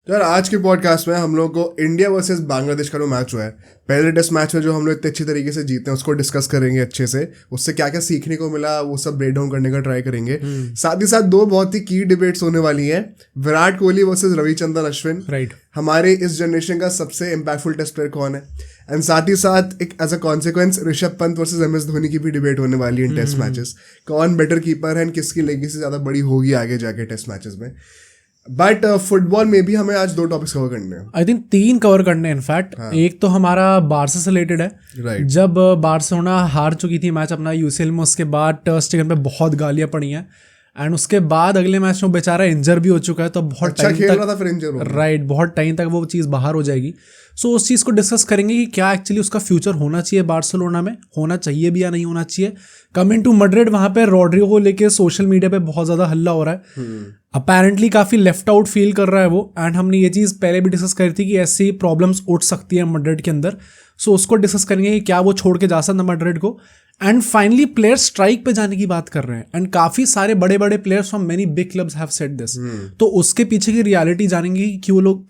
तो यार आज के पॉडकास्ट में हम लोग को इंडिया वर्सेस बांग्लादेश का जो मैच हुआ है, पहले टेस्ट मैच में जो हम लोग इतने अच्छी तरीके से जीते हैं उसको डिस्कस करेंगे अच्छे से, उससे क्या क्या सीखने को मिला वो सब ब्रेक डाउन करने का ट्राई करेंगे। साथ ही साथ दो बहुत ही की डिबेट्स होने वाली हैं, विराट कोहली वर्सेस रविचंद्रन अश्विन। राइट। हमारे इस जनरेशन का सबसे इम्पैक्टफुल टेस्ट प्लेयर कौन है, एंड साथ ही साथ एक as a consequence Rishabh Pant versus MS Dhoni की भी डिबेट होने वाली है इन टेस्ट मैचेस। कौन बेटर कीपर है एंड किसकी लेगेसी ज्यादा बड़ी होगी आगे जाके टेस्ट मैचेस में। बट फुटबॉल में भी हमें आज दो टॉपिक्स कवर करने हैं। आई थिंक 3 कवर करने हैं इनफैक्ट। एक तो हमारा बारसा से रिलेटेड है। राइट। जब बार्सिलोना हार चुकी थी मैच अपना UCL में, उसके बाद टर स्टेगन पे बहुत गालियां पड़ी हैं एंड उसके बाद अगले मैच में बेचारा इंजर भी हो चुका है, तो बहुत अच्छा टाइम खेल तक रहा था फिर इंजर हो गया। राइट, बहुत टाइम तक वो चीज़ बाहर हो जाएगी। सो उस चीज़ को डिस्कस करेंगे कि क्या एक्चुअली उसका फ्यूचर होना चाहिए बार्सिलोना में, होना चाहिए भी या नहीं होना चाहिए। कमिंग टू मैड्रिड, वहाँ पे रॉड्रिगो को लेके सोशल मीडिया पे बहुत ज़्यादा हल्ला हो रहा है। अपेरेंटली काफ़ी लेफ्ट आउट फील कर रहा है वो, एंड हमने ये चीज़ पहले भी डिस्कस करी थी कि ऐसी प्रॉब्लम्स उठ सकती है मैड्रिड के अंदर। सो उसको डिस्कस करेंगे कि क्या वो छोड़ के जा सकता है मैड्रिड को। एंड फाइनली प्लेयर स्ट्राइक पे जाने की बात कर रहे हैं, एंड काफ़ी सारे बड़े बड़े players from many big clubs have said this. तो उसके पीछे की रियलिटी जानेंगे कि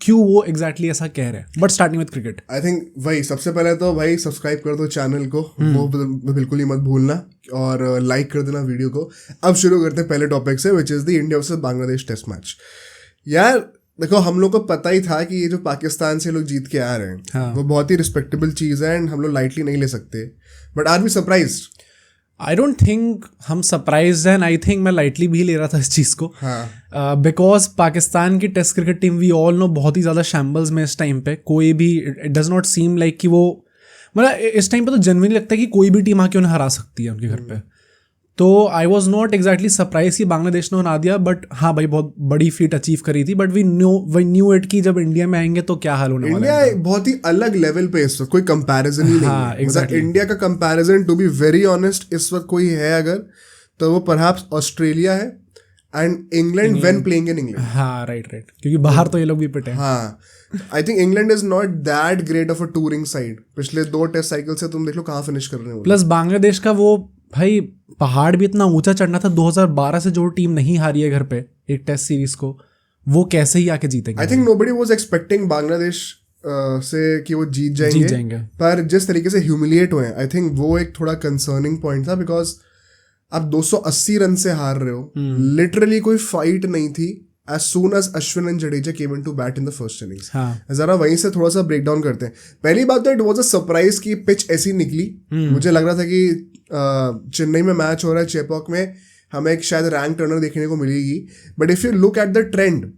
क्यों वो एग्जैक्टली ऐसा कह रहे हैं। But starting with cricket, I think भाई सबसे पहले तो भाई सब्सक्राइब कर दो चैनल को, वो बिल्कुल ही मत भूलना, और लाइक कर देना वीडियो को। अब शुरू करते हैं पहले टॉपिक से, which is the India versus Bangladesh test match. यार देखो, हम लोग को पता ही था कि ये जो पाकिस्तान से लोग जीत के आ रहे हैं, हाँ। वो बहुत ही रिस्पेक्टेबल चीज़ है एंड हम लोग लाइटली नहीं ले सकते। But are we surprised? I don't think हम सरप्राइज हैं। आई थिंक मैं लाइटली भी ले रहा था इस चीज़ को, हाँ। बिकॉज पाकिस्तान की test cricket team we all know बहुत ही ज़्यादा शैम्बल्स में इस टाइम पे। कोई भी it does not seem like कि वो, मतलब इस टाइम पे तो जनरली लगता है कि कोई भी टीम आके उन्हें हरा सकती है उनके घर पे। तो I was not exactly surprise कि बांग्लादेश ने बना दिया, बट हाँ भाई बहुत बड़ी फीट अचीव करी थी। बट वी न्यू इट कि जब इंडिया में आएंगे तो क्या हाल होने वाला है। इंडिया बहुत ही अलग लेवल पे इस वक्त, कोई कंपैरिजन ही नहीं हाँ, है। मतलब exactly. इंडिया का comparison, to be very honest, इस वक्त कोई है अगर, तो वो परहैप्स ऑस्ट्रेलिया है and England when playing in England. हाँ राइट, क्योंकि बाहर तो ये लोग भी पिटे हैं। हाँ, I think England is not that great of a touring side. पिछले 2 टेस्ट साइकिल से तुम देख लो कहाँ फिनिश कर रहे हो। प्लस बांग्लादेश का वो भाई पहाड़ भी इतना ऊंचा चढ़ना था। 2012 से जो टीम नहीं हारी है घर पे एक टेस्ट सीरीज को, वो कैसे ही आके जीतेंगे। I think nobody was expecting Bangladesh से कि वो जीत जाएंगे। पर जिस तरीके से ह्यूमिलिएट हुए, आई थिंक वो एक थोड़ा कंसर्निंग पॉइंट था, बिकॉज आप 280 रन से हार रहे हो। लिटरली कोई फाइट नहीं थी as soon as Ashwin and Jadeja came into bat in the first innings। जरा वहीं से थोड़ा सा ब्रेक डाउन करते हैं। पहली बात तो इट वाज अ सरप्राइज कि पिच ऐसी निकली। मुझे लग रहा था कि चेन्नई में मैच हो रहा है, चेपॉक में हमें एक शायद रैंक टर्नर देखने को मिलेगी। But if you look at the trend,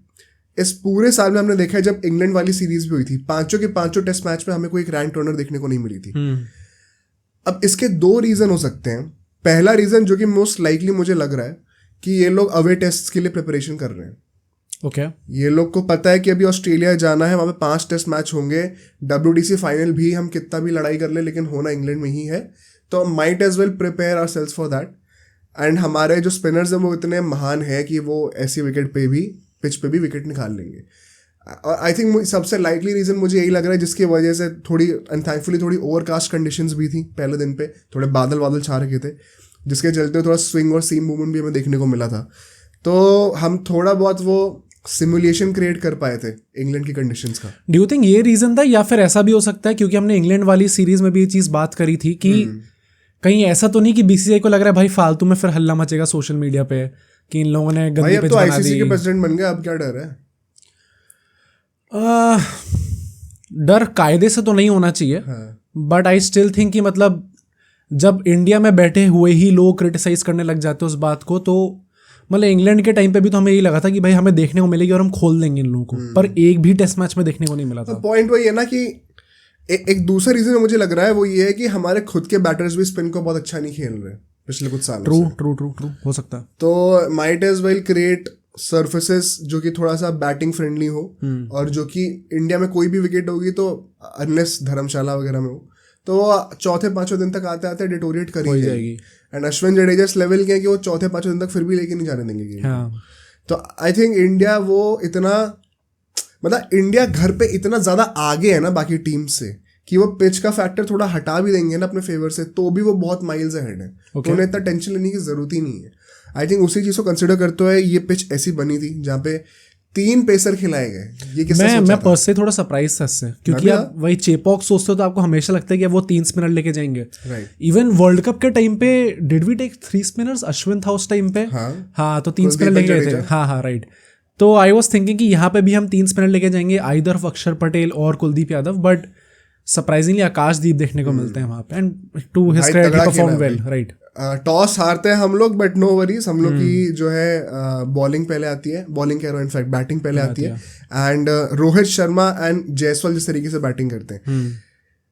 इस पूरे साल में हमने देखा है जब इंग्लैंड वाली सीरीज भी हुई थी, 5 के 5 टेस्ट मैच में हमें कोई एक रैंक टर्नर देखने को नहीं मिली थी। अब इसके 2 रीजन हो सकते हैं। पहला रीजन जो कि मोस्ट लाइकली मुझे लग रहा है कि ये लोग अवे टेस्ट के लिए प्रिपरेशन कर रहे हैं। ओके। ये लोग को पता है कि अभी ऑस्ट्रेलिया जाना है, वहाँ पे 5 टेस्ट मैच होंगे, WTC फाइनल भी हम कितना भी लड़ाई कर ले लेकिन होना इंग्लैंड में ही है, तो might as well prepare ourselves for that. And हमारे जो स्पिनर्स हैं वो इतने महान है कि वो ऐसी विकेट पे भी, पिच पे भी विकेट निकाल लेंगे। और आई थिंक सबसे लाइकली रीजन मुझे यही लग रहा है, जिसकी वजह से थोड़ी अनथैंकफुली थोड़ी ओवरकास्ट कंडीशंस भी थी पहले दिन पे, थोड़े बादल छा रखे थे, जिसके चलते थोड़ा स्विंग और सीम मूवमेंट भी हमें देखने को मिला था। तो हम थोड़ा बहुत वो सिमुलेशन क्रिएट कर पाए थे इंग्लैंड की कंडीशंस का। डू यू थिंक ये रीजन था, या फिर ऐसा भी हो सकता है क्योंकि हमने इंग्लैंड वाली सीरीज में भी ये चीज बात करी थी कि कहीं ऐसा तो नहीं कि BCCI को लग रहा है भाई फालतू में फिर हल्ला मचेगा सोशल मीडिया पे कि इन लोगों ने गंदी पिच बना दी। ICC के प्रेसिडेंट बन गए, अब क्या डर है? डर कायदे से तो नहीं होना चाहिए, बट आई स्टिल थिंक कि मतलब जब इंडिया में बैठे हुए ही लोग क्रिटिसाइज करने लग जाते हैं उस बात को, तो मतलब इंग्लैंड के टाइम पे भी तो हमें यही लगा था कि भाई हमें देखने को मिलेगी और हम खोल देंगे इन लोगों को, पर एक भी टेस्ट मैच में देखने को नहीं मिला था। पॉइंट वही है ना कि एक दूसरा रीजन मुझे लग रहा है वो ये है कि हमारे खुद के बैटर्स भी स्पिन को बहुत अच्छा नहीं खेल रहे पिछले कुछ सालों से। ट्रू हो सकता है। तो might as well create surfaces जो कि थोड़ा सा बैटिंग फ्रेंडली हो, और जो कि इंडिया में कोई भी विकेट होगी तो अनलेस धर्मशाला वगैरह में हो तो वो 4-5 दिन तक आते आते डिटोरिएट कर ही जाएगी। एंड अश्विन जडेजा इस लेवल के हैं कि वो 4-5 दिन तक फिर भी लेके नहीं जाने देंगे गेम। तो आई थिंक इंडिया वो इतना, मतलब इंडिया घर पे इतना ज्यादा आगे है ना बाकी टीम से कि वो पिच का फैक्टर थोड़ा हटा भी देंगे ना अपने फेवर से, तो भी वो बहुत माइल्स अहेड है। तो उन्हें इतना टेंशन लेने की जरूरत ही नहीं है। आई थिंक उसी चीज़ को कंसिडर करते हुए ये पिच ऐसी बनी थी जहाँ पे 3 पेसर खिलाए गए, ये किसने मैं सोचा था? पर्सनली थोड़ा सरप्राइज था इससे, क्योंकि आप वही चेपॉक सोचते हो तो आपको हमेशा लगता है कि वो 3 स्पिनर लेके जाएंगे। इवन वर्ल्ड कप के टाइम पे did we take 3 spinners? Ashwin था उस टाइम पे, हाँ तो 3 स्पिनर लेके गए थे, हाँ राइट। तो आई वॉज थिंकिंग कि यहाँ पे भी हम 3 स्पिनर लेके जाएंगे, आइदर ऑफ अक्षर पटेल और कुलदीप यादव, बट सरप्राइजिंगली आकाशदीप देखने को मिलते हैं वहाँ पे, and to his credit he perform well, right. Toss हारते हैं हम लोग, बट नो वरीज, हम लोग की जो है बॉलिंग पहले आती है, बॉलिंग कह रहा हूँ इनफैक्ट बैटिंग पहले आती है, एंड रोहित शर्मा एंड जायसवाल जिस तरीके से बैटिंग करते हैं,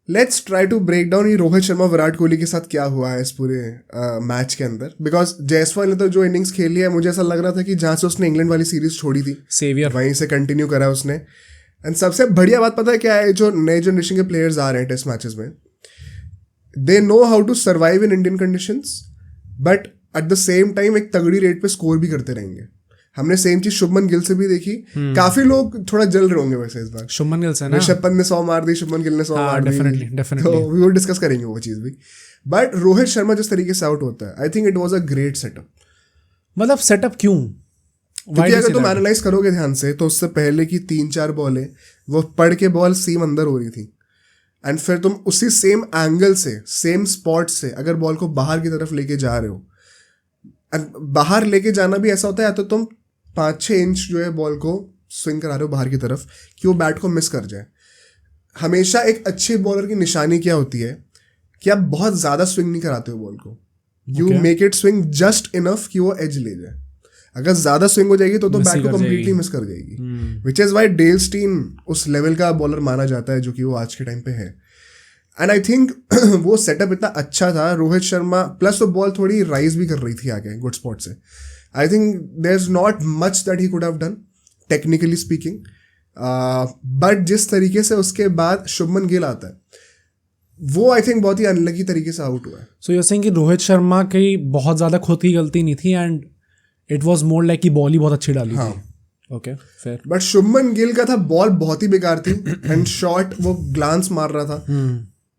let's try to break down ये रोहित शर्मा विराट कोहली के साथ क्या हुआ है इस पूरे मैच के अंदर। बिकॉज जायसवाल ने तो जो इनिंग्स खेली है, मुझे ऐसा लग रहा था कि जहाँ से उसने इंग्लैंड वाली सीरीज छोड़ी थी, सेवियर, वहीं से कंटिन्यू करा उसने। एंड सबसे बढ़िया बात पता है क्या है, जो नए जनरेशन के प्लेयर्स आ रहे हैं टेस्ट मैचेस में, they know how to survive in Indian conditions, but at the same time एक तगड़ी रेट पे स्कोर भी करते रहेंगे। हमने सेम चीज शुभमन गिल से भी देखी। काफी लोग थोड़ा जल रहे होंगे वैसे इस बार, शुभमन गिल से ना, ऋषभ पंत ने 100 मार दी, शुभमन गिल ने 100 मार दी, डेफिनेटली तो वी विल डिस्कस करेंगे वो चीज भी। बट रोहित शर्मा जिस तरीके से आउट होता है, I think it was a great setup. मतलब सेटअप क्यों? क्योंकि अगर तुम एनालाइज करोगे ध्यान से, तो उससे पहले की 3-4 बॉलें वो पढ़ के बॉल सीम अंदर हो रही थी, एंड फिर तुम उसी सेम एंगल से, सेम स्पॉट से अगर बॉल को बाहर की तरफ लेके जा रहे हो, बाहर लेके जाना भी ऐसा होता है, या तो तुम 5-6 इंच जो है बॉल को स्विंग करा रहे हो बाहर की तरफ कि वो बैट को मिस कर जाए। हमेशा एक अच्छे बॉलर की निशानी क्या होती है कि आप बहुत ज़्यादा स्विंग नहीं कराते हो बॉल को, you make it swing just enough कि वो एज ले जाए। अगर ज़्यादा स्विंग हो जाएगी तो बैट को कंप्लीटली मिस कर जाएगी, which is why Dale Steyn उस लेवल का बॉलर माना जाता है जो कि वो आज के टाइम पे है। एंड आई थिंक वो सेटअप इतना अच्छा था, रोहित शर्मा प्लस वो बॉल थोड़ी राइज भी कर रही थी आगे गुड स्पॉट से। I think there is not much that he could have done technically speaking, but जिस तरीके से उसके बाद शुभमन गिल आता है, वो आई थिंक बहुत ही अनलकी तरीके से आउट हुआ है। सो यू आर सेइंग कि रोहित शर्मा की बहुत ज़्यादा खुद की गलती नहीं थी, and it was more like कि बॉल ही बहुत अच्छी डाली थी। Okay fair. But Shubman Gill का था बॉल बहुत ही बेकार थी, एंड शॉट वो ग्लांस मार रहा था,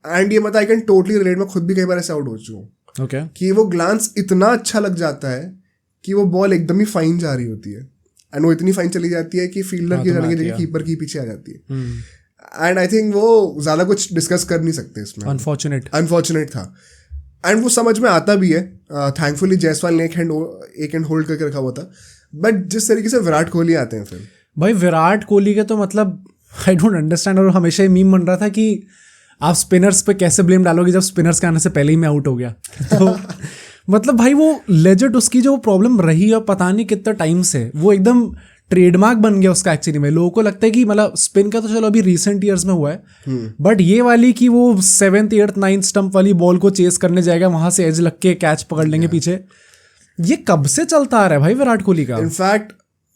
एंड ये मतलब आई कैन टोटली रिलेट, मैं खुद भी कई बार ऐसे आउट हो चुका हूँ। ओके। कि वो ग्लांस इतना अच्छा लग जाता है कि वो बॉल एकदम ही फाइन जा रही होती है, एंड वो इतनी फाइन चली जाती है कि फील्डर की जाने की जगह कीपर की पीछे आ जाती है। एंड आई थिंक वो ज्यादा कुछ डिस्कस कर नहीं सकते इसमें, अनफॉर्चुनेट था, एंड वो समझ में आता भी है। थैंकफुली जायसवाल ने एक हैंड होल्ड करके रखा हुआ था, बट जिस तरीके से विराट कोहली आते हैं फिर भाई, विराट कोहली के तो मतलब आई डोंट अंडरस्टैंड। और हमेशा ही मीम बन रहा था कि आप स्पिनर्स पे कैसे ब्लेम डालोगे जब स्पिनर्स के आने से पहले ही मैं आउट हो गया। तो मतलब भाई वो लेजेंड, उसकी जो प्रॉब्लम रही है पता नहीं कितना टाइम से, वो एकदम ट्रेडमार्क बन गया उसका एक्चुअली में। लोगों को लगता है कि मतलब स्पिन का तो चलो अभी रिसेंट ईयर्स में हुआ है, बट ये वाली कि वो 7th 8th 9th स्टंप वाली बॉल को चेस करने जाएगा, वहां से एज लग के कैच पकड़ लेंगे पीछे, ये कब से चलता आ रहा है भाई विराट कोहली का। इनफैक्ट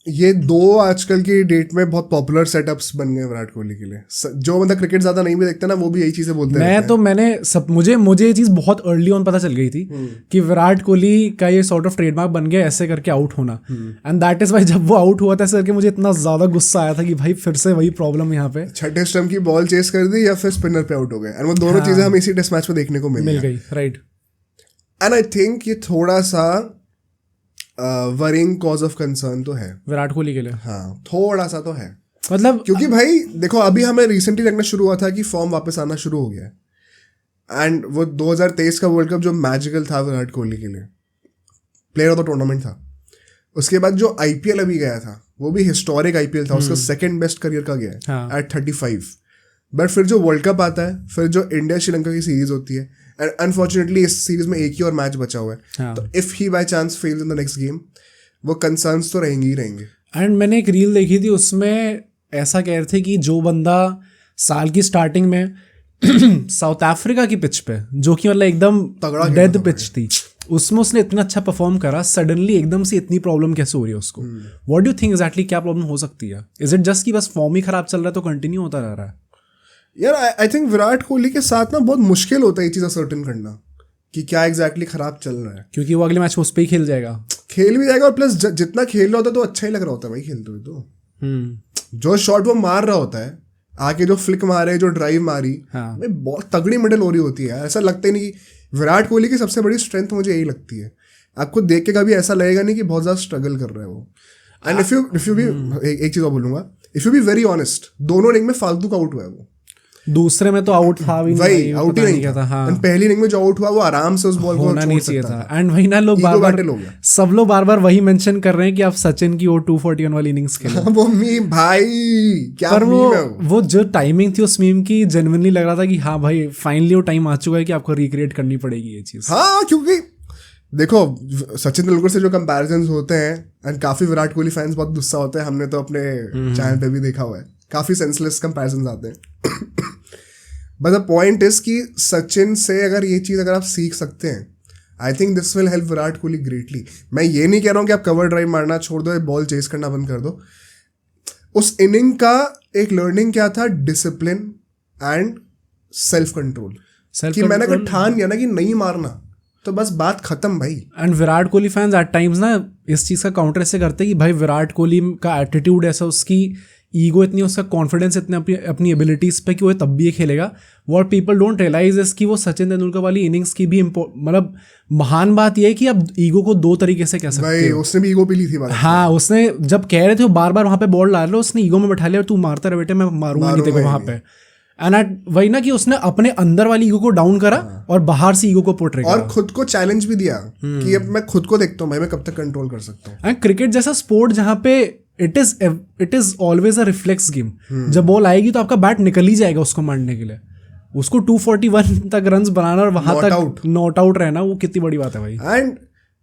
ये 2 आजकल की डेट में बहुत पॉपुलर सेटअप्स बन गए विराट कोहली के लिए। जो मतलब क्रिकेट ज्यादा नहीं भी देखते ना, वो भी यही चीजें बोलते हैं। मुझे ये चीज बहुत अर्ली ऑन पता चल गई थी कि विराट कोहली का ये सॉर्ट ऑफ ट्रेडमार्क बन गया ऐसे करके आउट होना, एंड दैट इज वाई जब वो आउट हुआ था ऐसे करके मुझे इतना ज्यादा गुस्सा आया था कि भाई फिर से वही प्रॉब्लम यहाँ पे, छठे स्टंप की बॉल चेस कर दी या फिर स्पिनर पे आउट हो गए, एंड वो दोनों चीजें हमें इसी टेस्ट मैच में देखने को मिल गई, राइट। एंड आई थिंक ये थोड़ा सा वरिंग कॉज ऑफ कंसर्न तो है विराट कोहली के लिए। हाँ, थोड़ा सा तो है, मतलब क्योंकि भाई देखो अभी हमें रिसेंटली लगना शुरू हुआ था कि फॉर्म वापस आना शुरू हो गया है, एंड वो 2023 का वर्ल्ड कप जो मैजिकल था विराट कोहली के लिए, प्लेयर ऑफ द टूर्नामेंट था। उसके बाद जो आईपीएल अभी गया था वो भी हिस्टोरिक आईपीएल था, उसका सेकंड बेस्ट करियर का गया है एट 35। बट फिर जो वर्ल्ड कप आता है, फिर जो इंडिया श्रीलंका की सीरीज होती है, एंड अनफॉर्चुनेटली इस सीरीज में एक ही और मैच बचा हुआ है, तो if he by chance fails in the next game, वो कंसर्न्स तो रहेंगे ही रहेंगे। एंड मैंने एक रील देखी थी, उसमें ऐसा कह रहे थे कि जो बंदा साल की स्टार्टिंग में साउथ अफ्रीका की पिच पे, जो कि मतलब एकदम डेड पिच थी, उसमें उसने इतना अच्छा परफॉर्म करा, सडनली एकदम से इतनी प्रॉब्लम कैसे हो रही है उसको? What do you think exactly क्या प्रॉब्लम हो सकती है? इज इट जस्ट कि बस फॉर्म ही खराब चल रहा है तो कंटिन्यू होता रह रहा है? यार आई थिंक विराट कोहली के साथ ना बहुत मुश्किल होता है ये चीज़ सर्टेन करना कि क्या एग्जैक्टली खराब चल रहा है, क्योंकि वो अगले मैच में उस पर ही खेल जाएगा, और प्लस जितना खेल रहा होता है तो अच्छा ही लग रहा होता है भाई खेलते हुए। तो जो शॉट वो मार रहा होता है, आके जो फ्लिक मारे, जो ड्राइव मारी, बहुत तगड़ी मिडल हो रही होती है। ऐसा लगता ही नहीं कि विराट कोहली की सबसे बड़ी स्ट्रेंथ मुझे यही लगती है, आपको देख के कभी ऐसा लगेगा नहीं कि बहुत ज़्यादा स्ट्रगल कर रहा है वो। एंड इफ यू भी एक चीज और बोलूंगा, if you B very honest, दोनों इनिंग में फालतू का आउट हुआ है वो। दूसरे में तो आउट था भी नहीं, आउट ही नहीं था। हाँ। पहली इनिंग में जो आउट हुआ वो आराम से उस बॉल को होना नहीं चाहिए था। एंड वही ना लोग सब लोग बार बार वही मेंशन कर रहे हैं कि आप सचिन की वो 241 वाली इनिंग्स खेले। वो मीम भाई क्या पर वो जो टाइमिंग थी उस मीम की, जेन्युइनली लग रहा था कि हाँ भाई फाइनली वो टाइम आ चुका है कि आपको रिक्रिएट करनी पड़ेगी ये चीज। हाँ, क्योंकि देखो सचिन तेंदुलकर से जो कंपैरिजंस होते हैं, एंड काफी विराट कोहली फैंस बहुत गुस्सा होते हैं, हमने तो अपने चैनल पे भी देखा हुआ है, काफी सेंसलेस कंपैरिजंस आते हैं। बट द पॉइंट इज कि सचिन से अगर आप सीख सकते हैं, I think this will help Virat Kohli greatly. मैं ये नहीं कह रहा हूँ कि आप कवर ड्राइव मारना छोड़ दो, बॉल चेस करना बंद कर दो। उस इनिंग का एक लर्निंग क्या था, डिसिप्लिन एंड सेल्फ कंट्रोल। कि मैंने अगर ठान लिया ना कि नहीं मारना तो बस बात खत्म भाई। And Virat Kohli fans at times ना इस चीज़ का काउंटर ऐसे करते हैं कि भाई विराट कोहली का एटीट्यूड ऐसा, उसकी ईगो इतनी, उसका कॉन्फिडेंस इतने अपनी एबिलिटीज़ पे कि वो तब भी ये खेलेगा। What people don't realize is कि वो सचिन तेंदुलकर वाली इनिंग्स की भी मतलब महान बात यह है कि आप ईगो को दो तरीके से कह सकते हो। उसने भी ईगो पी ली थी बात। हाँ, उसने जब कह रहे थे वो बार बार वहाँ पे बॉल डाल रहे, उसने ईगो में बैठा लिया, तू मारता रहे बेटे, मैं मारूंगा नहीं देखो वहाँ पे। एंड वही ना कि उसने अपने अंदर वाली ईगो को डाउन करा और बाहर से ईगो को पोर्ट्रे करा और खुद को चैलेंज भी दिया कि अब मैं खुद को देखता हूँ भाई, मैं कब तक कंट्रोल कर सकता हूँ। एंड क्रिकेट जैसा स्पोर्ट जहाँ पे it is always a reflex game. जब बॉल आएगी तो आपका बैट निकल ही जाएगा उसको मारने के लिए। उसको 241 तक रन्स बनाना और वहां तक नॉट आउट रहना, वो कितनी बड़ी बात है भाई। एंड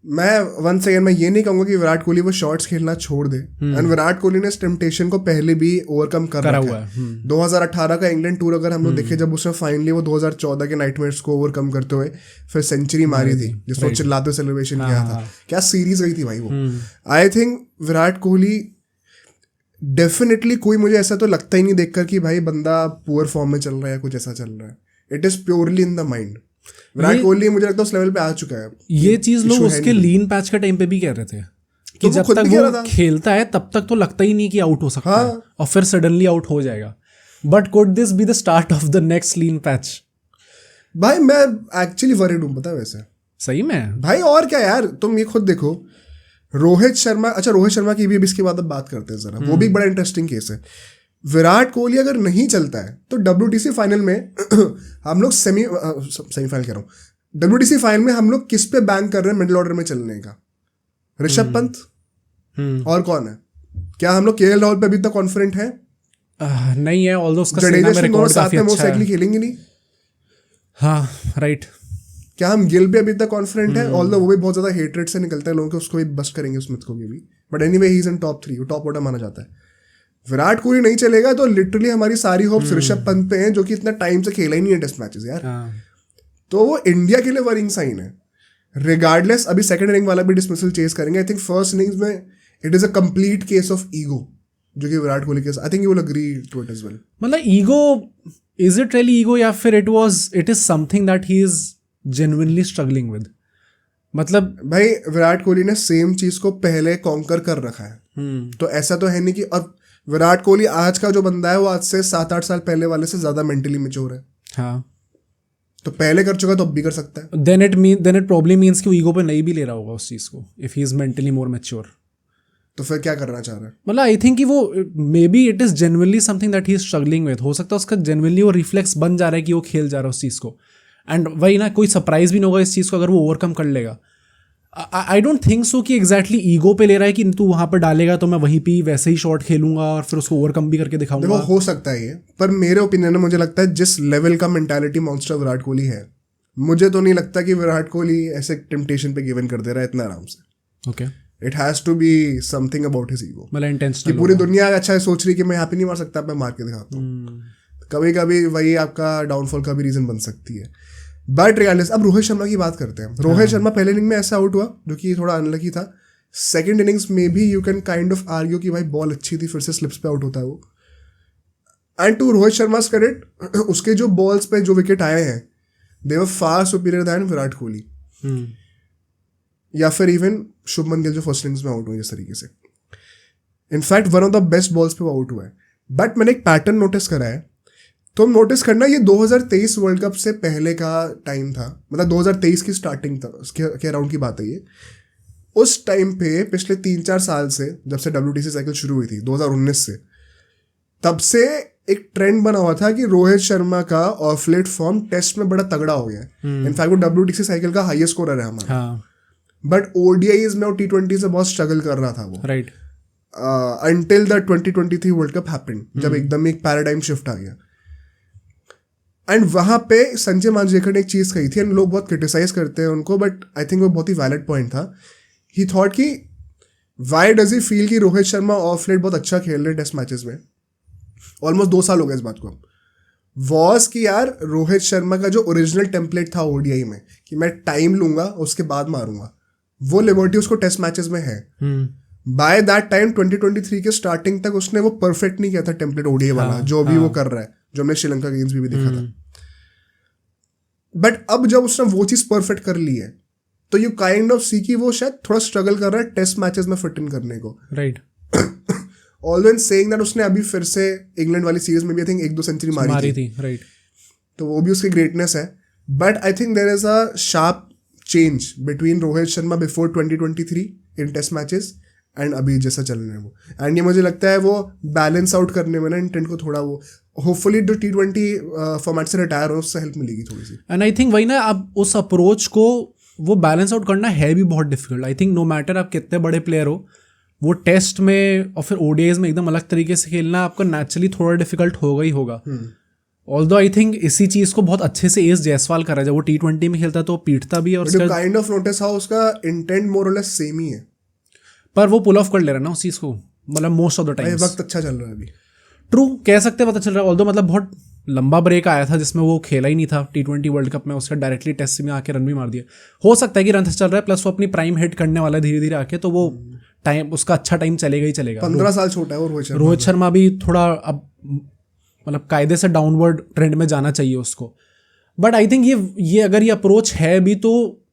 मैं वन सेकेंड मैं ये नहीं कहूंगा कि विराट कोहली वो शॉट्स खेलना छोड़ दे। एंड विराट कोहली ने इस टेम्पटेशन को पहले भी ओवरकम करा हुआ है। 2018 का इंग्लैंड टूर अगर हम लोग देखे, जब उसने फाइनली वो 2014 के नाइटमेयर्स को ओवरकम करते हुए फिर सेंचुरी मारी थी, जिसमें चिल्लाते सेलिब्रेशन किया था, क्या सीरीज गई थी भाई वो। I think Virat Kohli definitely, कोई मुझे ऐसा तो लगता ही नहीं देखकर कि भाई बंदा पुअर फॉर्म में चल रहा है, कुछ ऐसा चल रहा है। It is purely in the mind. Virat Kohli मुझे लगता है उस लेवल पे आ चुका है। ये चीज लोग उसके लीन पैच के टाइम पे भी कह रहे थे कि जब तक वो खेलता है तब तक तो लगता ही नहीं कि आउट हो सकता है, और फिर सडनली आउट हो जाएगा। But could this be the start of the next lean patch? भाई मैं एक्चुअली वरीड हूं, पता है वैसे सही में भाई। और क्या यार, तुम ये खुद देखो रोहित शर्मा की भी अब इसके बाद अब बात करते हैं जरा। वो भी एक बड़ा इंटरेस्टिंग केस है। विराट कोहली अगर नहीं चलता है तो WTC फाइनल में हम लोग सेमीफाइनल कह रहा हूँ, WTC फाइनल में हम लोग किस पे बैंक कर रहे हैं मिडिल ऑर्डर में चलने का? ऋषभ पंत और कौन है? क्या हम लोग KL राहुल पे अभी तक कॉन्फिडेंट है? नहीं है। ऑल्दो उसका जडेजा से दोनों साथ में मोस्ट लाइकली खेलेंगे नहीं। हाँ राइट। क्या हम गिल पे अभी तक कॉन्फिडेंट है? ऑल्दो वो भी बहुत ज्यादा हेटरेट से निकलता है लोगों के, उसको भी बस्ट करेंगे स्मिथ को भी। But anyway he is in top 3, वो टॉप ऑर्डर माना जाता है। विराट कोहली नहीं चलेगा तो लिटरली हमारी सारी होप्स ऋषभ पंत पे हैं, जो कि इतना टाइम से खेला ही नहीं है टेस्ट मैचेस यार। तो वो इंडिया के लिए वरिंग साइन है। रिगार्डलेस अभी सेकंड इनिंग वाला भी डिसमिसल चेस करेंगे। आई थिंक फर्स्ट इनिंग्स में it is a complete case of ego, जो कि विराट कोहली के, I think you will agree to it as well. मतलब ego, is it really ego या फिर it is something that he is genuinely struggling with? मतलब भाई विराट कोहली ने सेम चीज को पहले कॉन्कर कर रखा है। तो ऐसा तो है नहीं कि, और विराट कोहली आज का जो बंदा है वो आज से 7-8 साल पहले वाले से ज्यादा मेंटली मैच्योर है। हाँ, तो पहले कर चुका तो अब भी कर सकता है। देन इट प्रॉब्ली मींस कि वो ईगो पे नहीं भी ले रहा होगा उस चीज को, if he is mentally more mature. तो फिर क्या करना चाह रहा है? मतलब आई थिंक कि वो may be it is genuinely something that he is struggling with. हो सकता है उसका जेन्युइनली वो रिफ्लेक्स बन जा रहा है कि वो खेल जा रहा है उस चीज को। एंड वही ना, कोई सरप्राइज भी नहीं होगा इस चीज को अगर वो ओवरकम कर लेगा। आई डोंट थिंक सो कि एग्जैक्टली ईगो पे ले रहा है कि तू वहां पर डालेगा तो मैं वहीं पे वैसे ही शॉट खेलूंगा और फिर उसको ओवरकम भी करके दिखाऊंगा। देखो हो सकता है ये, पर मेरे ओपिनियन में मुझे लगता है जिस लेवल का मेंटालिटी मॉन्स्टर विराट कोहली है, मुझे तो नहीं लगता कि विराट कोहली ऐसे टेम्पटेशन पे गिवन कर दे रहा है इतना आराम से। Okay, it has to be something about his ego. मतलब इंटेंशनल कि पूरी दुनिया अच्छा सोच रही है कि मैं यहाँ पे नहीं मार सकता, मैं मार के दिखाता हूँ। कभी कभी वही आपका डाउनफॉल का भी रीजन बन सकती है। बट रिगार्डलेस, अब रोहित शर्मा की बात करते हैं। रोहित शर्मा पहले इनिंग में ऐसा आउट हुआ जो कि थोड़ा अनलकी था। सेकंड इनिंग्स में भी you can kind of argue कि भाई बॉल अच्छी थी, फिर से स्लिप्स पे आउट होता है वो। And to Rohit Sharma credit, उसके जो बॉल्स पे जो विकेट आए हैं they were far superior than Virat Kohli, या फिर इवन शुभमन गिल जो फर्स्ट इनिंग्स में आउट हुए जिस तरीके से। In fact one of the best balls पे वो आउट हुआ है। बट मैंने एक पैटर्न नोटिस करा है, तो हम नोटिस करना, ये 2023 वर्ल्ड कप से पहले का टाइम था, मतलब 2023 की स्टार्टिंग था के अराउंड की बात है ये। उस टाइम पे पिछले 3-4 साल से, जब से WTC साइकिल शुरू हुई थी 2019 से, तब से एक ट्रेंड बना हुआ था कि रोहित शर्मा का ऑफ लेट फॉर्म टेस्ट में बड़ा तगड़ा हो गया है। इनफैक्ट वो WTC साइकिल का हाईएस्ट स्कोरर है हमारा, बट ODIs में और T20 से बहुत स्ट्रगल कर रहा था वो, right, until the 2023 world cup happened, जब एकदम एक पैराडाइम शिफ्ट आ गया। एंड वहां पे संजय मांजरेकर ने एक चीज कही थी, एंड लोग बहुत क्रिटिसाइज करते हैं उनको, बट आई थिंक वो बहुत ही वैलिड पॉइंट था। ही थॉट कि वाई डज ही फील कि रोहित शर्मा ऑफ लेट बहुत अच्छा खेल रहे टेस्ट मैचेस में, ऑलमोस्ट 2 साल हो गए इस बात को, वॉज कि यार रोहित शर्मा का जो ओरिजिनल टेम्पलेट था ODI में कि मैं टाइम लूंगा उसके बाद मारूंगा, वो लिबर्टी उसको टेस्ट मैचेस में है। बाय दैट टाइम 2023 के स्टार्टिंग तक उसने वो परफेक्ट नहीं किया था टेम्पलेट ODI वाला, जो भी वो कर रहा है, जो हमने श्रीलंका गेम्स भी देखा था। बट अब जब उसने वो चीज परफेक्ट कर ली है, तो यू काइंड ऑफ सी कि वो शायद थोड़ा स्ट्रगल कर रहा है टेस्ट मैचेस में फिट इन करने को, राइट। ऑलवेज सेइंग दैट उसने अभी फिर से इंग्लैंड वाली सीरीज में भी आई थिंक 1-2 सेंचुरी मारी थी, राइट, तो वो भी उसकी ग्रेटनेस है। But I think there is a sharp change between Rohit Sharma before 2023 in test matches and अभी जैसा चल रहे हैं वो, एंड ये मुझे लगता है वो बैलेंस आउट करने में ना इंटेंट को थोड़ा वो, होपफुली जो T20 फॉर्मेट से रिटायर हो उससे हेल्प मिलेगी थोड़ी सी। एंड आई थिंक वही ना, अब उस अप्रोच को वो बैलेंस आउट करना है भी बहुत difficult. I think no matter आप कितने बड़े प्लेयर हो, वो टेस्ट में और फिर ODIs में एकदम अलग तरीके से खेलना आपका नेचुरली थोड़ा डिफिकल्ट होगा ही होगा। ऑल्दो आई थिंक इसी चीज को बहुत अच्छे से एस जायसवाल कर रहा है, जब वो T20 में खेलता है तो पीटता भी है, और काइंड ऑफ नोटिस हाउ उसका इंटेंट मोर और लेस सेम ही है, पर वो पुल ऑफ कर ले रहा है ना उस चीज को, मतलब मोस्ट ऑफ द टाइम। वक्त अच्छा चल रहा है अभी, ट्रू कह सकते हैं, पता चल रहा है। ऑल्दो मतलब बहुत लंबा ब्रेक आया था जिसमें वो खेला ही नहीं था T20 वर्ल्ड कप में, उसका डायरेक्टली टेस्ट में आके रन भी मार दिया। हो सकता है कि रन चल रहा है, प्लस वो अपनी प्राइम हिट करने वाला है धीरे धीरे आके, तो वो टाइम उसका अच्छा टाइम चलेगा ही चलेगा। 15 साल छोटा है वो रोहित शर्मा भी थोड़ा अब मतलब कायदे से डाउनवर्ड ट्रेंड में जाना चाहिए उसको। बट आई थिंक ये अगर ये अप्रोच है भी, तो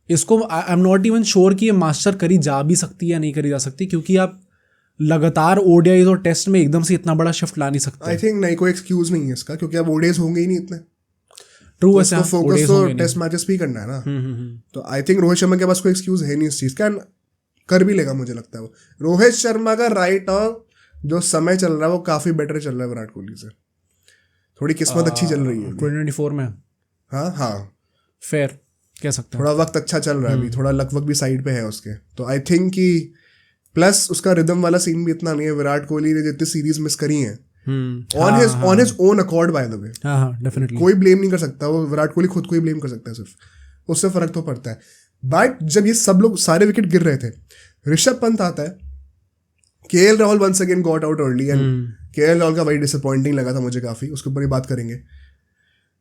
इसको I am not even sure कि ये मास्टर करी जा भी सकती है या नहीं करी जा सकती, क्योंकि आप लगातार ODIs और टेस्ट में एकदम से इतना बड़ा शिफ्ट ला नहीं सकते। आई थिंक नहीं, कोई एक्सक्यूज नहीं है इसका, क्योंकि अब ODIs होंगे ही नहीं इतने। ट्रू, तो ऐसा फोकस तो टेस्ट मैचेस भी करना है ना। तो आई थिंक रोहित शर्मा के पास कोई एक्सक्यूज है नहीं इस चीज का, कर भी लेगा मुझे लगता है वो। रोहित शर्मा का राइट आर्म जो समय चल रहा है वो काफी बेटर चल रहा है विराट कोहली से, थोड़ी किस्मत अच्छी चल रही है 2024 में। हाँ फेयर कह सकते हैं, थोड़ा वक्त अच्छा चल रहा है अभी, थोड़ा लक वक भी साइड पे है उसके, तो आई थिंक कि प्लस उसका रिदम वाला सीन भी इतना नहीं है। विराट कोहली ने जितनी सीरीज मिस करी है on his own accord, by the way, definitely कोई ब्लेम नहीं कर सकता वो, विराट कोहली खुद को ही ब्लेम कर सकता है सिर्फ, उससे फर्क तो पड़ता है। बट जब ये सब लोग सारे विकेट गिर रहे थे, ऋषभ पंत आता है, KL Rahul once again got out early, and KL Rahul का वही डिसअपॉइंटिंग लगा था मुझे काफी, उसके ऊपर ही बात करेंगे।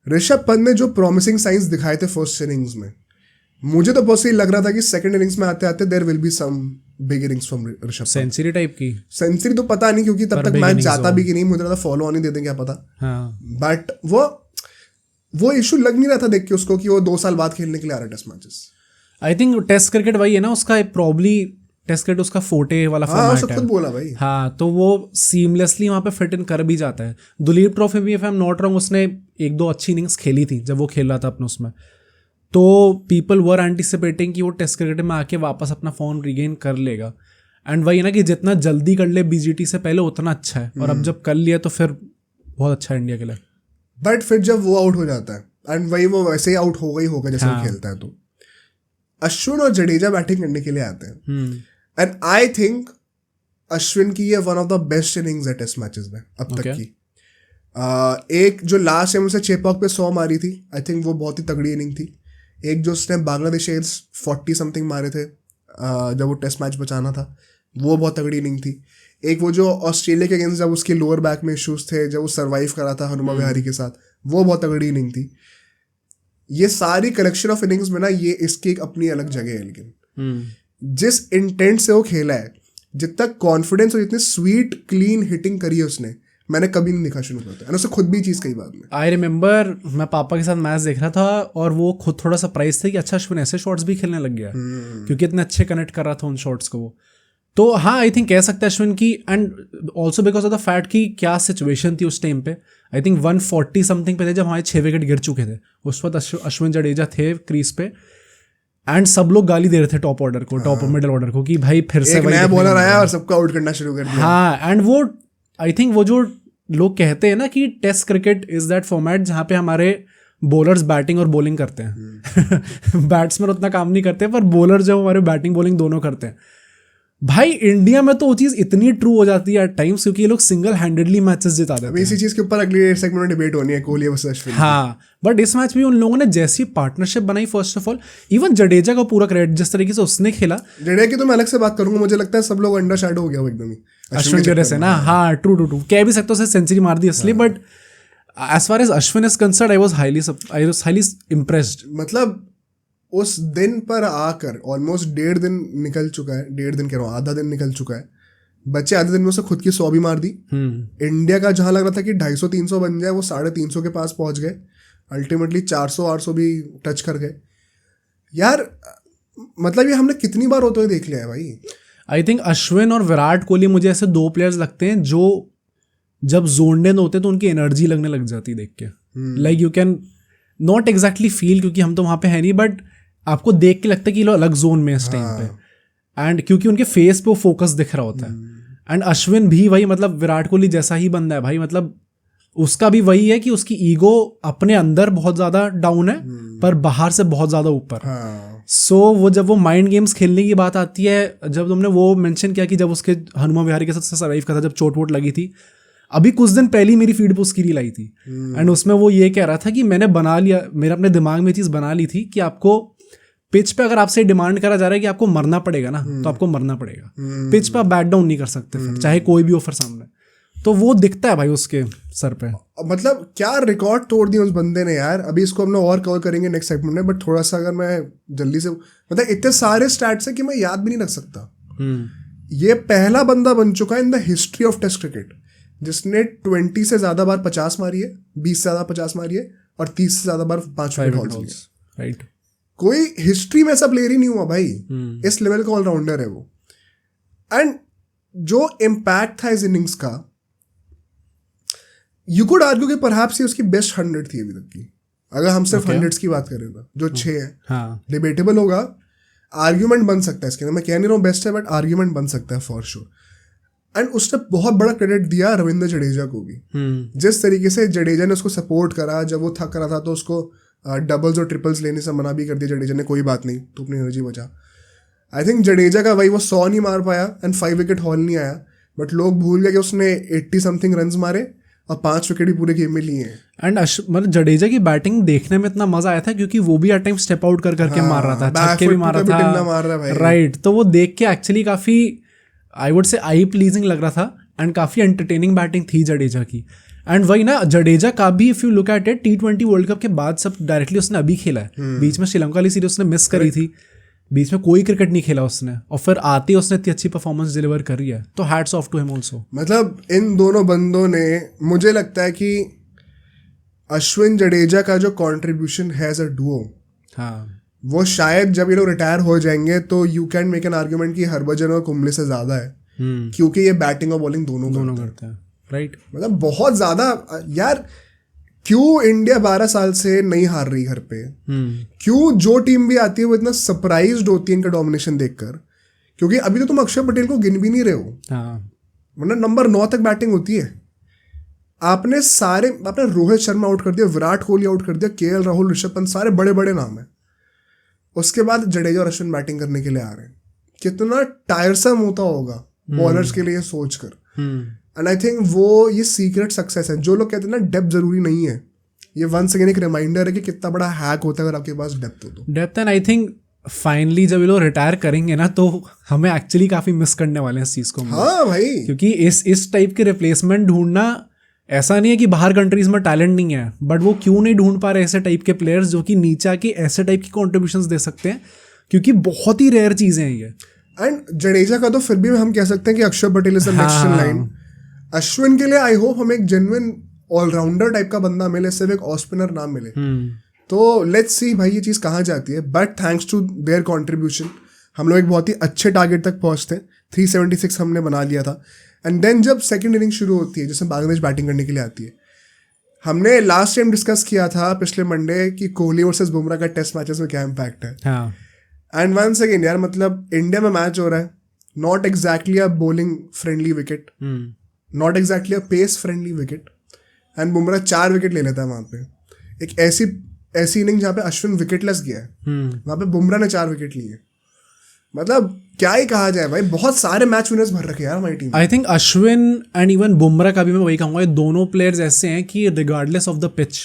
ऋषभ पंत ने जो प्रॉमिसिंग साइंस दिखाए थे फर्स्ट इनिंग्स में, मुझे तो बहुत सही लग रहा था कि सेकंड इनिंग्स में आते आते there will be some big innings from Rishabh. Century type की, सेंचुरी तो पता नहीं, क्योंकि तब तक मैच जाता भी कि नहीं, मुझे लगा फॉलो ऑन ही दे दें, क्या पता। बट वो इशू लग नहीं रहा था देख के उसको कि वो 2 साल बाद खेलने के लिए आ रहा है test matches. I think test cricket वही है ना उसका, प्रॉब्ली टेस्ट क्रिकेट उसका फोर्टे वाला फॉर्मेट है। खुद बोला भाई। हाँ, तो वो सीमलेसली वहाँ पे फिट इन कर भी जाता है। दुलीप ट्रॉफी भी, if I am not wrong, उसने 1-2 अच्छी इनिंग्स खेली थी जब वो खेल रहा था अपने उसमें, तो पीपल वर एंटिसिपेटिंग कि वो टेस्ट क्रिकेट में आके वापस अपना फॉर्म रिगेन कर लेगा। एंड वही ना कि जितना जल्दी कर ले BGT से पहले उतना अच्छा है, और अब जब कर लिया तो फिर बहुत अच्छा है इंडिया के लिए। बट फिर जब वो आउट हो जाता है, एंड वही वो वैसे ही आउट होगा ही होगा जैसे वो खेलता है, तो अश्विन और जडेजा बैटिंग करने के लिए आते हैं, एंड आई थिंक अश्विन की ये one of the best innings है टेस्ट मैचेस में अब तक की। एक जो लास्ट टाइम उसे चेपॉक पे 100 मारी थी, आई थिंक वो बहुत ही तगड़ी इनिंग थी। एक जो उसने बांग्लादेश 40 समथिंग मारे थे जब वो टेस्ट मैच बचाना था, वो बहुत तगड़ी इनिंग थी। एक वो जो ऑस्ट्रेलिया के अगेंस्ट जब उसके लोअर बैक में इश्यूज थे, जब वो सर्वाइव करा था हनुमा विहारी के साथ, वो बहुत तगड़ी इनिंग थी। ये सारी कलेक्शन ऑफ इनिंग्स में ना ये इसकी एक अपनी अलग जगह है, लेकिन जिस इंटेंट से वो खेला है, जितना कॉन्फिडेंस और जितनी स्वीट क्लीन हिटिंग करी है उसने, मैंने कभी नहीं देखा शुरू करता है। उसने खुद भी चीज़ कही बाद में। आई रिमेंबर मैं पापा के साथ मैच देख रहा था, और वो खुद थोड़ा सरप्राइज थे कि अच्छा अश्विन ऐसे शॉट्स भी खेलने लग गया, क्योंकि इतने अच्छे कनेक्ट कर रहा था उन शॉट्स को वो। तो हाँ, आई थिंक कह सकते हैं अश्विन की, and also because of the fact कि क्या सिचुएशन थी उस टाइम पे। आई थिंक 140 समथिंग पे थे जब हमारे 6 विकेट गिर चुके थे, उस वक्त अश्विन जडेजा थे क्रीज पे, एंड सब लोग गाली दे रहे थे टॉप ऑर्डर को, टॉप मिडिल ऑर्डर को, कि भाई फिर से एक नया बॉलर आया और सबको आउट करना शुरू कर दिया। हाँ, एंड वो आई थिंक वो जो लोग कहते हैं ना कि test cricket is that format जहाँ पे हमारे बॉलर्स बैटिंग और बॉलिंग करते हैं। बैट्समैन उतना काम नहीं करते, पर बॉलर जो हमारे बैटिंग बॉलिंग दोनों करते हैं। भाई इंडिया में तो वो चीज़ इतनी ट्रू हो जाती है एट टाइम्स, क्योंकि ये लोग सिंगल हैंडेडली मैचेस जिता देते हैं। इसी चीज के ऊपर अगली सेगमेंट में डिबेट होनी है, कोहली वर्सेस अश्विन। हाँ, बट इस मैच में उन लोगों ने जैसी पार्टनरशिप बनाई, first of all even Jadeja का पूरा क्रेडिट, जिस तरीके से उसने खेला। जडेजा की तो मैं अलग से बात करूंगा, मुझे लगता है सब लोग अंडर शैडो हो गया वो एकदम ही अश्विन की वजह से ना। हाँ, ट्रू कह भी सकते हो, सेंचुरी मार दी इसलिए, but as far as Ashwin is concerned I was highly impressed. मतलब उस दिन पर आकर ऑलमोस्ट 1.5 दिन निकल चुका है, 1.5 दिन कह रहा हूँ, आधा दिन निकल चुका है। बच्चे आधे दिन में उसे खुद की 100 भी मार दी। इंडिया का जहां लग रहा था कि 250-300 बन जाए, वो 350 के पास पहुंच गए। अल्टीमेटली 400-800 भी टच कर गए यार। मतलब ये हमने कितनी बार होते हुए देख लिया है भाई। आई थिंक अश्विन और विराट कोहली मुझे ऐसे दो प्लेयर्स लगते हैं जो जब जोनड इन होते हैं तो उनकी एनर्जी लगने लग जाती है देख के। Like you can not exactly feel, क्योंकि हम तो वहाँ पे है नहीं, बट आपको देख के लगता है कि लोग अलग जोन में इस टाइम पे। एंड क्योंकि उनके फेस पे वो फोकस दिख रहा होता है। एंड अश्विन भी वही, मतलब विराट कोहली जैसा ही बंदा है भाई। मतलब उसका भी वही है कि उसकी ईगो अपने अंदर बहुत ज़्यादा डाउन है, पर बाहर से बहुत ज़्यादा ऊपर। सो वो जब वो माइंड गेम्स खेलने की बात आती है, जब तुमने वो मेंशन किया कि जब उसके हनुमा विहारी के साथ सर्वाइव करा था, जब चोट वोट लगी थी, अभी कुछ दिन पहले ही मेरी फीड पे उसकी रील आई थी। एंड उसमें वो ये कह रहा था कि मैंने बना लिया, मेरा अपने दिमाग में चीज़ बना ली थी कि आपको पिच पे अगर आपसे डिमांड करा जा रहा है कि आपको मरना पड़ेगा ना, तो आपको मरना पड़ेगा। पिच पे आप बैक डाउन नहीं कर सकते फिर, चाहे कोई भी ऑफर सामने। तो वो दिखता है भाई उसके सर पे। मतलब क्या रिकॉर्ड तोड़ दिया उस बंदे ने यार। अभी इसको हम लोग और कवर करेंगे नेक्स्ट सेगमेंट में, बट थोड़ा सा अगर मैं जल्दी से, मतलब इतने सारे स्टैट्स है कि मैं याद भी नहीं रख सकता। ये पहला बंदा बन चुका है in the history of test cricket जिसने 20 से ज्यादा बार 50 मारी है, 20 से ज्यादा 50 मारी है, और 30 से ज्यादा बार 5 विकेट हॉल्स लिए। राइट, कोई हिस्ट्री में ऐसा प्लेयर ही नहीं हुआ भाई। इस लेवल का ऑलराउंडर है वो। एंड जो इम्पैक्ट था इस इनिंग्स का, यू कुड आर्ग्यू कि परहैप्स ये उसकी बेस्ट 100 थी अभी तक की, अगर हम सिर्फ 100s की बात करें तो। जो 6 है, डिबेटेबल होगा, आर्ग्यूमेंट बन सकता है इसके अंदर। मैं कह नहीं रहा हूँ बेस्ट है, बट आर्ग्यूमेंट बन सकता है फॉर श्योर। एंड उसने बहुत बड़ा क्रेडिट दिया रविंद्र जडेजा को भी। जिस तरीके से जडेजा ने उसको सपोर्ट करा, जब वो थक रहा था तो उसको डबल्स और ट्रिपल्स लेने से मना भी कर दिया जडेजा ने, कोई बात नहीं, तो अपनी एनर्जी बचा। आई थिंक जडेजा का भाई वो 100 नहीं मार पाया एंड 5 विकेट हॉल नहीं आया, बट लोग भूल गए कि उसने 80 समथिंग रन मारे और 5 विकेट भी पूरे गेम में लिए हैं। एंड मतलब जडेजा की बैटिंग देखने में इतना मजा आया था क्योंकि वो भी हर टाइम स्टेप आउट कर करके मार रहा था, छक्के भी मार रहा था। राइट, तो वो देख के एक्चुअली काफी आई वुड से आई प्लीजिंग लग रहा था एंड काफी एंटरटेनिंग बैटिंग थी जडेजा की। एंड वही ना, जडेजा का भी if you look at it, T20 world cup के बाद सब डायरेक्टली उसने अभी खेला है। बीच में श्रीलंका वाली सीरीज उसने मिस करी थी, बीच में कोई क्रिकेट नहीं खेला उसने, और फिर आते ही उसने इतनी अच्छी परफॉर्मेंस डिलीवर करी है। तो hats off to him also. मतलब इन दोनों बंदों ने, मुझे लगता है कि अश्विन जडेजा का जो कंट्रीब्यूशन है एज अ डुओ, हाँ, वो शायद जब ये लोग रिटायर हो जाएंगे तो you can make an argument कि हरभजन और कुंबले से ज्यादा है, क्योंकि ये बैटिंग और बॉलिंग दोनों करते हैं। राइट, मतलब बहुत ज्यादा यार। क्यों इंडिया 12 साल से नहीं हार रही घर पे? क्यों जो टीम भी आती है वो इतना सरप्राइज्ड होती है इनका डोमिनेशन देखकर? क्योंकि अभी तो तुम अक्षर पटेल को गिन भी नहीं रहे हो, मतलब नंबर 9 तक बैटिंग होती है। आपने रोहित शर्मा आउट कर दिया, विराट कोहली आउट कर दिया, KL राहुल, ऋषभ पंत, सारे बड़े बड़े नाम है। उसके बाद जडेजा और अश्विन बैटिंग करने के लिए आ रहे हैं। कितना टायरसम होता होगा बॉलर्स के लिए सोचकर। एंड आई थिंक वो ये सीक्रेट सक्सेस है। जो लोग कहते हैं ना डेप्थ जरूरी नहीं है, ये वंस अगेन एक रिमाइंडर है कि कितना बड़ा हैक होता है अगर आपके पास डेप्थ हो तो। Depth, and I think finally जब ये लोग रिटायर करेंगे ना तो हमें एक्चुअली काफी मिस करने वाले हैं इस चीज को। हाँ भाई, क्योंकि इस टाइप के रिप्लेसमेंट ढूंढना, ऐसा नहीं है कि बाहर कंट्रीज में टैलेंट नहीं है, बट वो क्यों नहीं ढूंढ पा रहे ऐसे टाइप के प्लेयर्स जो कि नीचे आके ऐसे टाइप की कॉन्ट्रीब्यूशंस दे सकते हैं, क्योंकि बहुत ही रेयर चीजें हैं ये। एंड जडेजा का तो फिर भी हम कह सकते हैं कि अक्षर Patel is the next in line. Ashwin के लिए आई होप हमें एक जेन्युइन ऑलराउंडर टाइप का बंदा मिले, सिर्फ एक ऑफ स्पिनर ना मिले। तो लेट्स सी भाई ये चीज़ कहाँ जाती है। But thanks to their contribution हम लोग एक बहुत ही अच्छे टारगेट तक पहुंचते हैं। 376 हमने बना लिया था। एंड देन जब सेकंड इनिंग शुरू होती है, जिसमें बांग्लादेश बैटिंग करने के लिए आती है, हमने लास्ट टाइम डिस्कस किया था पिछले मंडे कि कोहली वर्सेस बुमराह का टेस्ट मैचेस में क्या इम्पैक्ट है। एंड वंस अगेन यार, मतलब इंडिया में मैच हो रहा है, not exactly a bowling friendly wicket, not exactly a pace friendly wicket, and Bumrah 4 wicket ले लेता है वहां पे। एक ऐसी इनिंग जहाँ पे अश्विन विकेटलेस गया है, वहां पे बुमराह ने 4 विकेट लिए। मतलब क्या ही कहा जाए भाई, बहुत सारे मैच विनर्स भर रखे यार हमारी team. I think Ashwin and even Bumrah का भी मैं वही कहूंगा, ये दोनों प्लेयर्स ऐसे हैं कि रिगार्डलेस ऑफ द पिच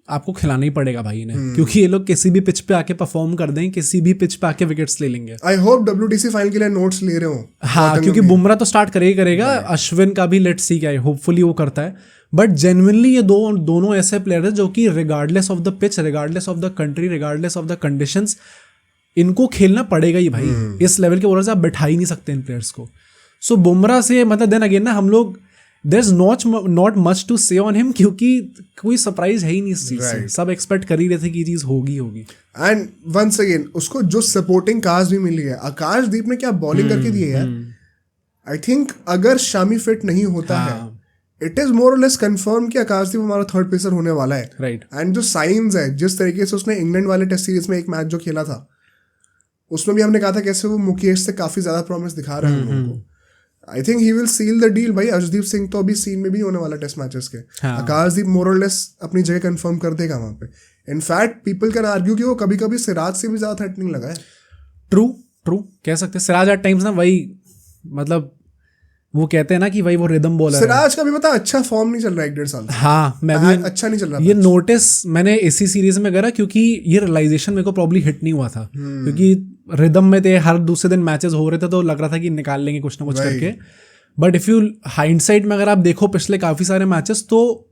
आपको खिलाना ही पड़ेगा भाई इन्हें, क्योंकि ये लोग किसी भी पिच पे आके परफॉर्म कर दें, किसी भी पिच पे आके विकेट्स ले लेंगे। आई होप WTC फाइनल के लिए नोट्स ले रहे हो। हाँ, क्योंकि बुमराह तो स्टार्ट करेगा, अश्विन का भी लेट्स सी क्या है, होपफुली वो करता है। बट जेन्युइनली ये दोनों ऐसे प्लेयर हैं जो कि regardless of the pitch, regardless of the country, regardless of the conditions, इनको खेलना पड़ेगा ही भाई। इस लेवल के बॉलर से आप बैठा ही नहीं सकते इन प्लेयर्स को। सो बुमराह से मतलब देन अगेन ना, हम लोग there is not much to say on him, क्योंकि कोई सरप्राइज है ही नहीं इस चीज से। सब एक्सपेक्ट कर ही रहे थे कि ये चीज होगी। एंड वंस अगेन उसको जो सपोर्टिंग कास्ट भी मिली है, आकाशदीप ने क्या बॉलिंग करके दी है यार। आई थिंक अगर शामी फिट नहीं होता है, इट इज मोर और लेस कंफर्म कि आकाशदीप हमारा थर्ड पेसर होने वाला है। राइट। एंड जो साइंस है, जिस तरीके से उसने इंग्लैंड वाले टेस्ट सीरीज में एक मैच जो खेला था, उसमें भी हमने कहा था कैसे वो मुकेश से काफी ज्यादा प्रॉमिस दिखा रहा है हम लोगों को। आई think he will seal the deal भाई। अर्शदीप सिंह तो अभी सीन में भी होने वाला टेस्ट मैचेस के। आकाशदीप मोर और लेस अपनी जगह कंफर्म कर देगा वहां पे। इनफैक्ट पीपल कैन आर्ग्यू कि वो कभी कभी सिराज से भी ज्यादा थ्रेटनिंग लगा है। ट्रू कह सकते हैं। सिराज एट टाइम्स ना वही, मतलब वो कहते हैं ना कि भाई वो रिदम बॉलर है। सिराज का भी पता अच्छा फॉर्म नहीं चल रहा 1.5 साल से। हाँ, मैं भी अच्छा नहीं चल रहा। ये नोटिस मैंने इसी सीरीज में करा, क्योंकि ये रियलाइजेशन मेरे को प्रॉब्ली हिट नहीं हुआ था, क्योंकि रिदम में थे, हर दूसरे दिन मैचेस हो रहे थे, तो लग रहा था कि निकाल लेंगे कुछ ना कुछ करके। बट इफ यू हाइंडसाइट में अगर आप देखो पिछले काफी सारे मैचेस, तो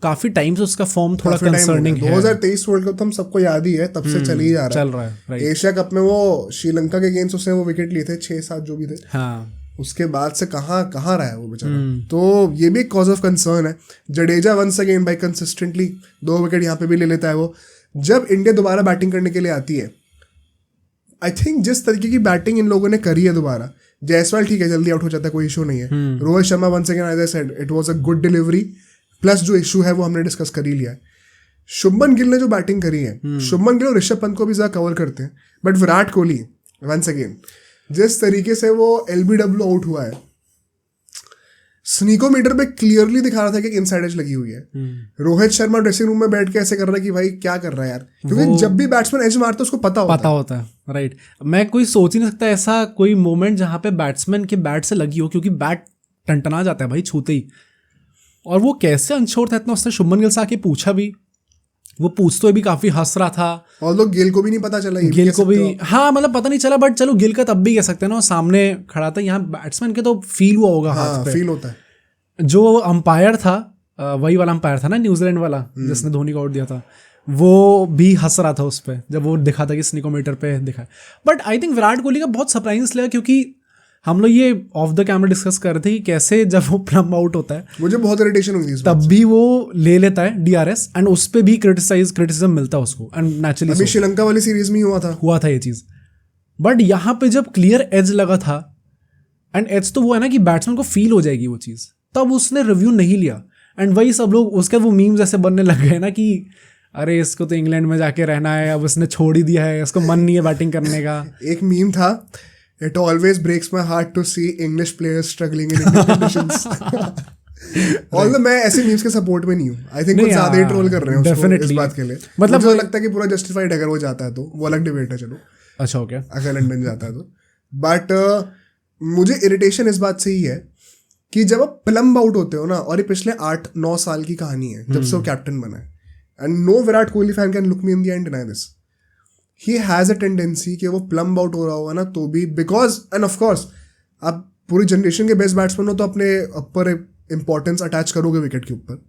काफी टाइम से उसका फॉर्म थोड़ा कंसर्निंग है। 2023 वर्ल्ड कप तो हम सबको याद ही है, तब से चल ही जा रहा है। एशिया कप में वो श्रीलंका के अगेंस्ट उसने वो विकेट लिए थे 6-7 जो भी थे। हाँ, उसके बाद से कहाँ रहा है वो बेचारा। तो ये भी एक कॉज ऑफ कंसर्न है। जडेजा वंस अगेन भाई कंसिस्टेंटली 2 विकेट यहाँ पे भी ले लेता है वो। जब इंडिया दोबारा बैटिंग करने के लिए आती है, आई थिंक जिस तरीके की बैटिंग इन लोगों ने करी है दोबारा, जायसवाल ठीक है जल्दी आउट हो जाता है, कोई इशू नहीं है। Rohit Sharma once again as I said it was a good delivery, plus जो इशू है वो हमने डिस्कस कर ही लिया है। शुभमन गिल ने जो बैटिंग करी है, शुभमन गिल और ऋषभ पंत को भी ज्यादा कवर करते हैं, but Virat Kohli once again जिस तरीके से वो LBW आउट हुआ है, स्नीकोमीटर पे क्लियरली दिखा रहा था कि इनसाइड एज लगी हुई है। रोहित शर्मा ड्रेसिंग रूम में बैठ के ऐसे कर रहा है कि भाई क्या कर रहा है यार, क्योंकि जब भी बैट्समैन एज मारता है उसको पता होता है। राइट। मैं कोई सोच ही नहीं सकता ऐसा कोई मोमेंट जहां पे बैट्समैन के बैट से लगी हो, क्योंकि बैट टंटना जाता है भाई छूते ही। और वो कैसे अनश्योर था इतना, उसने शुभमन गिल से आके पूछा भी, वो पूछते हुए भी काफी हंस रहा था। और लोग गिल को भी नहीं पता चला, गिल को भी हाँ मतलब पता नहीं चला, बट चलो गिल का तब भी कह सकते हैं ना, सामने खड़ा था। यहाँ बैट्समैन के तो फील हुआ होगा, हाथ पे फील होता है। जो अंपायर था, वही वाला अंपायर था ना न्यूजीलैंड वाला जिसने धोनी को आउट दिया था, वो भी हंस रहा था उस पर जब वो दिखा था कि स्निकोमीटर पे दिखा। But I think Virat Kohli का बहुत सरप्राइज लगा, क्योंकि हम लोग ये ऑफ द कैमरा डिस्कस कर रहे थे कि कैसे जब वो प्लम आउट होता है, मुझे बहुत इरिटेशन हुई थी तब भी वो ले लेता है DRS, एंड उस पे भी क्रिटिसिज्म मिलता है उसको, एंड नेचुरली अभी श्रीलंका वाली सीरीज में हुआ था ये चीज। बट यहाँ पे जब क्लियर एज लगा था, एंड एज तो वो है ना कि बैट्समैन को फील हो जाएगी वो चीज, तब उसने रिव्यू नहीं लिया। एंड वही सब लोग उसके वो मीम्स ऐसे बनने लग गए ना कि अरे इसको तो इंग्लैंड में जाके रहना है, अब उसने छोड़ ही दिया है, इसको मन नहीं है बैटिंग करने का। एक मीम था, It always breaks my heart to see English players struggling in Indian conditions. Although मैं ऐसे मीम्स के सपोर्ट में नहीं हूँ। I think कुछ ज़्यादा ही ट्रोल कर रहे हैं उसको इस बात के लिए। मतलब मुझे लगता है कि पूरा जस्टिफाइड अगर वो जाता है तो, वो अलग डिबेट है चलो। अच्छा ओके। अगर लंदन जाता है तो, बट मुझे इरिटेशन इस बात से ही है कि जब आप प्लम्ब आउट होते हो ना, और ये पिछले 8-9 साल की कहानी है जब से वो कैप्टन बना है, and no Virat Kohli fan can look me in the end deny this. He has a tendency कि वो प्लम्ब आउट हो रहा होगा ना तो भी, बिकॉज एंड ऑफ कोर्स आप पूरी जनरेशन के बेस्ट बैट्समैन हो तो अपने ऊपर इंपॉर्टेंस अटैच करोगे विकेट के ऊपर,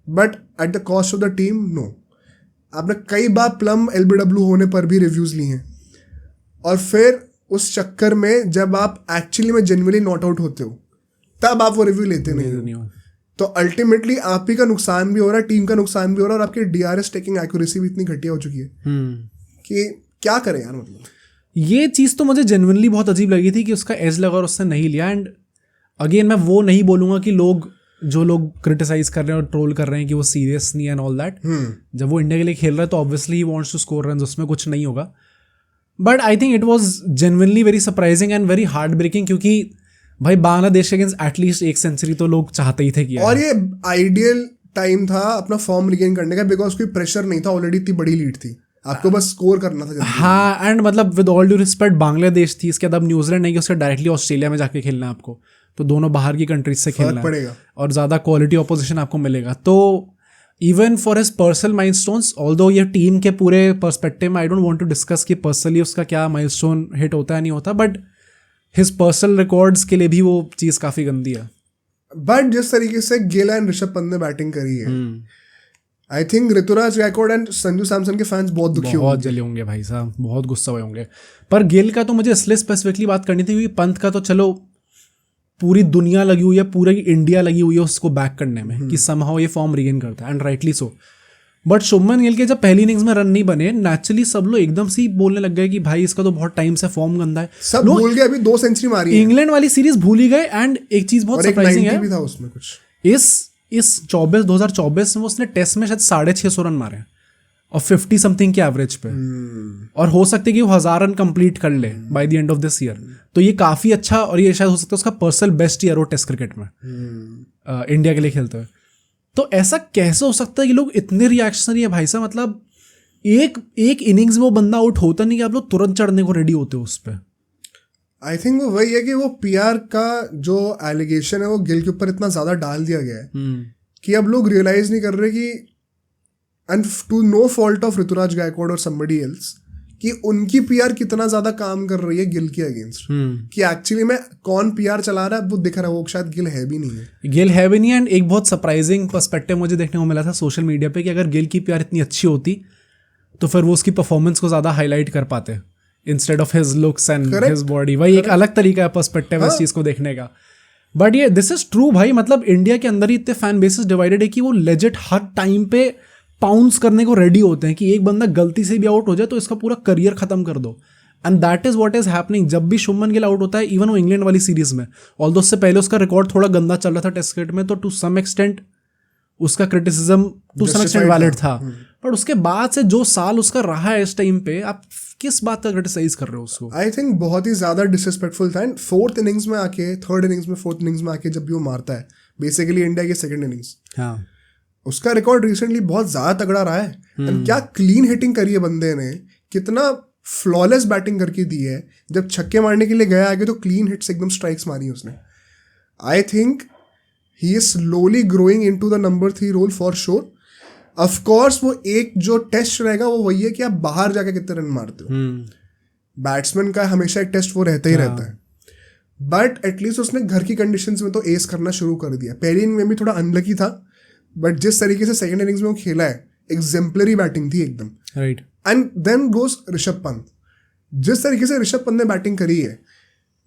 but at the cost of the team no. आपने कई बार प्लम्ब LBW होने पर भी रिव्यूज़ लिए हैं, और फिर उस चक्कर में जब आप एक्चुअली में जेन्युइनली नॉट आउट होते हो तब आप वो रिव्यू लेते नहीं हो, तो अल्टीमेटली आप ही का नुकसान भी हो रहा है, टीम का नुकसान भी हो रहा है, और आपकी DRS टेकिंग एक्यूरेसी भी इतनी घटिया हो चुकी है कि क्या करें यार। मतलब ये चीज़ तो मुझे जेन्युइनली बहुत अजीब लगी थी कि उसका एज लगा और उसने नहीं लिया। एंड अगेन मैं वो नहीं बोलूँगा कि जो लोग क्रिटिसाइज कर रहे हैं और ट्रोल कर रहे हैं कि वो सीरियस नहीं एंड ऑल दैट। जब वो इंडिया के लिए खेल रहा है तो obviously he wants to score run, उसमें कुछ नहीं होगा। But I think it was genuinely very surprising and very heart breaking, क्योंकि भाई बांग्लादेश अगेंस्ट एटलीस्ट एक सेंचुरी तो लोग चाहते ही थे कि और ये आइडियल टाइम था अपना फॉर्म रिगेन करने का, बिकॉज कोई प्रेशर नहीं था, ऑलरेडी इतनी बड़ी लीड थी, आपको बस स्कोर करना था जल्दी। हाँ, एंड मतलब with all due respect Bangladesh थी, इसके बाद अब न्यूजीलैंड नहीं कि उसका डायरेक्टली ऑस्ट्रेलिया में जाके खेलना है आपको, तो दोनों बाहर की कंट्रीज से खेलना पड़ेगा है और ज़्यादा क्वालिटी ऑपोजिशन आपको मिलेगा। तो even for his personal milestones, although ये टीम के पूरे पर्सपेक्टिव में I don't want to discuss कि पर्सनली उसका क्या माइलस्टोन हिट होता है नहीं होता, बट हिज पर्सनल रिकॉर्ड्स के लिए भी वो चीज़ काफ़ी गंदी है। बट जिस तरीके से गिल एंड ऋषभ पंत ने बैटिंग करी है, I think Ruturaj Gaikwad and Sanju Samson के फैंस बहुत दुखी होंगे, बहुत जले होंगे भाई साहब, बहुत गुस्सा हुए होंगे। पर गिल का तो मुझे इसलिए स्पेसिफिकली बात करनी थी क्योंकि पंत का तो चलो पूरी दुनिया लगी हुई है, पूरी इंडिया लगी हुई है उसको बैक करने में कि समहाउ ये फॉर्म रिगेन करता है, and rightly so. But Shubman Gill के जब पहली इनिंग्स में रन नहीं बने, नेचुरली सब लोग एकदम से बोलने लग गए कि भाई इसका तो बहुत टाइम से फॉर्म गंदा है, सब भूल गए। अभी 2 सेंचुरी मारी है, इंग्लैंड वाली सीरीज भूल ही गए। एंड एक चीज बहुत सरप्राइजिंग है, भी था उसमें कुछ इस 2024 में उसने टेस्ट में शायद 650 रन मारे और 50 समथिंग के एवरेज पे, और हो सकता है कि वो 1000 रन कंप्लीट कर ले by the end of this year. तो ये काफी अच्छा, और ये शायद हो सकता है उसका पर्सनल बेस्ट ईयर हो टेस्ट क्रिकेट में इंडिया के लिए खेलते हुए। तो ऐसा कैसे हो सकता है कि लोग इतने रिएक्शनरी है भाई साहब? मतलब एक इनिंग्स में वो बंदा आउट होता नहीं कि आप लोग तुरंत चढ़ने को रेडी होते हो उस पर। आई थिंक वो वही है कि वो पीआर का जो एलिगेशन है वो गिल के ऊपर इतना ज्यादा डाल दिया गया है कि अब लोग रियलाइज नहीं कर रहे कि, and to no fault of Ruturaj Gaikwad और समबडी एल्स, कि उनकी पीआर कितना ज्यादा काम कर रही है गिल के अगेंस्ट, कि एक्चुअली में कौन पीआर चला रहा है वो दिख रहा है, वो शायद गिल है भी नहीं है। गिल है भी नहीं। एंड एक बहुत सरप्राइजिंग पर्सपेक्टिव मुझे देखने को मिला था सोशल मीडिया पे कि अगर गिल की पीआर इतनी अच्छी होती तो फिर वो उसकी परफॉर्मेंस को ज्यादा हाईलाइट कर पाते instead of his looks and his body. वही एक अलग तरीका है पर्सपेक्टिव इस चीज को देखने का। बट ये दिस इज ट्रू भाई, मतलब इंडिया के अंदर ही इतने फैन बेसिस डिवाइडेड है कि वो लेजिट हर टाइम पे पाउंस करने को रेडी होते हैं कि एक बंदा गलती से भी आउट हो जाए तो इसका पूरा करियर खत्म कर दो। And that is what is happening. जब भी शुभमन गिल आउट होता है, इवन वो इंग्लैंड वाली सीरीज में, ऑल्दो उससे पहले उसका रिकॉर्ड थोड़ा गंदा चल रहा था टेस्ट क्रिकेट में, तो टू सम एक्सटेंट उसका criticism to some extent valid था। बट उसके बाद से जो साल उसका रहा है इस टाइम पे, आप किस बात का क्रिटिसाइज कर रहे हो उसको? आई थिंक बहुत ही ज्यादा डिसरिस्पेक्टफुल था। एंड फोर्थ इनिंग्स में आके, थर्ड इनिंग्स में, फोर्थ इनिंग्स में आके जब भी वो मारता है, बेसिकली इंडिया की सेकंड इनिंग्स, हाँ, उसका रिकॉर्ड रिसेंटली बहुत ज्यादा तगड़ा रहा है। एंड क्या क्लीन हिटिंग करी है बंदे ने, कितना फ्लॉलेस बैटिंग करके दी है। जब छक्के मारने के लिए गया आगे तो क्लीन हिट्स, एकदम स्ट्राइक्स मारी उसने। I think he is slowly growing into the number 3 role for sure. Of course वो एक जो टेस्ट रहेगा वो वही है कि आप बाहर जाके कितने रन मारते हो। बैट्समैन का हमेशा एक टेस्ट वो रहता ही रहता है। बट एटलीस्ट उसने घर की कंडीशंस में तो एस करना शुरू कर दिया। पहली इनिंग में भी थोड़ा अनलकी था, बट जिस तरीके से सेकंड इनिंग्स में वो खेला है, एग्जेम्पलरी बैटिंग थी एकदम। Right. And then goes Rishabh Pant. जिस तरीके से ऋषभ पंत ने बैटिंग करी है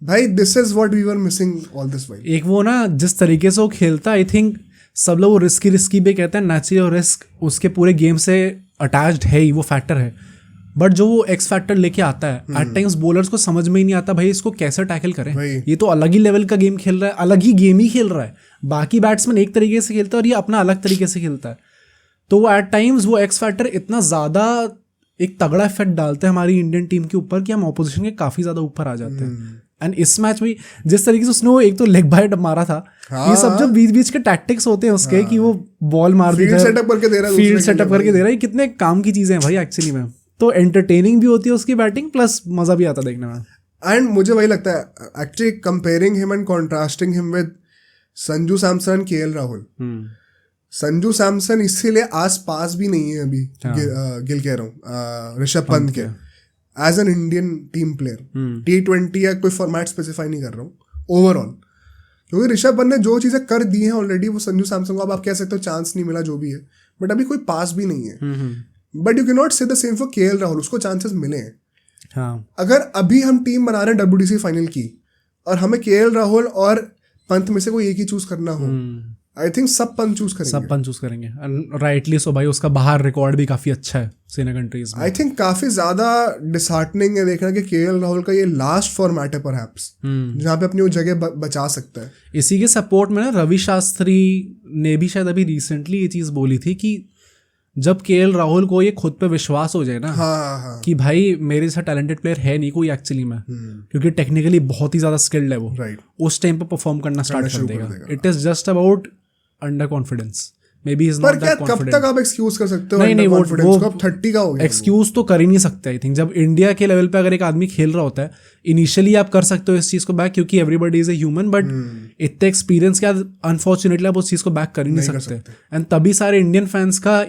भाई, this is what we were missing all this while. एक वो ना जिस तरीके से वो खेलता, आई थिंक सब लोग वो रिस्की भी कहते हैं, नेचुरली रिस्क उसके पूरे गेम से अटैच्ड है ही, वो फैक्टर है। बट जो वो एक्स फैक्टर लेके आता है, एट टाइम्स बॉलर्स को समझ में ही नहीं आता भाई इसको कैसे टैकल करें। ये तो अलग ही लेवल का गेम खेल रहा है, अलग ही गेम ही खेल रहा है। बाकी बैट्समैन एक तरीके से खेलता है और ये अपना अलग तरीके से खेलता है। तो वो एट टाइम्स वो एक्स फैक्टर इतना ज़्यादा एक तगड़ा इफेक्ट डालते हैं हमारी इंडियन टीम के ऊपर कि हम ऑपोजिशन के काफ़ी ज़्यादा ऊपर आ जाते हैं। एंड इस मैच में जिस तरीके से उसने वो एक तो लेग बाइट मारा था, ये सब जो बीच बीच के टैक्टिक्स होते हैं उसके, कि वो बॉल मार दी, फील्ड सेटअप करके दे रहा है, फील्ड सेटअप करके दे रहा है, कितने काम की चीज़ें हैं भाई एक्चुअली में। तो एंटरटेनिंग भी होती है उसकी बैटिंग, प्लस मज़ा भी आता देखने में। एंड मुझे वही लगता है actually comparing him and contrasting him with Sanju Samson, KL Rahul. Sanju Samson इसीलिए आस पास भी नहीं है अभी गिल कह रहा हूँ ऋषभ पंत के as an Indian team player. T20 या कोई फॉर्मेट स्पेसिफाई नहीं कर रहा हूँ, ओवरऑल। क्योंकि ऋषभ पंत ने जो चीज़ें कर दी हैं ऑलरेडी, वो संजू सैमसन को अब आप कह सकते हो चांस नहीं मिला जो भी है, बट अभी कोई पास भी नहीं है। बट यू कैन नॉट से the same for KL Rahul, उसको चांसेस मिले हैं। हाँ। अगर अभी हम टीम बना रहे हैं WTC फाइनल की और हमें केएल राहुल और पंत में से कोई एक ही चूज करना हो, आई थिंक सब पंत चूज करेंगे। राइटली सो भाई, उसका बाहर रिकॉर्ड भी काफी अच्छा है सीनियर कंट्रीज में। आई थिंक काफी ज्यादा डिसहार्टनिंग है देखना कि केएल राहुल का ये लास्ट फॉर्मेट है परहैप्स, जहाँ पे अपनी वो जगह बचा सकता है। इसी के सपोर्ट में ना रवि शास्त्री ने भी शायद अभी रिसेंटली ये चीज बोली थी कि जब केएल राहुल को ये खुद पे विश्वास हो जाए ना हाँ कि भाई मेरे जैसा टैलेंटेड प्लेयर है नहीं कोई एक्चुअली में, क्योंकि टेक्निकली बहुत ही ज्यादा स्किल्ड है वो, उस टाइम पे परफॉर्म करना स्टार्ट कर देगा. It is just about under confidence. Maybe he's not that confident. कब तक आप एक्सक्यूज कर सकते हो? नहीं, वो 30 का हो गया. एक्सक्यूज तो कर ही नहीं सकते. आई थिंक जब इंडिया के लेवल पे अगर एक आदमी खेल रहा होता है, इनिशियली आप कर सकते हो इस चीज को बैक, क्योंकि everybody is a human, but इतने एक्सपीरियंस के बाद अनफॉर्चुनेटली आप उस चीज को बैक कर ही नहीं सकते. एंड तभी सारे इंडियन फैंस का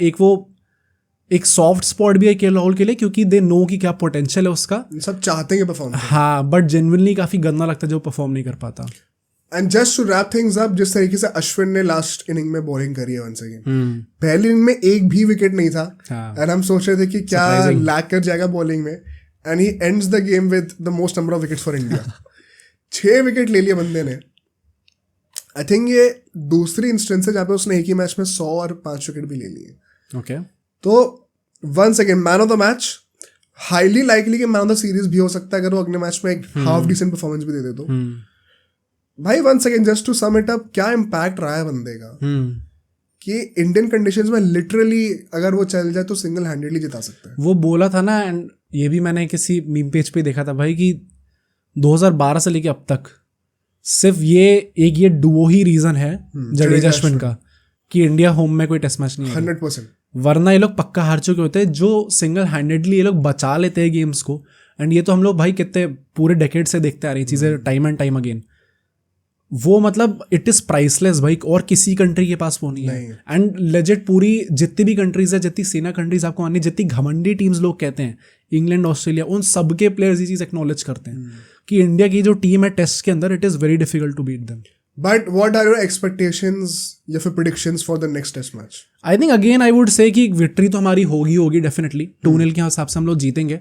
एक सॉफ्ट स्पॉट भी है केएल राहुल के लिए, क्योंकि दे नो कि क्या पोटेंशियल है उसका. सब चाहते हैं परफॉर्म. हाँ, बट जेन्युइनली काफी गंदा लगता है जो परफॉर्म नहीं कर पाता. And just to wrap things up, जिस तरीके से अश्विन ने लास्ट इनिंग में बॉलिंग करी है वंस अगेन, पहली इनिंग में एक भी विकेट नहीं था. एंड हम सोच रहे थे कि क्या लैक कर जाएगा बॉलिंग में, and he ends the game with the most number of wickets for India. 6 wicket ले लिए बंदे ने. आई थिंक ये दूसरी इंस्टेंस है जहाँ पे उसने एक ही मैच में 100 और 5 विकेट भी ले लिए. ओके, तो once again man of the match, highly likely कि मैन ऑफ द सीरीज भी हो सकता है अगर वो अगले मैच में एक हाफ डिसेंट परफॉर्मेंस भी दे दे तो. भाई once again just to sum it up, क्या इम्पैक्ट रहा है बंदे का कि इंडियन कंडीशंस में लिटरली अगर वो चल जाए तो सिंगल हैंडेडली जिता सकता है. वो बोला था ना, एंड ये भी मैंने किसी मीम पेज पे देखा था भाई, कि 2012 से लेके अब तक सिर्फ ये डुओ ही रीजन है जडेजा अश्विन का कि इंडिया होम में कोई टेस्ट मैच नहीं है. 100%. वरना ये लोग पक्का हार चुके होते हैं. जो सिंगल हैंडेडली ये लोग बचा लेते हैं गेम्स को, एंड ये तो हम लोग भाई कितने पूरे डेकेड से देखते आ रही चीजें टाइम एंड टाइम अगेन. वो मतलब इट इज प्राइसलेस भाई, और किसी कंट्री के पास वो नहीं है. एंड लेजेट पूरी जितनी भी कंट्रीज है, जितनी सेना कंट्रीज आपको मानिए, जितनी घमंडी टीम्स लोग कहते हैं, इंग्लैंड, ऑस्ट्रेलिया, उन सबके प्लेयर्स ये चीज एक्नॉलेज करते हैं कि इंडिया की जो टीम है टेस्ट के अंदर, it is very difficult to beat them. But what are your expectations या फिर predictions for the next test match? I think again I would say कि विक्ट्री तो हमारी होगी डेफिनेटली. 2-0 के हिसाब से हम लोग जीतेंगे.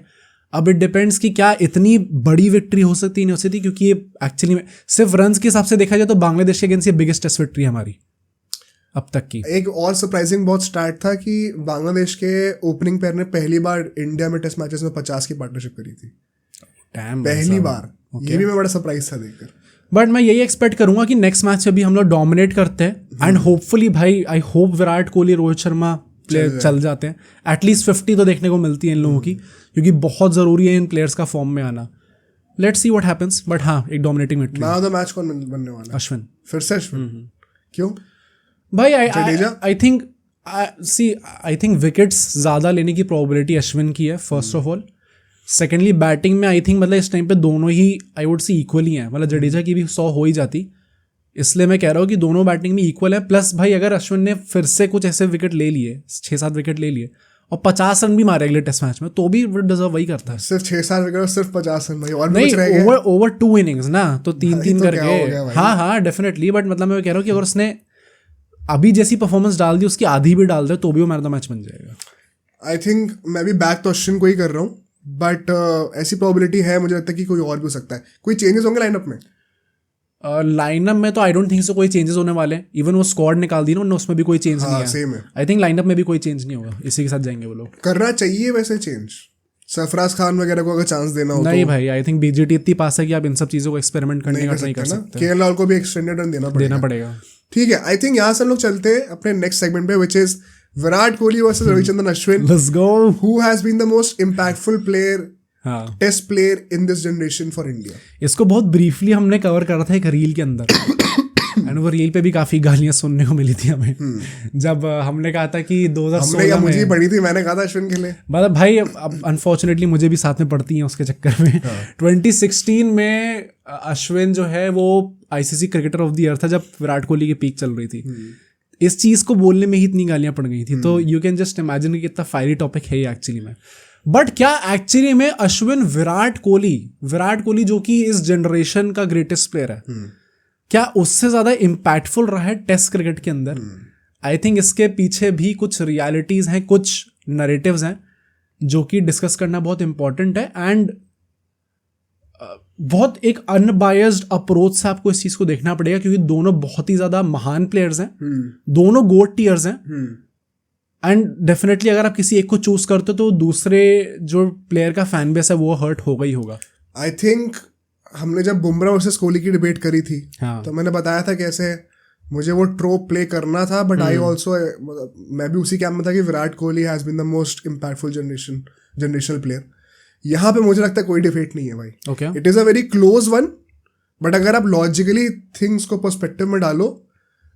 अब इट डिपेंड्स कि क्या इतनी बड़ी विक्ट्री हो सकती नहीं हो सकती, क्योंकि ये एक्चुअली में सिर्फ रन्स के हिसाब से देखा जाए तो बांग्लादेश के अगेंस्ट ये बिगेस्ट टेस्ट विक्ट्री हमारी अब तक की. एक और सरप्राइजिंग बहुत स्टार्ट था कि बांग्लादेश के ओपनिंग पेयर ने पहली बार इंडिया में टेस्ट मैचेस में 50 की पार्टनरशिप करी थी. पहली बार. ये भी मैं बड़ा सरप्राइज था देखकर. बट मैं यही एक्सपेक्ट करूंगा कि नेक्स्ट मैच अभी हम लोग डोमिनेट करते हैं, एंड होपफुली भाई I hope Virat Kohli, Rohit Sharma player चल जाते हैं. एटलीस्ट 50 तो देखने को मिलती है इन लोगों की, क्योंकि बहुत जरूरी है इन प्लेयर्स का फॉर्म में आना. Let's see what happens. But हाँ, एक dominating victory. Man of the match कौन बनने वाला है? अश्विन. फिर से अश्विन? क्यों भाई? आई थिंक विकेट्स ज्यादा लेने की प्रोबेबिलिटी अश्विन की है first of all. Secondly batting में आई थिंक मतलब इस टाइम पे दोनों ही आई वुड सी इक्वली हैं. मतलब जडेजा की भी 100 हो ही जाती, इसलिए मैं कह रहा हूँ कि दोनों बैटिंग में इक्वल है. प्लस भाई अगर अश्विन ने फिर से कुछ ऐसे विकेट ले लिए, 6-7 विकेट ले लिए, और 50 रन भी मारे अगले टेस्ट मैच में, तो भी डिजर्व वही करता है. सिर्फ 6-7 विकेट और सिर्फ 50 रन भाई, और नहीं ओवर 2 इनिंग्स ना, तो 3-3 करके. हाँ डेफिनेटली. बट मतलब मैं कह रहा हूँ कि अगर उसने अभी जैसी परफॉर्मेंस डाल दी, उसकी आधी भी डाल दे, तो भी वो मैन ऑफ द मैच बन जाएगा. आई थिंक मैं भी बैक तो अश्विन को ही कर रहा हूँ, बट ऐसी प्रोबेबिलिटी है, मुझे लगता है कि कोई और भी हो सकता है. कोई चेंजेस होंगे लाइनअप में? लाइनअप में तो आई डोंट थिंक सो कोई चेंजेस होने वाले हैं. इवन वो स्क्वाड निकाल दी ना, उसमें भी कोई चेंज नहीं है. सेम है. आई थिंक लाइनअप में भी कोई चेंज नहीं होगा, इसी के साथ जाएंगे वो लोग. करना चाहिए वैसे चेंज, सरफराज खान वगैरह को अगर चांस देना हो. नहीं भाई, आई थिंक बीजीटी इतनी पास है कि आप इन सब चीजों को एक्सपेरिमेंट करने का ट्राई कर सकते हैं. केएल राहुल को भी एक्सटेंडेड रन देना पड़ेगा. ठीक है, आई थिंक यहाँ से हम लोग चलते हैं अपने नेक्स्ट सेगमेंट पे, which is Virat Kohli versus Ravichandran Ashwin. Let's go. Who has been the most impactful player, test player in this generation for India? इसको बहुत ब्रीफली हमने कवर करा था एक रील के अंदर. एंड वो रील पे भी काफी गालियां सुनने को मिली थी हमें. जब हमने कहा था कि 2016 में, मुझे पड़ी थी, मैंने कहा था अश्विन के लिए. मतलब भाई अब अनफॉर्चुनेटली मुझे भी साथ में पड़ती हैं उसके चक्कर में. 2016 में अश्विन जो है वो ICC cricketer of the year था जब विराट कोहली की पीक चल रही थी. इस चीज को बोलने में ही इतनी गालियां पड़ गई थी. तो यू कैन जस्ट इमेजिन कि कितना फायरी टॉपिक है ये एक्चुअली में. बट क्या एक्चुअली में अश्विन विराट कोहली जो कि इस जनरेशन का ग्रेटेस्ट प्लेयर है, क्या उससे ज्यादा इम्पैक्टफुल रहा है टेस्ट क्रिकेट के अंदर? आई थिंक इसके पीछे भी कुछ रियलिटीज हैं, कुछ नरेटिव्स हैं जो कि डिस्कस करना बहुत इंपॉर्टेंट है. एंड बहुत एक अनबायस्ड अप्रोच से आपको इस चीज को देखना पड़ेगा, क्योंकि दोनों बहुत ही ज्यादा महान प्लेयर्स हैं. दोनों गोट टीयर्स हैं. एंड डेफिनेटली अगर आप किसी एक को चूज करते हो तो दूसरे जो प्लेयर का फैन बेस है वो हर्ट होगा ही होगा. आई थिंक हमने जब बुमराह वर्सेस कोहली की डिबेट करी थी, तो मैंने बताया था कैसे मुझे वो ट्रोप प्ले करना था, बट आई ऑल्सो, मैं भी उसी कैंप में था कि Virat Kohli has been the most impactful generational player. यहाँ पे मुझे लगता है कोई डिबेट नहीं है भाई. Okay. It is a very close one, but अगर आप लॉजिकली थिंग्स को पर्सपेक्टिव में डालो,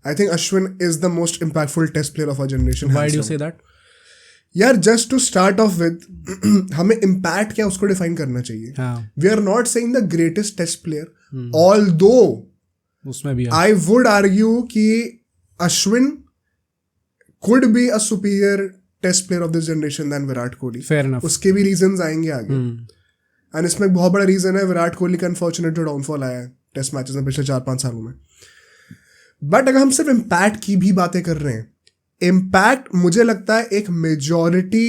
I think Ashwin is the most impactful test player of our generation. Why do you say that? यार just to start off with, हमें impact क्या उसको define करना चाहिए. We are not saying the greatest test player, although उसमें भी I would argue कि Ashwin could be a superior test player of this generation then Virat Kohli. Fair enough. उसके भी रीजंस आएंगे आगे. एंड इसमें एक बहुत बड़ा रीजन है विराट कोहली का अनफॉर्चुनेट जो डाउनफॉल आया है टेस्ट मैचेस में पिछले 4-5 सालों में. बट अगर हम सिर्फ इम्पैक्ट की भी बातें कर रहे हैं, इम्पैक्ट मुझे लगता है एक मेजॉरिटी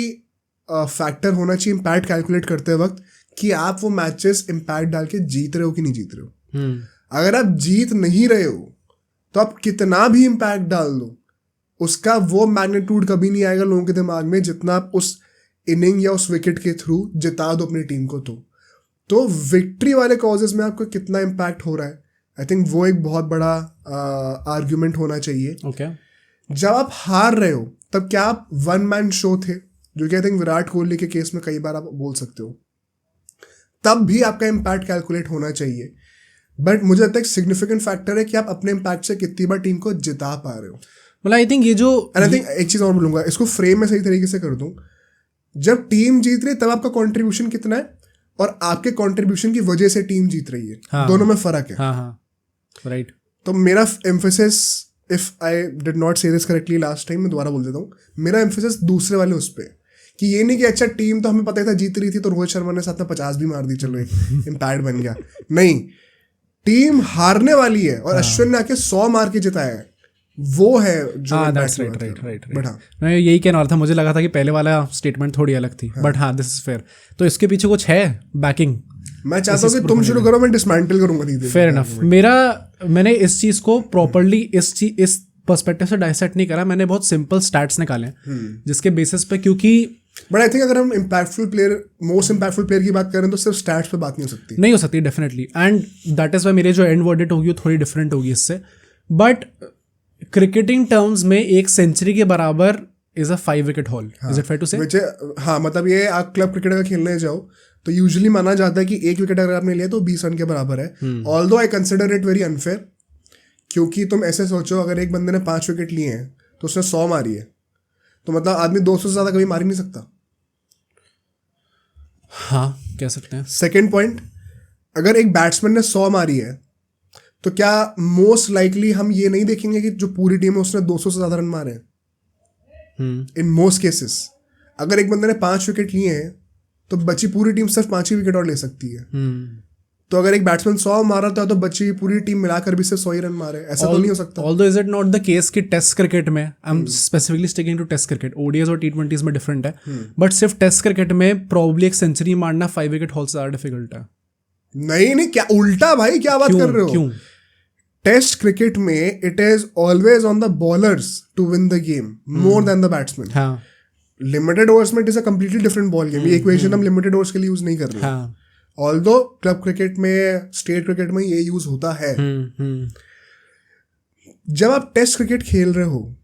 फैक्टर होना चाहिए इम्पैक्ट कैलकुलेट करते वक्त, कि आप वो मैचेस इम्पैक्ट डाल के जीत रहे हो कि नहीं जीत रहे हो. अगर आप जीत नहीं रहे हो तो आप कितना भी इम्पैक्ट डाल दो, उसका वो मैग्नीट्यूड कभी नहीं आएगा लोगों के दिमाग में जितना आप उस इनिंग या उस विकेट के थ्रू जिता दो अपनी टीम को. तो विक्ट्री वाले कॉजेस में आपको कितना इम्पैक्ट हो रहा है, आई थिंक वो एक बहुत बड़ा आर्ग्यूमेंट होना चाहिए. Okay. जब आप हार रहे हो तब क्या आप वन मैन शो थे, जो कि आई थिंक विराट कोहली के केस में कई बार आप बोल सकते हो, तब भी आपका इम्पैक्ट कैलकुलेट होना चाहिए. बट मुझे लगता है एक सिग्निफिकेंट फैक्टर है कि आप अपने इम्पैक्ट से कितनी बार टीम को जिता पा रहे हो. मतलब आई थिंक ये जो, एंड आई थिंक एक चीज और बोलूंगा, इसको फ्रेम में सही तरीके से कर दूं. जब टीम जीत रही है तब आपका कंट्रीब्यूशन कितना है, और आपके कंट्रीब्यूशन की वजह से टीम जीत रही है. हाँ. दोनों में फर्क है. हाँ. राइट. तो मेरा emphasis, if I did not से दिस करेक्टली लास्ट टाइम, मैं दोबारा बोल देता हूँ, मेरा एम्फेसिस दूसरे वाले उस पर, कि ये नहीं कि अच्छा टीम तो हमें पता ही था जीत रही थी तो रोहित शर्मा ने साथ में 50 भी मार दी, चलो एक इम्पैक्ट बन गया. नहीं, टीम हारने वाली है और अश्विन ने आके 100 मार के जिताया है, वो है जो. राइट. मैं यही कहना वाला था, मुझे लगा था कि पहले वाला स्टेटमेंट थोड़ी अलग थी, बट हाँ, दिस इज फेयर. तो इसके पीछे कुछ है बैकिंग. मैं चाहता हूँ कि तुम शुरू करो, मैं डिसमेंटल करूंगा. Fair enough. मैंने इस चीज को प्रॉपर्ली इस पर्सपेक्टिव से डाइसेक्ट नहीं करा. मैंने बहुत सिंपल स्टैट्स निकाले जिसके बेसिस पे, क्योंकि बट आई थिंक अगर हम impactful player, most impactful player की बात करें तो सिर्फ स्टैट्स पे बात नहीं हो सकती. Definitely. And that is why मेरे जो एंड वर्डिट होगी वो थोड़ी डिफरेंट होगी इससे. बट क्रिकेटिंग टर्म्स में एक सेंचुरी के बराबर is a 5 wicket haul. Is it fair to say? हाँ, मतलब ये आप क्लब क्रिकेट अगर खेलने जाओ तो यूजुअली माना जाता है कि 1 विकेट अगर आपने लिया तो 20 रन के बराबर है. Although I consider it very unfair, क्योंकि तुम ऐसे सोचो, अगर एक बंदे ने 5 विकेट लिए हैं तो उसने 100 मारी है, तो मतलब आदमी 200 से ज्यादा कभी मार ही नहीं सकता. हाँ, कह सकते हैं. सेकेंड पॉइंट, अगर एक बैट्समैन ने 100 मारी है तो क्या मोस्ट लाइकली हम ये नहीं देखेंगे कि जो पूरी टीम है उसने 200 से ज्यादा रन मारे हैं? इन मोस्ट केसेस अगर एक बंदे ने 5 विकेट लिए हैं तो बची पूरी टीम सिर्फ 5 ही विकेट और ले सकती है. तो अगर एक बैट्समैन 100 मारा था तो बची पूरी टीम मिलाकर भी सिर्फ 100 ही रन मारे, ऐसा तो नहीं हो सकता. Although is it not the case कि टेस्ट क्रिकेट में, I am specifically sticking to test cricket, ODIs और टी20s में डिफरेंट है, बट सिर्फ टेस्ट क्रिकेट में प्रॉब्ली एक सेंचुरी मारना 5 विकेट हॉल से ज्यादा डिफिकल्ट है. नहीं, क्या उल्टा भाई, क्या बात कर रहे हो? क्यों? टेस्ट क्रिकेट में it is always on the bowlers to win the game more than the batsman. हाँ. लिमिटेड ओवर्स में it is a completely different ball game. ये इक्वेशन हम लिमिटेड ओवर्स के लिए यूज नहीं कर रहे. हाँ. ऑल्दो क्लब क्रिकेट में, स्टेट क्रिकेट में ये यूज होता है. जब आप टेस्ट क्रिकेट खेल रहे हो,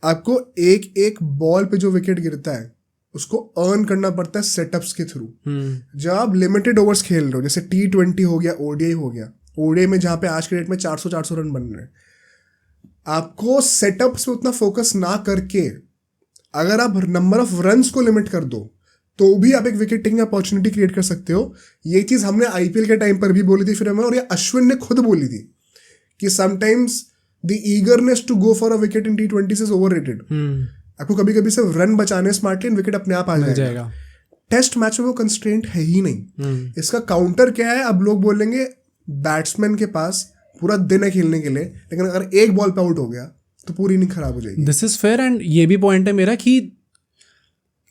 आपको एक एक बॉल पे जो विकेट गिरता है उसको अर्न करना पड़ता है सेटअप्स के थ्रू. जब आप लिमिटेड ओवर्स खेल रहे हो, जैसे T20 हो गया, ओडीआई हो गया, ओडीआई में जहाँ पे आज के डेट में 400 रन बन रहे हैं, आपको सेटअप्स पे उतना फोकस ना करके अगर आप नंबर ऑफ रन्स को लिमिट कर दो तो भी आप एक विकेट टेकिंग अपॉर्चुनिटी क्रिएट कर सकते हो. ये चीज़ हमने IPL के टाइम पर भी बोली थी फिर हमें, और ये अश्विन ने खुद बोली थी कि sometimes the eagerness to go for a wicket in T20s is overrated. आपको कभी कभी सिर्फ रन बचाने स्मार्टली विकेट अपने आप आ जाएगा. टेस्ट मैच में वो कंस्ट्रेंट है ही नहीं. इसका काउंटर क्या है? अब लोग बोलेंगे बैट्समैन के पास पूरा दिन है खेलने के लिए, लेकिन अगर एक बॉल पे आउट हो गया तो पूरी इनिंग खराब हो जाएगी. This is fair. एंड ये भी पॉइंट है मेरा कि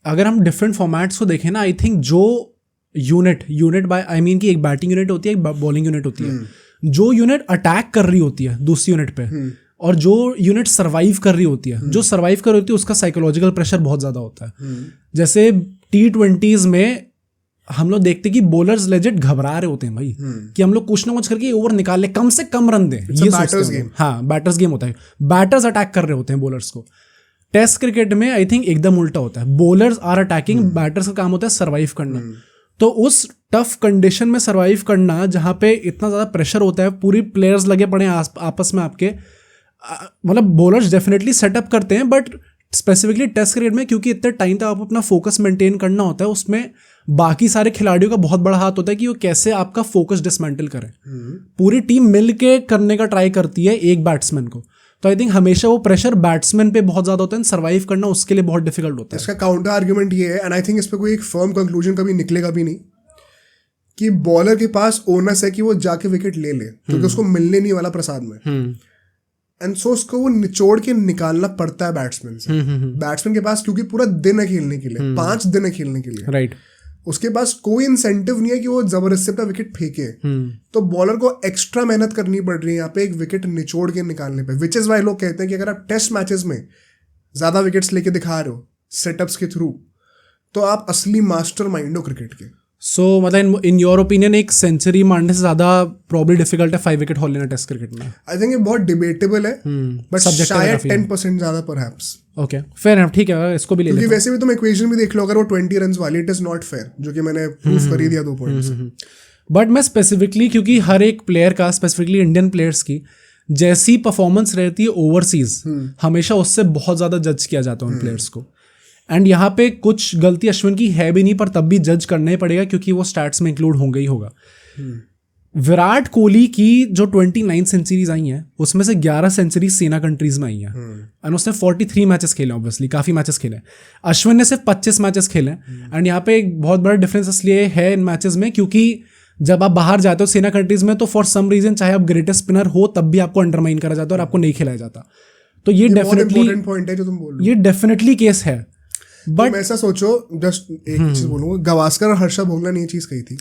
अगर हम डिफरेंट फॉर्मेट्स को देखें ना, आई थिंक जो यूनिट बाय आई मीन कि एक बैटिंग यूनिट होती है, एक बॉलिंग यूनिट होती है. जो यूनिट अटैक कर रही होती है दूसरी यूनिट पे, और जो यूनिट सर्वाइव कर रही होती है, जो सर्वाइव कर रही होती है उसका साइकोलॉजिकल प्रेशर बहुत ज़्यादा होता है. जैसे T20s में हम लोग देखते कि बॉलर्स लेजिट घबरा रहे होते हैं भाई कि हम लोग कुछ ना कुछ करके ओवर निकाल ले, कम से कम रन दें, ये सोचते हैं। हाँ, बैटर्स गेम होता है, बैटर्स अटैक कर रहे होते हैं बॉलर्स को। टेस्ट क्रिकेट में आई थिंक एकदम उल्टा होता है, बॉलर्स आर अटैकिंग, बैटर्स का काम होता है सर्वाइव करना। तो उस टफ कंडीशन में सर्वाइव करना जहाँ पे इतना ज़्यादा प्रेशर होता है, पूरी प्लेयर्स लगे पड़े हैं आपस में आपके, मतलब बॉलर्स डेफिनेटली सेटअप करते हैं, बट स्पेसिफिकली टेस्ट क्रिकेट में क्योंकि इतने टाइम तक आपको अपना फोकस मेंटेन करना होता है, उसमें बाकी सारे खिलाड़ियों का बहुत बड़ा हाथ होता है कि वो कैसे आपका फोकस डिसमेंटल करें। पूरी टीम मिल के करने का ट्राई करती है एक बैट्समैन को, तो आई थिंक हमेशा वो प्रेशर बैट्समैन पे बहुत ज्यादा होता है, सर्वाइव करना उसके लिए बहुत डिफिकल्ट होता है। इसका काउंटर आर्ग्यूमेंट ये है, एंड आई थिंक इस पे कोई एक फर्म कंक्लूजन कभी निकलेगा भी नहीं, कि बॉलर के पास ओनस है कि वो जाके विकेट ले ले, क्योंकि उसको मिलने नहीं वाला प्रसाद में, एंड सो उसको वो निचोड़ के निकालना पड़ता है बैट्समैन से। बैट्समैन के पास क्योंकि पूरा दिन है खेलने के लिए, 5 दिन है खेलने के लिए, राइट, उसके पास कोई इंसेंटिव नहीं है कि वो जबरदस्ती अपना विकेट फेंके। तो बॉलर को एक्स्ट्रा मेहनत करनी पड़ रही है यहाँ पे एक विकेट निचोड़ के निकालने पे, विच इज वाई लोग कहते हैं कि अगर आप टेस्ट मैचेस में ज्यादा विकेट्स लेके दिखा रहे हो सेटअप्स के थ्रू, तो आप असली मास्टर माइंड हो क्रिकेट के। सो मतलब इन योर ओपिनियन एक सेंचुरी मारने से ज्यादा प्रॉब्ली डिफिकल्ट है 5 विकेट हॉल लेना टेस्ट क्रिकेट में? आई थिंक ये बहुत डिबेटेबल है, बट शायद 10% ज्यादा परहैप्स। ओके, फेयर है, ठीक है, इसको भी ले लेते हैं। क्योंकि वैसे भी तुम इक्वेशन भी देख लो, अगर वो 20 रन वाली, इट इज नॉट फेयर, जो कि मैंने प्रूफ कर ही दिया 2 पॉइंट्स। बट मैं स्पेसिफिकली, क्योंकि हर एक प्लेयर का, स्पेसिफिकली इंडियन प्लेयर्स की जैसी परफॉर्मेंस रहती है ओवरसीज, हमेशा उससे बहुत ज्यादा जज किया जाता है उन प्लेयर्स को। एंड यहाँ पे कुछ गलती अश्विन की है भी नहीं, पर तब भी जज करना ही पड़ेगा क्योंकि वो स्टैट्स में इंक्लूड होंगे ही होगा। विराट कोहली की जो 29 सेंचुरीज आई हैं, उसमें से 11 सेंचुरी सेना कंट्रीज में आई हैं, एंड उसने 43 मैचेस खेले, ऑब्वियसली काफी मैचेस खेले। अश्विन ने सिर्फ 25 मैचेस खेले, एंड यहाँ पे एक बहुत बड़ा डिफरेंस इसलिए है इन मैचेस में क्योंकि जब आप बाहर जाते हो सेना कंट्रीज में, तो फॉर सम रीजन चाहे आप ग्रेटेस्ट स्पिनर हो तब भी आपको अंडरमाइन करा जाता है और आपको नहीं खिलाया जाता। तो ये डेफिनेटली पॉइंट है जो तुम बोल रहे हो, ये डेफिनेटली केस है। बट ऐसा सोचो, जस्ट एक चीज बोलूंगा, गावस्कर और हर्षा भोगला ने ये चीज कही थी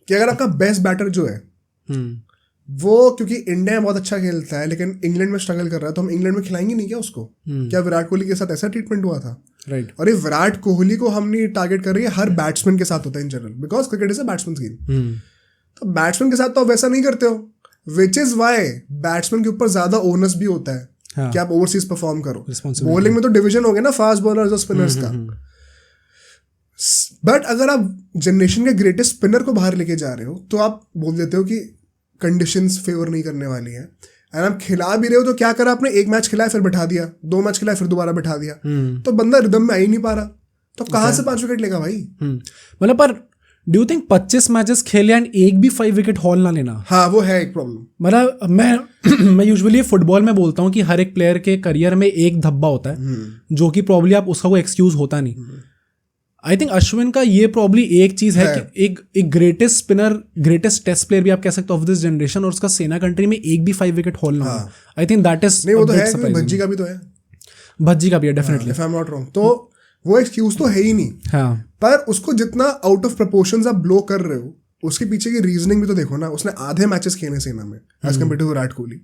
कि अगर आपका बेस्ट बैटर जो है वो, क्योंकि इंडिया में बहुत अच्छा खेलता है लेकिन इंग्लैंड में स्ट्रगल कर रहा है, तो हम इंग्लैंड में खिलाएंगे नहीं क्या उसको? क्या विराट कोहली के साथ ऐसा ट्रीटमेंट हुआ था? राइट। और ये विराट कोहली को हम नहीं टारगेट कर रही है, हर बैट्समैन के साथ होता है in general, because cricket is a batsman game. तो बैट्समैन के साथ तो आप वैसा नहीं करते हो, विच इज वाई बैट्समैन के ऊपर ज्यादा ओनस भी होता है कि आप ओवरसीज परफॉर्म करो। बॉलिंग में तो डिवीजन हो गया ना, फास्ट बॉलर्स और स्पिनर्स का। बट अगर आप जनरेशन के ग्रेटेस्ट स्पिनर को बाहर लेके जा रहे हो, तो आप बोल देते हो कि कंडीशंस फेवर नहीं करने वाली है, एंड आप खिला भी रहे हो तो क्या करा आपने, 1 मैच खिलाया फिर बैठा दिया, 2 मैच खिलाया फिर दोबारा बैठा दिया, तो बंदा रिदम में आ ही नहीं पा रहा, तो कहाँ से 5 विकेट लेगा भाई? मतलब पर डू यू थिंक 25 मैचेस खेले एंड एक भी 5 विकेट हॉल ना लेना? हाँ, वो है एक प्रॉब्लम। मतलब मैं यूजुअली फुटबॉल में बोलता हूँ कि हर एक प्लेयर के करियर में एक धब्बा होता है जो कि प्रॉब्ली आप उसका कोई एक्सक्यूज होता नहीं। आई थिंक अश्विन का ये प्रॉब्ली एक चीज है कि एक greatest spinner, greatest test player भी आप कह सकते हो ऑफ दिस जनरेशन, और उसका सेना कंट्री में एक भी 5 विकेट हॉल ना। आई थिंक दैट इज नहीं, वो तो है, भज्जी का भी तो है, भज्जी का भी है definitely, if I am not wrong. तो वो एक्सक्यूज तो है ही नहीं। हाँ, पर उसको जितना आउट ऑफ प्रपोर्शंस आप ब्लो कर रहे हो, उसके पीछे की रीजनिंग भी तो देखो ना। उसने आधे मैचेस खेले सेना में as compared to Virat Kohli,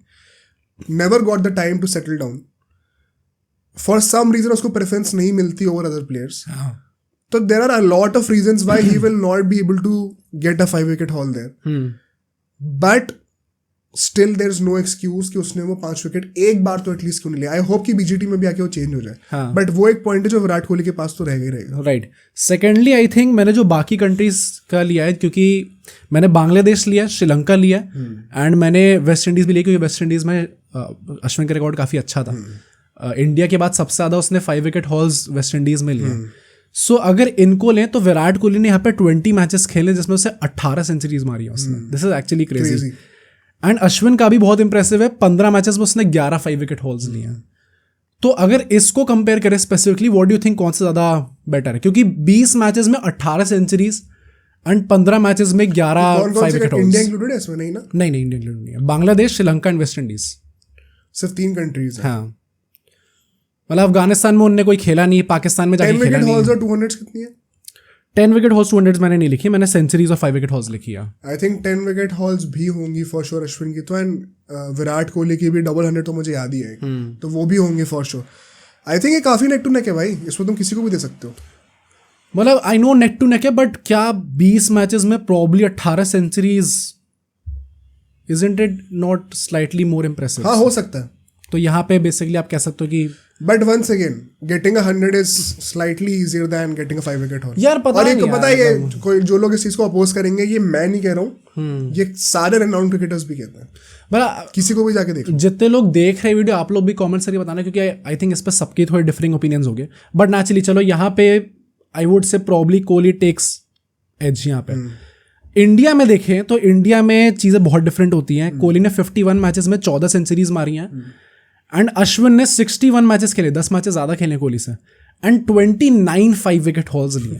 never got the time to settle down, for some reason उसको प्रेफरेंस नहीं मिलती ओवर अदर प्लेयर्स। तो there are a lot of reasons why he will not be able to get a 5 wicket haul there, but still there is no excuse कि उसने वो 5 wicket एक बार तो at least क्यों नहीं लिया। आई होप कि बीजीटी में भी आके वो चेंज हो जाए, बट वो एक पॉइंट है जो विराट कोहली के पास तो रहेगा ही रहेगा। राइट। सेकेंडली आई थिंक मैंने जो बाकी कंट्रीज का लिया है, क्योंकि मैंने बांग्लादेश लिया, श्रीलंका लिया, एंड मैंने वेस्ट इंडीज भी लिया, क्योंकि वेस्ट इंडीज में अश्विन का रिकॉर्ड काफी अच्छा था। इंडिया के बाद सबसे ज्यादा उसने 5 विकेट हॉल्स वेस्ट इंडीज में लिया। सो अगर इनको लें तो विराट कोहली ने यहाँ पे 20 मैचेस खेले जिसमें उसे 18 सेंचुरीज मारी है उसने। This is actually crazy. And Ashwin का भी बहुत इंप्रेसिव है, 15 मैचेस में उसने 11 5 विकेट हॉल्स लिए हैं। तो अगर इसको कंपेयर करें specifically, what do you think कौन सा ज्यादा बेटर है? क्योंकि 20 मैचेस में 18 सेंचुरीज एंड 15 मैचेस में 11 5 विकेट हॉल्स। इंडिया इंक्लूडेड है इसमें? नहीं ना, नहीं इंडिया इंक्लूडेड नहीं है। Bangladesh, Sri Lanka and West Indies, सिर्फ 3 कंट्रीज। हाँ, मतलब अफगानिस्तान में उनने कोई खेला नहीं, पाकिस्तान में जाके खेला नहीं। 10 विकेट हॉल्स और 200 कितनी है? 10 विकेट हॉल्स 200 मैंने नहीं लिखी, मैंने सेंचुरीज और 5 विकेट हॉल्स लिखी है। आई थिंक 10 विकेट हॉल्स भी होंगी फॉर श्योर अश्विन की तो, एंड विराट कोहली की भी डबल 100 तो मुझे याद ही है, तो वो भी होंगे फॉर श्योर। आई थिंक ये काफी नेक टू नेक है भाई, इसमें तुम किसी को भी दे सकते हो। मतलब I know neck to neck है, बट क्या 20 मैचेस में probably 18 centuries, isn't it not slightly more impressive? हाँ, हो सकता है। तो यहाँ पे बेसिकली आप कह सकते हो कि but once again getting 100 is slightly easier than getting 5 wicket haul. यार पता और एक नहीं पता है, ये कोई जो लोग इस चीज को अपोज करेंगे, ये मैं नहीं कह रहा हूँ, ये सारे रेनाउंड क्रिकेटर्स भी कहते हैं, मतलब किसी को भी जाके देखो। जितने लोग देख रहे वीडियो, आप लोग भी कमेंट करके बताना, क्योंकि आई थिंक इस पर सबके थोड़े डिफरिंग ओपिनियंस हो गए। बट नेचुरली चलो यहाँ पे I would say probably Kohli takes edge यहाँ पे। इंडिया में देखें तो इंडिया में चीज़ें बहुत डिफरेंट होती हैं। कोहली ने 51 मैचेस में 14 सेंचुरीज मारी हैं, एंड अश्विन ने 61 मैचेस खेले, 10 मैचेस ज़्यादा खेले कोहली से, एंड 29 5 विकेट हॉल्स लिए।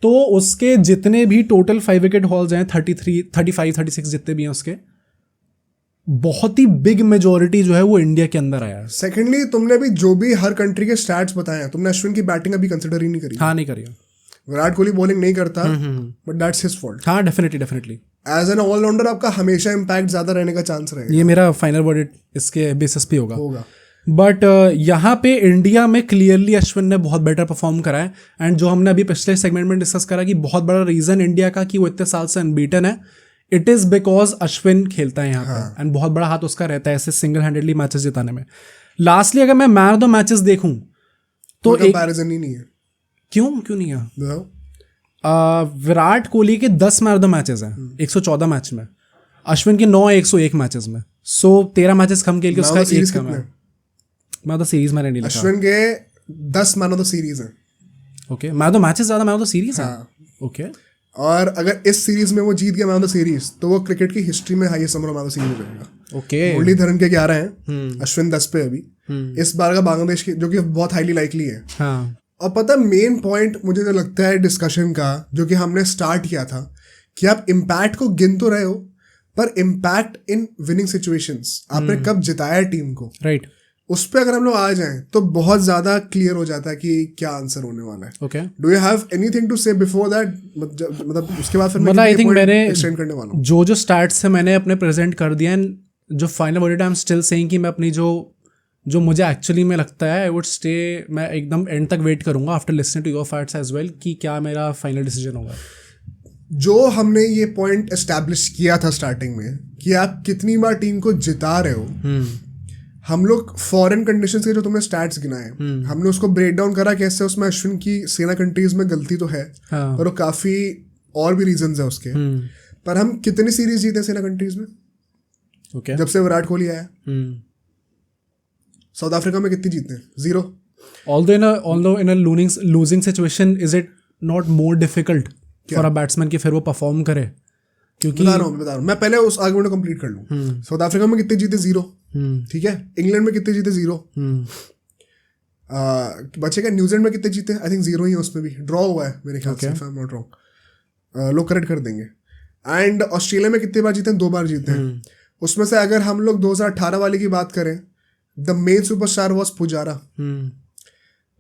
तो उसके जितने भी टोटल 5 विकेट हॉल्स हैं, 33, 35, 36 जितने भी हैं उसके, बहुत ही बिग मेजोरिटी जो है वो इंडिया के अंदर आया है। सेकेंडली, तुमने भी जो भी हर कंट्री के स्टैट्स बताए हैं, तुमने अश्विन की बैटिंग अभी कंसिडर ही नहीं करी। हाँ, नहीं करी। विराट कोहली बॉलिंग नहीं करता, बट दैट्स हिज फॉल्ट। हाँ, डेफिनेटली एज एन ऑलराउंडर आपका हमेशा इम्पैक्ट ज्यादा रहने का चांस रहेगा। ये मेरा फाइनल वर्डिक्ट इसके बेसिस पे होगा। बट यहाँ पे इंडिया में क्लियरली अश्विन ने बहुत बेटर परफॉर्म करा है। एंड जो हमने अभी पिछले सेगमेंट में डिस्कस करा कि बहुत बड़ा रीजन इंडिया का कि वो इतने साल से अनबीटन है, इट इज बिकॉज अश्विन खेलता है यहाँ पे, एंड बहुत बड़ा हाथ उसका रहता है ऐसे सिंगल हैंडेडली मैचेस जिताने में। लास्टली अगर मैं मैन ऑफ द मैचेस देखूं तो कंपैरिजन ही नहीं है। क्यों नहीं है? विराट कोहली के 10 मैन ऑफ द मैचेस हैं 114 मैच में, अश्विन के 9 101 मैचेस में। सो 13 मैचेस कम खेल के उसका एक कम है। मैन ऑफ द सीरीज मैंने नहीं लिखा। अश्विन के 10 मैन ऑफ द सीरीज हैं। Okay, man of the matches ज्यादा मैन ऑफ द सीरीज है। ओके, और अगर इस सीरीज में वो जीत गया मैन ऑफ द सीरीज, तो वो क्रिकेट की हिस्ट्री में highest number man of the series हो जाएगा। ओके, मुरलीधरन के 11 हैं, अश्विन 10 पे अभी। इस बार का बांग्लादेश की, जो कि बहुत हाईली लाइकली है। हाँ। और पता मेन पॉइंट मुझे जो लगता है डिस्कशन का, जो कि हमने स्टार्ट किया था, कि आप इम्पैक्ट को गिन तो रहे हो, पर इम्पैक्ट इन विनिंग सिचुएशंस, आपने कब जिताया टीम को, राइट, उस पर अगर हम लोग आ जाएं तो बहुत ज्यादा क्लियर हो जाता है कि क्या आंसर होने वाला है। Okay, do you have anything to say before that? मतलब उसके बाद फिर मतलब आई थिंक मैंने एक्सटेंड करने वाला हूं। जो स्टैट्स है मैंने अपने प्रेजेंट कर दिया, एंड जो final verdict I am still saying कि मैं अपनी जो मुझे एक्चुअली में लगता है, आई वुड स्टे, मैं एकदम एंड तक वेट करूंगा after listening to your facts as well, कि क्या मेरा फाइनल डिसीजन होगा। जो हमने ये पॉइंट एस्टैब्लिश किया था स्टार्टिंग में कि आप कितनी बार टीम को जिता रहे हो, हम लोग फॉरेन कंडीशंस के जो तुमने स्टैट्स गिनाए, हमने उसको ब्रेक डाउन करा कैसे। उसमें अश्विन की सेना कंट्रीज में गलती तो है, पर वो काफी और भी रीजंस है उसके। पर हम कितनी सीरीज जीते सेना कंट्रीज में? ओके, जब से विराट कोहली आया। साउथ अफ्रीका में कितनी जीते हैं? 0। Although in a losing situation, is it not more difficult for a batsman कि फिर वो परफॉर्म करे? क्योंकि बता रहा हूँ मैं पहले उस आर्गुमेंट को कंप्लीट कर लूँ। साउथ अफ्रीका में कितने जीते? 0। ठीक है। इंग्लैंड में कितने जीते? 0। बचेगा न्यूजीलैंड में कितने जीते? आई थिंक 0 ही है, उसमें भी ड्रॉ हुआ है मेरे ख्याल से, if I am not wrong. लोग करेक्ट कर देंगे। एंड ऑस्ट्रेलिया में कितने बार जीते हैं? 2 बार जीते हैं। उसमें से अगर हम लोग 2018 वाले की बात करें, the main superstar was Pujara.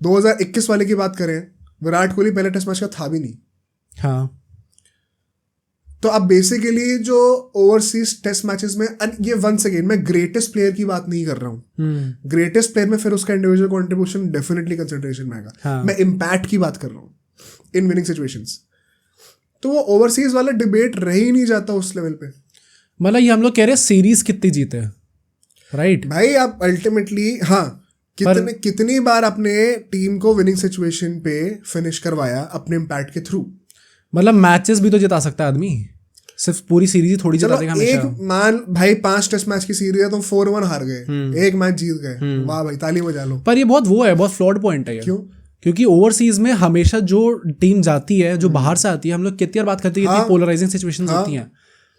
2021 वाले की बात करें, विराट कोहली पहले टेस्ट मैच का था भी नहीं। हाँ, तो अब बेसिकली जो ओवरसीज टेस्ट मैचेस में, ये वंस अगेन मैं ग्रेटेस्ट प्लेयर की बात नहीं कर रहा हूँ। ग्रेटेस्ट प्लेयर में फिर उसका इंडिविजुअल कंट्रीब्यूशन डेफिनेटली कंसिडरेशन में आएगा। हाँ। मैं इम्पैक्ट की बात कर रहा हूँ इन विनिंग सिचुएशंस। तो वो ओवरसीज वाला डिबेट रह ही नहीं जाता उस लेवल पे। मतलब ये हम लोग कह रहे हैं सीरीज कितनी जीते, राइट भाई आप अल्टीमेटली, हाँ, कितनी बार अपने टीम को विनिंग सिचुएशन पे फिनिश करवाया अपने इम्पैक्ट के थ्रू। मतलब मैचेस भी तो जिता सकता है आदमी, सिर्फ पूरी सीरीज ही थोड़ी जिता देगा हमेशा। एक मान भाई 5 टेस्ट मैच की सीरीज है, तुम 4-1 हार गए, एक मैच जीत गए, वाह भाई ताली बजा लो। पर ये बहुत वो है, बहुत फ्लॉड पॉइंट है। क्यों? क्योंकि ओवरसीज में हमेशा जो टीम जाती है, जो बाहर से आती है, हम लोग कितनी बार बात करते हैं, कितनी पोलराइजिंग सिचुएशंस होती हैं।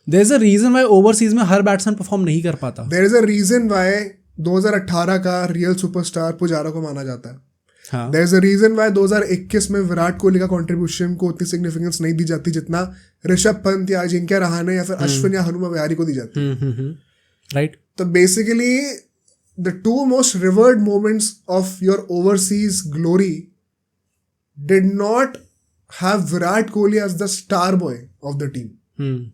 There is a reason why overseas में हर बैट्समैन परफॉर्म नहीं कर पाता। There is a reason why 2018 का रियल सुपरस्टार पुजारा को माना जाता है। हाँ। There is a reason why 2021 में विराट कोहली का कंट्रीब्यूशन को उतनी सिग्निफिकेंस नहीं दी जाती जितना ऋषभ पंत या अजिंक्य रहाणे या फिर अश्विन या हनुमा विहारी को दी जाती है। राइट। तो basically the 2 most rewarded moments of your overseas glory did not have Virat Kohli as the star boy of the team.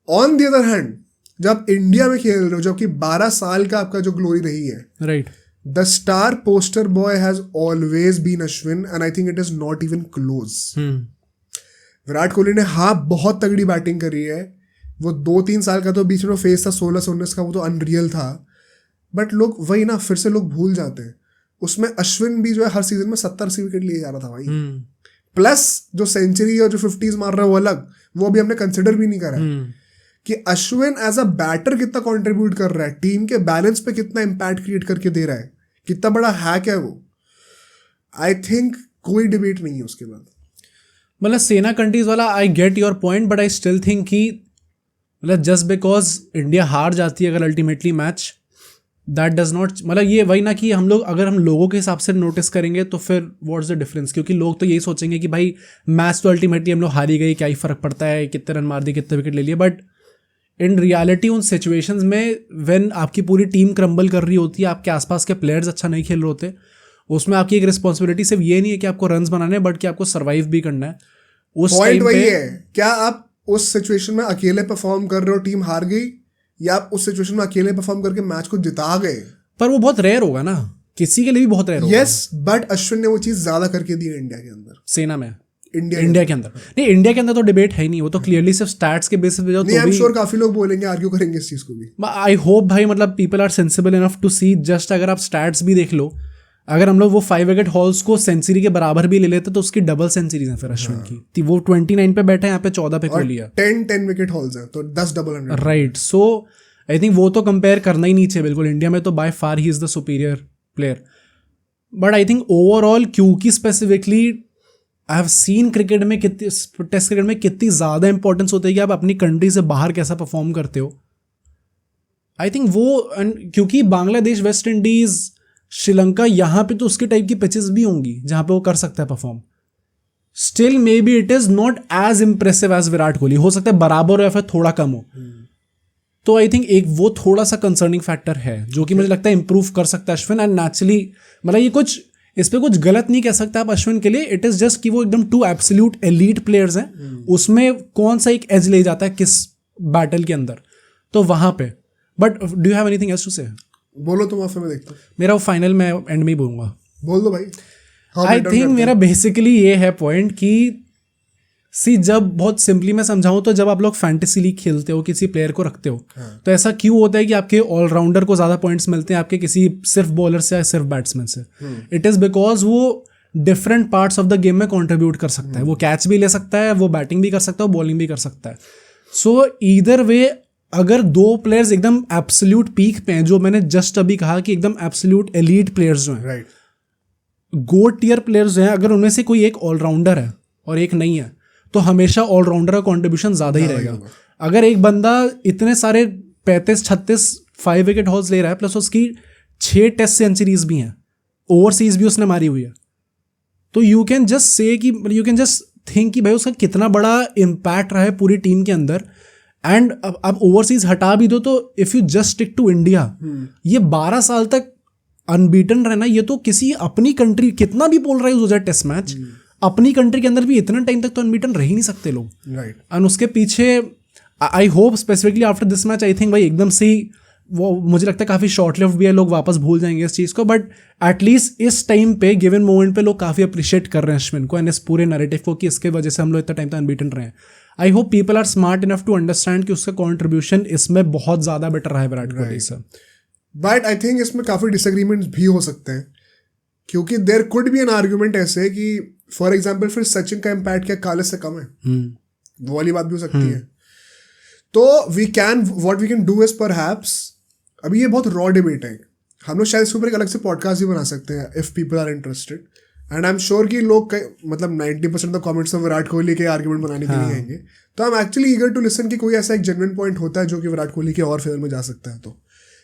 On the other hand, जब इंडिया में खेल रहे हो, जबकि 12 साल का आपका जो ग्लोरी रही है, right, the star poster boy has always been Ashwin and I think it is not even close. Virat Kohli ने बहुत तगड़ी बैटिंग करी है, वो 2-3 साल का तो बीच में फेस था 16-19 का, वो तो अनरियल था, बट लोग वही ना फिर से लोग भूल जाते हैं. उसमें अश्विन भी जो है हर सीजन में 70-80 विकेट लिए जा रहा था भाई, प्लस जो सेंचुरी और जो 50s मार रहा है वो अलग, वो अभी हमने कंसिडर भी नहीं करा है कि अश्विन एज अ बैटर कितना कंट्रीब्यूट कर रहा है, टीम के बैलेंस पे कितना इम्पैक्ट क्रिएट करके दे रहा है, कितना बड़ा हैक है वो. आई थिंक कोई डिबेट नहीं है उसके बाद. मतलब सेना कंट्रीज वाला I get your point, but I still think कि मतलब जस्ट बिकॉज इंडिया हार जाती है अगर ultimately match, that does not, मतलब ये वही ना कि हम लोग अगर हम लोगों के हिसाब से नोटिस करेंगे तो फिर व्हाट्स द डिफरेंस, क्योंकि लोग तो यही सोचेंगे कि भाई मैच तो अल्टीमेटली हम लोग हार ही गए, क्या ही फर्क पड़ता है, कितने रन मार दिए, कितने विकेट ले लिए. बट इन रियलिटी उन सिचुएशंस में व्हेन आपकी पूरी टीम क्रम्बल कर रही होती है, आपके आसपास के प्लेयर्स अच्छा नहीं खेल रहे होते, उसमें आपकी एक रिस्पॉन्सिबिलिटी सिर्फ ये नहीं है कि आपको रन्स बनाने हैं, बट कि आपको सर्वाइव भी करना है. उस पॉइंट वही है, क्या आप उस सिचुएशन में अकेले परफॉर्म कर रहे हो, टीम हार गई, या आप उस सिचुएशन में अकेले परफॉर्म करके मैच को जिता गए. पर वो बहुत रेयर होगा ना, किसी के लिए भी बहुत रेयर होगा. यस, बट अश्विन ने वो चीज ज्यादा करके दी है इंडिया के अंदर, सेना में, इंडिया के अंदर नहीं. इंडिया के अंदर तो डिबेट है ही नहीं, वो तो क्लियरली सिर्फ स्टैट्स के बेसिस पे जाओ तो आई एम श्योर काफी लोग बोलेंगे, आर्ग्यू करेंगे इस चीज को भी. आई होप भाई, मतलब people are sensible enough to see, just अगर आप स्टैट्स भी देख लो, अगर हम लोग वो 5 विकेट हॉल्स को सेंचुरी के बराबर भी ले लेते तो उसकी डबल सेंचुरीज हैं फिर अश्विन की. वो 29 पे बैठे हैं, यहाँ पे 14 पे कोहली है, 10 विकेट हॉल्स हैं तो 10 डबल 100. राइट. सो आई थिंक वो तो कंपेयर करना ही नहीं चाहिए बिल्कुल. इंडिया में तो by far he is the superior player. But I think overall, क्योंकि specifically I have seen cricket में कितनी, टेस्ट क्रिकेट में कितनी ज़्यादा इंपॉर्टेंस होती है कि आप अपनी कंट्री से बाहर कैसा परफॉर्म करते हो. आई थिंक वो, क्योंकि बांग्लादेश, वेस्ट इंडीज, श्रीलंका, यहाँ पे तो उसके टाइप की पिचेस भी होंगी जहाँ पे वो कर सकता है perform. Still maybe it is not as impressive as Virat Kohli, हो सकता है बराबर हो या फिर थोड़ा कम हो. तो आई थिंक एक वो थोड़ा सा कंसर्निंग फैक्टर है जो कि मुझे लगता है इंप्रूव कर सकता है अश्विन. एंड नेचुरली, मतलब ये कुछ इस पर कुछ गलत नहीं कह सकता आप अश्विन के लिए. इट इज़ जस्ट कि वो एकदम 2 एब्सोल्यूट एलीट प्लेयर्स हैं, उसमें कौन सा एक एज ले जाता है किस बैटल के अंदर, तो वहाँ पे. But do you have anything else to say? बोलो तुम, फिर मैं देखता हूँ. मेरा वो फाइनल में एंड में ही बोलूँगा. बोल दो भाई. आई थिंक मेरा बेसिकली ये है पॉइंट कि सी, जब बहुत सिंपली मैं समझाऊं तो जब आप लोग फैंटेसी लीग खेलते हो, किसी प्लेयर को रखते हो, तो ऐसा क्यों होता है कि आपके ऑलराउंडर को ज़्यादा पॉइंट्स मिलते हैं आपके किसी सिर्फ बॉलर से या सिर्फ बैट्समैन से? इट इज़ बिकॉज वो different parts of the game में कॉन्ट्रीब्यूट कर सकता है. वो कैच भी ले सकता है, वो बैटिंग भी कर सकता है, वो बॉलिंग भी कर सकता है. सो ईदर वे, अगर 2 प्लेयर्स एकदम एब्सोल्यूट पीक पे हैं, जो मैंने जस्ट अभी कहा कि एकदम एब्सोल्यूट एलीट प्लेयर्स जो हैं, राइट, गोट टियर प्लेयर्स जो हैं, अगर उनमें से कोई एक ऑलराउंडर है और एक नहीं है, तो हमेशा ऑलराउंडर का कॉन्ट्रीब्यूशन ज़्यादा ही रहेगा. अगर एक बंदा इतने सारे 35-36 5 विकेट हॉल्स ले रहा है, प्लस उसकी 6 टेस्ट सेंचुरीज भी हैं, ओवरसीज भी उसने मारी हुई है, तो यू कैन जस्ट से कि, यू कैन जस्ट थिंक कि भाई उसका कितना बड़ा इम्पैक्ट रहा है पूरी टीम के अंदर. एंड अब ओवरसीज हटा भी दो तो if you just stick to India, ये 12 साल तक अनबीटन रहना, ये तो किसी अपनी कंट्री, कितना भी पोलराइज हो जाए टेस्ट मैच, अपनी कंट्री के अंदर भी इतना टाइम तक तो अनबीटन रह ही नहीं सकते लोग. राइट. एंड उसके पीछे I hope specifically after this match, I think भाई एकदम से ही वो, मुझे लगता है काफ़ी शॉर्ट लिव्ड भी है, लोग वापस भूल जाएंगे इस चीज़ को. बट एटलीस्ट इस टाइम पे, गिवन मोमेंट पे, लोग काफ़ी अप्रिशिएट कर रहे हैं अश्विन को एंड इस पूरे नैरेटिव को कि इसके वजह से हम लोग इतना टाइम तक अनबीटन रहे हैं. I hope people are smart enough to understand कि उसका कॉन्ट्रीब्यूशन इसमें बहुत ज़्यादा बेटर रहा है विराट कोहली से. बट आई थिंक इसमें काफ़ी डिसएग्रीमेंट्स भी हो सकते हैं, क्योंकि there could be an argument ऐसे कि फॉर एग्जाम्पल फिर सचिन का इम्पैक्ट क्या काले से कम है, वो वाली बात भी हो सकती है. तो what we can do is perhaps, अभी ये बहुत रॉ डिबेट है, हम लोग शायद इसके ऊपर एक अलग से पॉडकास्ट भी बना सकते हैं if people are interested. And I am sure कि लोग मतलब 90% ऑफ कमेंट्स में विराट कोहली के आर्ग्यूमेंट बनाने के लिए आएंगे. तो I am actually eager to listen कि कोई ऐसा एक जेन्युइन पॉइंट होता है जो कि विराट कोहली के और फेवर में जा सकता है. तो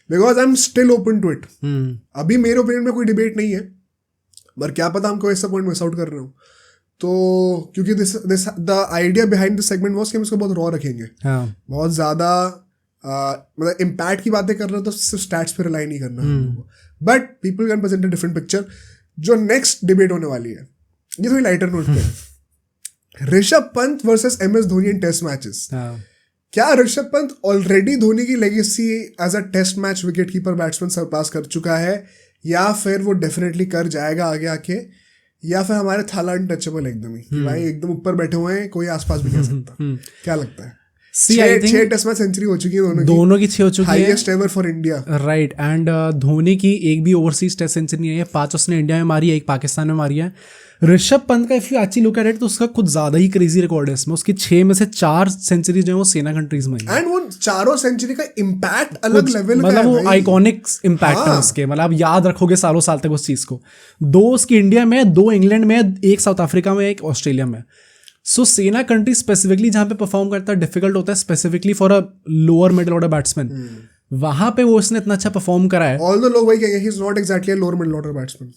because I am still open to it. अभी मेरे ओपिनियन में कोई डिबेट नहीं है, पर क्या पता हम कोई ऐसा पॉइंट मिस आउट कर रहे हो. तो क्योंकि the idea behind this segment was कि हम इसको बहुत रॉ रखेंगे, बहुत ज़्यादा मतलब इम्पैक्ट की बातें कर रहे हो तो सिर्फ स्टैट्स पे रिलाई नहीं करना. But people can present a different picture. जो नेक्स्ट डिबेट होने वाली है ये थोड़ी लाइटर नोट पे, Rishabh Pant versus MS Dhoni in test matches. क्या ऋषभ पंत ऑलरेडी धोनी की legacy as a test match wicket keeper batsman surpass कर चुका है, या फिर वो डेफिनेटली कर जाएगा आगे आके, या फिर हमारे थाला अनटचेबल एकदम ही कि भाई एकदम ऊपर बैठे हुए हैं, कोई आसपास भी नहीं आ सकता। क्या लगता है? 6 टेस्ट मैच सेंचुरी हो चुकी है दोनों की 6 हो चुकी है, highest ever for India, right. And Dhoni की एक भी ओवरसीज टेस्ट सेंचुरी नहीं है, 5 उसने इंडिया में मारी है, 1 पाकिस्तान में मारी है। ऋषभ पंत का if you actually look at it तो उसका कुछ ज्यादा ही क्रेजी रिकॉर्ड है इसमें, उसकी 6 में से 4 सेंचुरी जो है वो सेना कंट्रीज में है, एंड वो चारों सेंचुरी का इंपैक्ट अलग लेवल का है, मतलब वो आइकॉनिक इंपैक्ट है उसके, मतलब आप याद रखोगे सालों साल तक उस चीज को। 2 उसकी इंडिया में, 2 इंग्लैंड में, 1 साउथ अफ्रीका में, 1 ऑस्ट्रेलिया में। सो सेना कंट्री स्पेसिफिकली जहां पे परफॉर्म करता है डिफिकल्ट होता है, specifically for a lower middle order batsman, वहां पे वो उसने इतना अच्छा परफॉर्म करा है। ऑल्दो लोग वही कहेंगे he is not exactly a lower middle order batsman.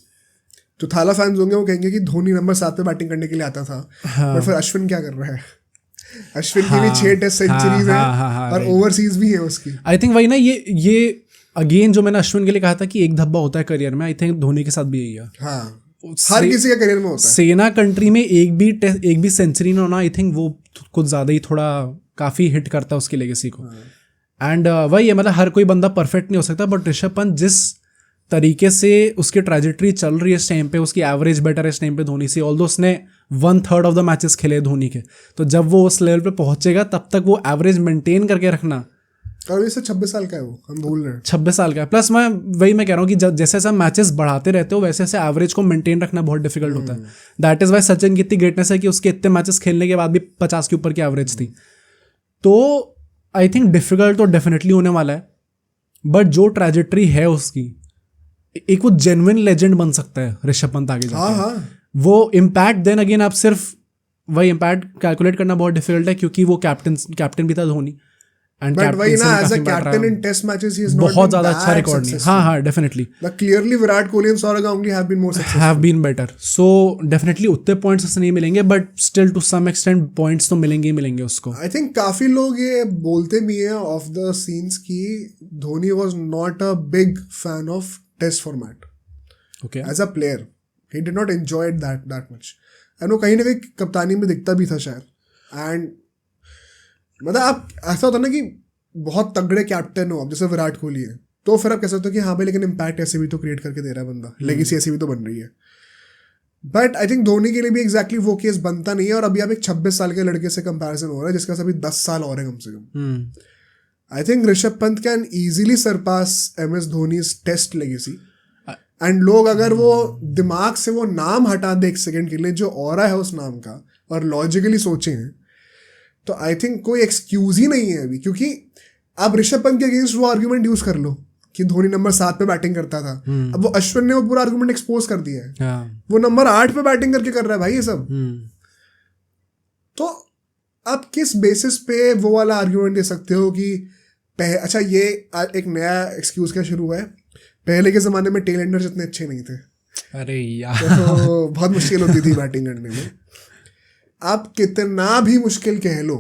जो थाला फैंस होंगे वो कहेंगे कि धोनी नंबर 7 पे बैटिंग करने के लिए आता था, बट फिर अश्विन क्या कर रहा है? अश्विन की भी 6 टेस्ट सेंचुरीज हैं और ओवरसीज भी है उसकी। आई थिंक वही ना, ये अगेन जो मैंने अश्विन के लिए कहा था कि एक धब्बा होता है करियर में, आई थिंक धोनी के साथ भी यही है। हाँ, हर किसी का करियर में होता है। सेना कंट्री में एक भी सेंचुरी ना होना, आई थिंक वो कुछ ज्यादा ही थोड़ा काफी हिट करता है उसकी लेगेसी को। एंड वही है, मतलब हर कोई बंदा परफेक्ट नहीं हो सकता, बट ऋषभ पंत जिस तरीके से उसकी ट्रैजेक्टरी चल रही है इस टाइम पे, उसकी एवरेज बेटर है इस टाइम पे धोनी से, ऑल्दो उसने 1/3 ऑफ द मैचेस खेले धोनी के, तो जब वो उस लेवल पे पहुंचेगा तब तक वो एवरेज मेंटेन करके रखना। और इससे 26 साल का है वो, हम भूल रहे हैं 26 साल का है। प्लस मैं कह रहा हूँ कि जैसे जैसे मैचेस बढ़ाते रहते हो वैसे वैसे एवरेज को मेंटेन रखना बहुत डिफिकल्ट होता है। दैट इज वाई सचिन की इतनी ग्रेटनेस है कि उसके इतने मैचेस खेलने के बाद भी 50 के ऊपर की एवरेज थी। तो आई थिंक डिफिकल्ट तो डेफिनेटली होने वाला है, बट जो ट्रैजेक्टरी है उसकी, एक वो जेन्युइन लेजेंड बन सकता है ऋषभ पंत आगे जाके। वो इम्पैक्ट देन अगेन आप सिर्फ वही इम्पैक्ट कैलकुलेट करना बहुत डिफिकल्ट है, क्योंकि वो कैप्टन भी था धोनी, But why ना as a captain in test matches he has not बहुत been ज्यादा अच्छा रिकॉर्ड नहीं। हाँ definitely, but clearly Virat Kohli and Sourav Ganguly have been more successful, have been better. So definitely उतने points उससे नहीं मिलेंगे, but still to some extent points तो मिलेंगे ही मिलेंगे उसको। I think काफी लोग ये बोलते भी हैं ऑफ द सीन्स कि Dhoni was not a big fan of test format. Okay. As a player he did not enjoy it that much, and वो कहीं ना कहीं कप्तानी में दिखता भी था शायद। एंड मतलब आप ऐसा होता ना कि बहुत तगड़े कैप्टन हो, अब जैसे विराट कोहली है, तो फिर आप कह सकते हो कि हाँ भाई लेकिन इम्पैक्ट ऐसे भी तो क्रिएट करके दे रहा है बंदा, लेगेसी ऐसी भी तो बन रही है। बट आई थिंक धोनी के लिए भी एग्जैक्टली वो केस बनता नहीं है, और अभी आप एक 26 साल के लड़के से कंपैरिजन हो रहा है जिसका अभी 10 साल और है कम से कम। I think Rishabh Pant can easily surpass MS Dhoni's test legacy, and लोग अगर वो दिमाग से वो नाम हटा दे एक सेकेंड के लिए, जो ऑरा है उस नाम का, और लॉजिकली सोचे हैं, तो आई थिंक कोई एक्सक्यूज ही नहीं है अभी। क्योंकि आप ऋषभ पंत के अगेंस्ट वो आर्गुमेंट यूज कर लो कि धोनी नंबर 7 पे बैटिंग करता था, अब वो अश्विन ने वो पूरा आर्गुमेंट एक्सपोज कर दिया है, वो नंबर 8 पे बैटिंग करके कर रहा है भाई ये सब। तो आप किस बेसिस पे वो वाला आर्गुमेंट दे सकते हो कि अच्छा ये एक नया एक्सक्यूज क्या शुरू हुआ है, पहले के जमाने में टेल एंडर्स इतने अच्छे नहीं थे, अरे यार तो बहुत मुश्किल होती थी बैटिंग करने में। आप कितना भी मुश्किल कह लो,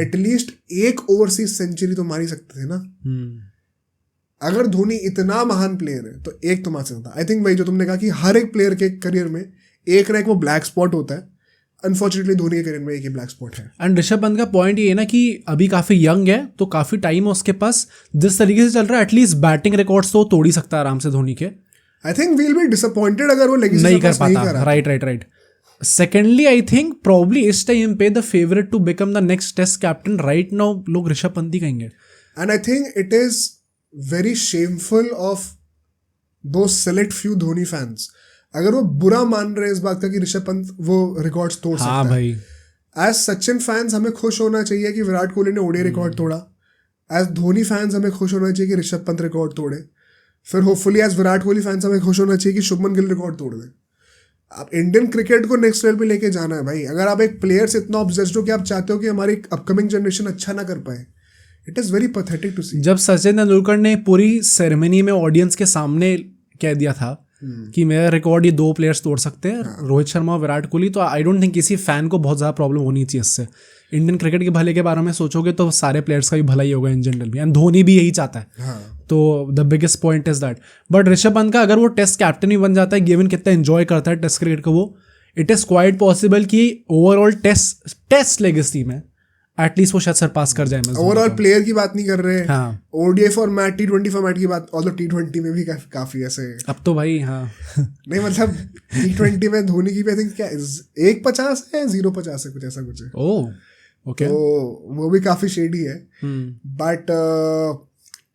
एटलीस्ट एक ओवरसीज सेंचुरी तो मार ही सकते थे ना। अगर धोनी इतना महान प्लेयर है तो एक तो मार सकता। आई थिंक वही जो तुमने कहा कि हर एक प्लेयर के करियर में एक ना एक वो ब्लैक स्पॉट होता है। अनफॉर्चुनेटली धोनी के करियर में एक ही ब्लैक स्पॉट है। एंड ऋषभ पंत का पॉइंट ये है ना कि अभी काफी यंग है, तो काफी टाइम है उसके पास, जिस तरीके से चल रहा है एटलीस्ट बैटिंग रिकॉर्ड्स तो तोड़ ही सकता है आराम से धोनी के। I think we will be disappointed अगर वो लेगेसी नहीं कर पाता। Right. Secondly I think probably इस टाइम पे the favourite to become the next test captain right now लोग ऋषभ पंत ही कहेंगे। And I think it is very shameful of those select few Dhoni fans अगर वो बुरा मान रहे हैं इस बात का कि ऋषभ पंत वो रिकॉर्ड्स तोड़ सकता है। भाई एज सचिन फैंस हमें खुश होना चाहिए कि विराट कोहली ने ओडीआई रिकॉर्ड तोड़ा। एज धोनी फैंस हमें खुश होना चाहिए कि ऋषभ पंत रिकॉर्ड तोड़े। फिर hopefully as Virat Kohli fans हमें खुश होना चाहिए कि शुभमन गिल रिकॉर्ड तोड़ दे। आप इंडियन क्रिकेट को नेक्स्ट लेवल पे लेके जाना है भाई। अगर आप एक प्लेयर से इतना ऑब्सेस्ड हो कि आप चाहते हो कि हमारी अपकमिंग जनरेशन अच्छा ना कर पाए, it is very pathetic to see. जब सचिन तेंदुलकर ने पूरी सेरेमनी में ऑडियंस के सामने कह दिया था कि मेरा रिकॉर्ड ये 2 प्लेयर्स तोड़ सकते हैं, रोहित शर्मा और विराट कोहली, तो आई डोंट थिंक किसी फैन को बहुत ज़्यादा प्रॉब्लम होनी चाहिए इससे। इंडियन क्रिकेट के भले के बारे में सोचोगे तो सारे प्लेयर्स का भी भला ही होगा इन जनरल भी, एंड धोनी भी यही चाहता है। तो the biggest point is that. But Rishabh Pant का अगर वो टेस्ट कैप्टन ही बन जाता है, गिवन कितना एंजॉय करता है टेस्ट क्रिकेट को वो, इट इज़ क्वाइट पॉसिबल कि ओवरऑल टेस्ट लेगेसी में एटलीस्ट वो शायद सरपास कर जाए। ओवरऑल प्लेयर की बात नहीं कर रहे हैं, हाँ ओडीआई फॉर्मेट, T20 फॉर्मेट की बात, और T20 में भी काफी ऐसे अब तो भाई हाँ नहीं मतलब T20 में धोनी की भी आई थिंक क्या 1.50 है 0.50 है कुछ ऐसा कुछ है। ओह ओके, तो वो भी काफी शेडी है। बट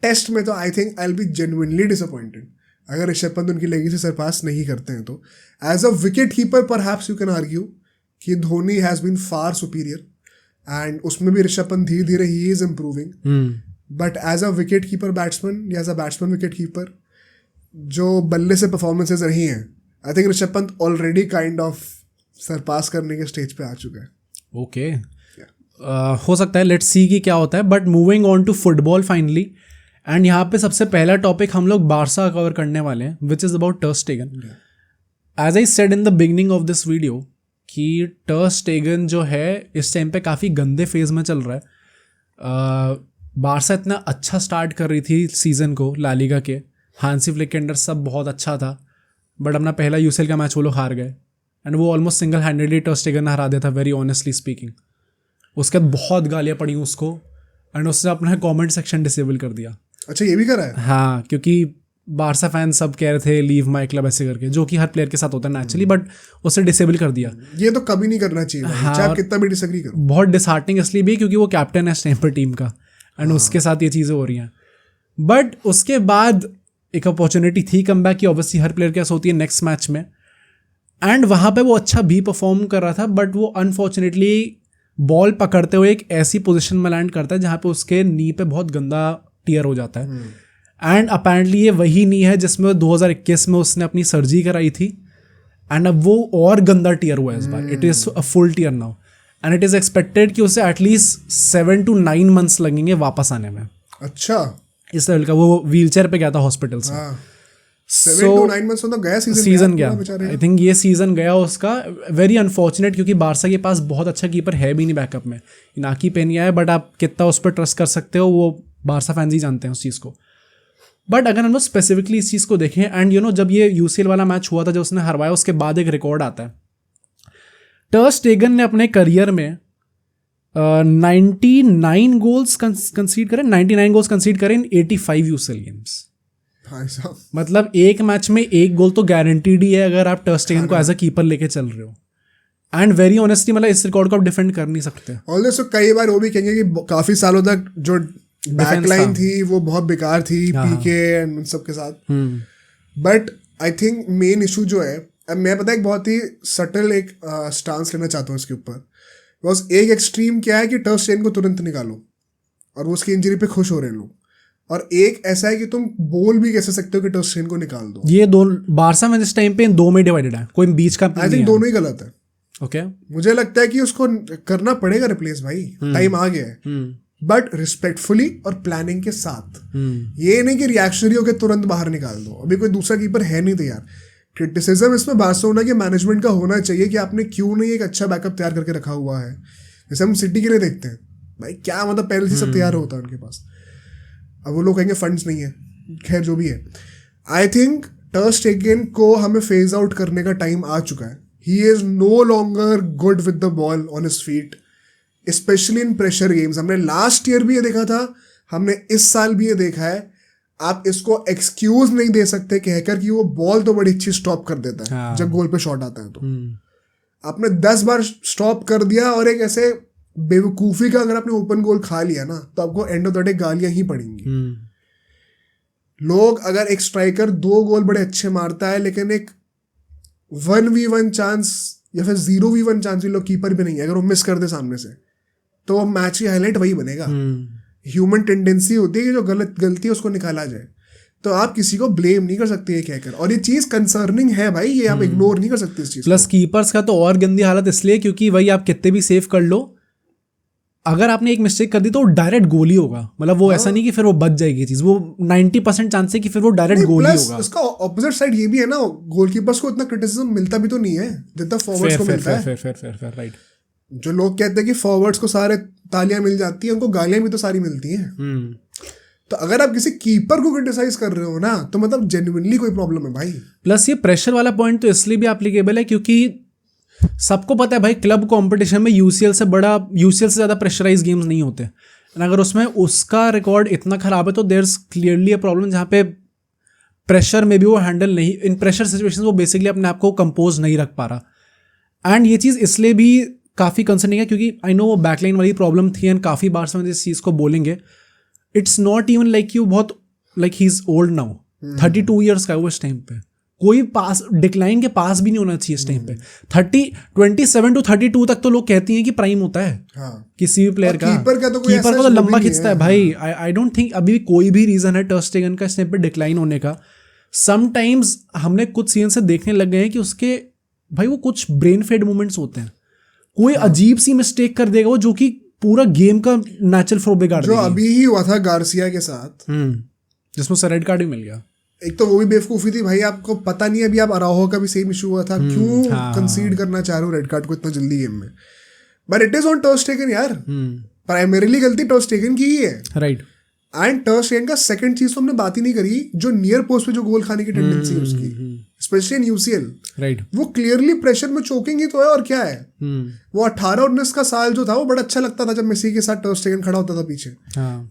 टेस्ट में तो I think I will be genuinely disappointed अगर ऋषभ पंत उनकी लेगेसी सरपास नहीं करते हैं। तो as a wicket keeper perhaps you can argue कि Dhoni has been far superior, and उसमें भी ऋषभ पंत धीरे धीरे he is improving. But as a wicket keeper batsman या as a batsman wicket keeper जो बल्ले से परफॉर्मेंसेज रही हैं, I think Rishabh Pant already kind of surpass करने के स्टेज पे आ चुका है। ओके हो सकता है, लेट्स सी कि क्या होता है। But moving on to football finally, and यहाँ पे सबसे पहला टॉपिक हम लोग बारसा कवर करने वाले हैं, विच is about Ter Stegen. As I said in the beginning of this video कि टर स्टेगन जो है इस टाइम पे काफ़ी गंदे फेज में चल रहा है। बारसा इतना अच्छा स्टार्ट कर रही थी सीज़न को ला लीगा के, हांसी फ्लिक के अंडर सब बहुत अच्छा था, बट अपना पहला यूसीएल का मैच वो लोग हार गए, एंड वो ऑलमोस्ट सिंगल हैंडेडली टर स्टेगन ने हरा दिया था, वेरी ऑनेस्टली स्पीकिंग। उसके बाद बहुत गालियाँ पड़ी उसको, एंड उसने अपना कमेंट सेक्शन डिसेबल कर दिया। अच्छा ये भी करा है? हाँ, क्योंकि बारसा फैन सब कह रहे थे लीव माई क्लब ऐसे करके, जो कि हर प्लेयर के साथ होता है नेचुरली, बट उसे डिसेबल कर दिया। ये तो कभी नहीं करना चाहिए, हाँ, चाहे आप कितना भी डिसएग्री करो। बहुत डिसहार्टनिंग इसलिए भी क्योंकि वो कैप्टन है इस टाइम पर टीम का, एंड उसके साथ ये चीज़ें हो रही हैं। बट उसके बाद एक अपॉर्चुनिटी थी कमबैक की, ऑब्वियसली हर प्लेयर के पास होती है नेक्स्ट मैच में, एंड वहाँ पे वो अच्छा भी परफॉर्म कर रहा था, बट वो अनफॉर्चुनेटली बॉल पकड़ते हुए एक ऐसी पोजीशन में लैंड करता है जहाँ पे उसके नी पे बहुत गंदा टीयर हो जाता है, एंड अपेरेंटली ये वही नी है जिसमें 2021 में उसने अपनी सर्जरी कराई थी, एंड अब वो और गंदा टीयर हुआ है इस बार। It is a full tear now, and it is expected कि उसे एटलीस्ट 7 to 9 months लगेंगे वापस आने में। अच्छा, इस लेवल का वो व्हीलचेयर पे गया था हॉस्पिटल से। 7 to 9 months तो गया सीजन गया, आई थिंक ये सीजन गया उसका। वेरी अनफॉर्चुनेट, क्योंकि बारसा के पास बहुत अच्छा कीपर है भी नहीं बैकअप में, इनाकी पेनिया है, बट आप कितना उस पर ट्रस्ट कर सकते हो वो बारसा फैंस ही जानते हैं उस चीज़ को। बट अगर हम लोग स्पेसिफिकली इस चीज़ को देखें, एंड यू नो जब ये यूसीएल वाला मैच हुआ था जब उसने हरवाया, उसके बाद एक रिकॉर्ड आता है। टर स्टेगन ने अपने करियर में 99 गोल्स कंसीड करें, 99 गोल्स कंसीड करें इन 85 यूसीएल गेम्स। मतलब एक मैच में एक गोल तो गारंटीड ही है अगर आप टर स्टेगन को एज अ कीपर लेके चल रहे हो, एंड वेरी ऑनेस्टली मतलब इस रिकॉर्ड को आप डिफेंड कर नहीं सकते। ऑल्सो कई बार वो भी कहेंगे कि काफी सालों तक जो बैकलाइन थी वो बहुत बेकार थी, पीके एंड उन सब के साथ। But I think main issue जो है, मैं पता है एक बहुत ही सटल एक स्टांस लेना चाहता हूँ इसके ऊपर। बिकॉज एक एक्सट्रीम क्या है कि टर स्टेगन को तुरंत निकालो और वो उसकी इंजरी पे खुश हो रहे हैं लोग, और एक ऐसा है कि तुम बोल भी कैसे सकते हो कि टर स्टेगन को निकाल दो। ये दोनों बारसा में इस टाइम पे इन दो में डिवाइडेड है, कोई बीच का आई थिंक दोनों ही गलत है। ओके, मुझे लगता है कि उसको करना पड़ेगा रिप्लेस, भाई टाइम आ गया है, बट रिस्पेक्टफुली और प्लानिंग के साथ। ये नहीं कि रिएक्शनरी होकर तुरंत बाहर निकाल दो, अभी कोई दूसरा कीपर है नहीं तैयार। क्रिटिसिज्म इसमें बार्सिलोना के मैनेजमेंट का होना चाहिए कि आपने क्यों नहीं एक अच्छा बैकअप तैयार करके रखा हुआ है। जैसे हम सिटी के लिए देखते हैं, भाई क्या मतलब पहले से सब तैयार होता है उनके पास। अब वो लोग कहेंगे फंड्स नहीं है, खैर जो भी है। आई थिंक टर स्टेगन को हमें फेज आउट करने का टाइम आ चुका है। He is no longer good with the ball on his feet, specially in pressure games. हमने लास्ट ईयर भी ये देखा था, हमने इस साल भी ये देखा है। आप इसको एक्सक्यूज नहीं दे सकते कहकर कि वो बॉल तो बड़ी अच्छी स्टॉप कर देता है जब गोल पे शॉट आता है। तो आपने 10 बार स्टॉप कर दिया, और एक ऐसे बेवकूफ़ी का अगर आपने ओपन गोल खा लिया ना, तो आपको एंड ऑफ द डे गालियां ही पड़ेंगी। लोग अगर एक स्ट्राइकर 2 गोल बड़े अच्छे मारता है, लेकिन एक 1v1 चांस या फिर 0v1 चांस भी लोग कीपर भी नहीं है, अगर वो मिस कर दे सामने से, तो वो मैच की हाईलाइट वही बनेगा। ह्यूमन टेंडेंसी होती है कि जो गलती है उसको निकाला जाए। तो आप किसी को ब्लेम नहीं कर सकते ये कहकर, और ये चीज कंसर्निंग है भाई, ये आप इग्नोर नहीं कर सकते इस चीज। प्लस कीपर्स का तो और गंदी हालत इसलिए क्योंकि वही आप कितने भी सेव कर लो, अगर आपने एक मिस्टेक कर दी तो डायरेक्ट गोल ही होगा। मतलब वो ऐसा नहीं कि फिर वो बच जाएगी चीज, वो 90% चांस है कि फिर वो डायरेक्ट गोल ही होगा। उसका ऑपोजिट साइड ये भी है ना, गोलकीपर्स को इतना क्रिटिसिज्म मिलता भी तो नहीं है जितना फॉरवर्ड्स को मिलता है। Fair right. जो लोग कहते हैं कि फॉरवर्ड्स को सारे तालियां मिल जाती है, उनको गालियां भी तो सारी मिलती हैं। तो अगर आप किसी कीपर को क्रिटिसाइज कर रहे हो ना, तो मतलब जेन्युइनली कोई प्रॉब्लम है भाई। प्लस ये प्रेशर वाला पॉइंट तो इसलिए भी एप्लीकेबल है क्योंकि सबको पता है भाई क्लब कंपटीशन में यूसीएल से ज़्यादा प्रेशराइज गेम्स नहीं होते, और अगर उसमें उसका रिकॉर्ड इतना ख़राब है तो there is clearly a problem जहाँ पे प्रेशर में भी वो हैंडल नहीं, इन प्रेशर सिचुएशन वो बेसिकली अपने आप को कंपोज नहीं रख पा रहा। एंड ये चीज़ इसलिए भी काफ़ी कंसर्निंग है क्योंकि आई नो वो बैकलाइन वाली प्रॉब्लम थी, एंड काफ़ी बार से इस चीज़ को बोलेंगे। It's not even like you बहुत like he is old now, 32 years का है वो इस टाइम पे, कोई पास डिक्लाइन के पास भी नहीं होना चाहिए इस टाइम पे। 27 to 32 तक तो लोग कहती हैं कि प्राइम होता है किसी भी प्लेयर का। कीपर को तो लंबा खींचता है भाई। आई डोंट थिंक अभी कोई भी रीजन है टर स्टेगन का इस टाइम पे डिक्लाइन होने का। समटाइम्स हमने कुछ सीजन से देखने लग गए हैं कि उसके भाई वो कुछ ब्रेन फेड मूवमेंट्स होते हैं, कोई अजीब सी मिस्टेक कर देगा वो जो कि पूरा गेम का नेचुरल फ्लो बिगाड़ देगा। जो अभी ही हुआ था गार्सिया के साथ, जिसमें उसे रेड कार्ड भी मिल गया। एक तो वो भी बेवकूफी थी भाई, आपको पता नहीं है अभी आप अराहो का भी सेम इशू हुआ था, क्यों कंसीड करना चाह रहे हो रेड कार्ड को इतना जल्दी गेम में। बट इट इज ऑन टर स्टेगन यार, प्राइमरीली गलती टर स्टेगन की ही है, राइट। एंड टर स्टेगन का सेकंड चीज तो हमने बात ही नहीं करी, जो नियर पोस्ट पे जो गोल खाने की टेंडेंसी है उसकी, स्पेशली इन यूसीएल, राइट। वो क्लियरली प्रेशर में चोकिंग ही तो है, और क्या है। वो 18-19 का साल जो था वो बड़ा अच्छा लगता था जब मेसी के साथ टर स्टेगन खड़ा होता था पीछे।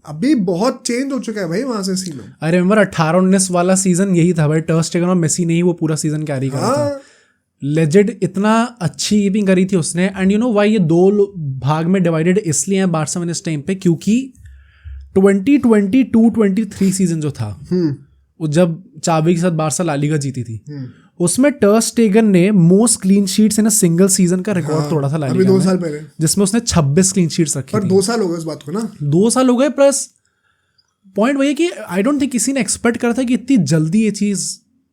अभी बहुत चेंज हो चुका है भाई वहां से सीन। आई रिमेंबर 18-19 वाला सीजन यही था भाई, टर स्टेगन और मेसी ने ही वो पूरा सीजन कैरी करा था। लेजेंड इतना अच्छी कीपिंग करी थी उसने। एंड यू नो व्हाई ये दो भाग में डिवाइडेड इसलिए है बार्सा में इस टाइम पे, क्योंकि 2022-23 सीजन जो था वो जब चावी के साथ बार्सा ला लीगा जीती थी, उसमें टर स्टेगन ने most clean sheets in a single season का रिकॉर्ड तोड़ा था ला लीगा 2 साल पहले, जिसमें उसने 26 क्लीन शीट्स रखी पर 2 साल हो गए इस बात को ना, 2 साल हो गए। प्लस पॉइंट वही है कि आई डोंट थिंक किसी ने एक्सपेक्ट करा था कि इतनी जल्दी ये चीज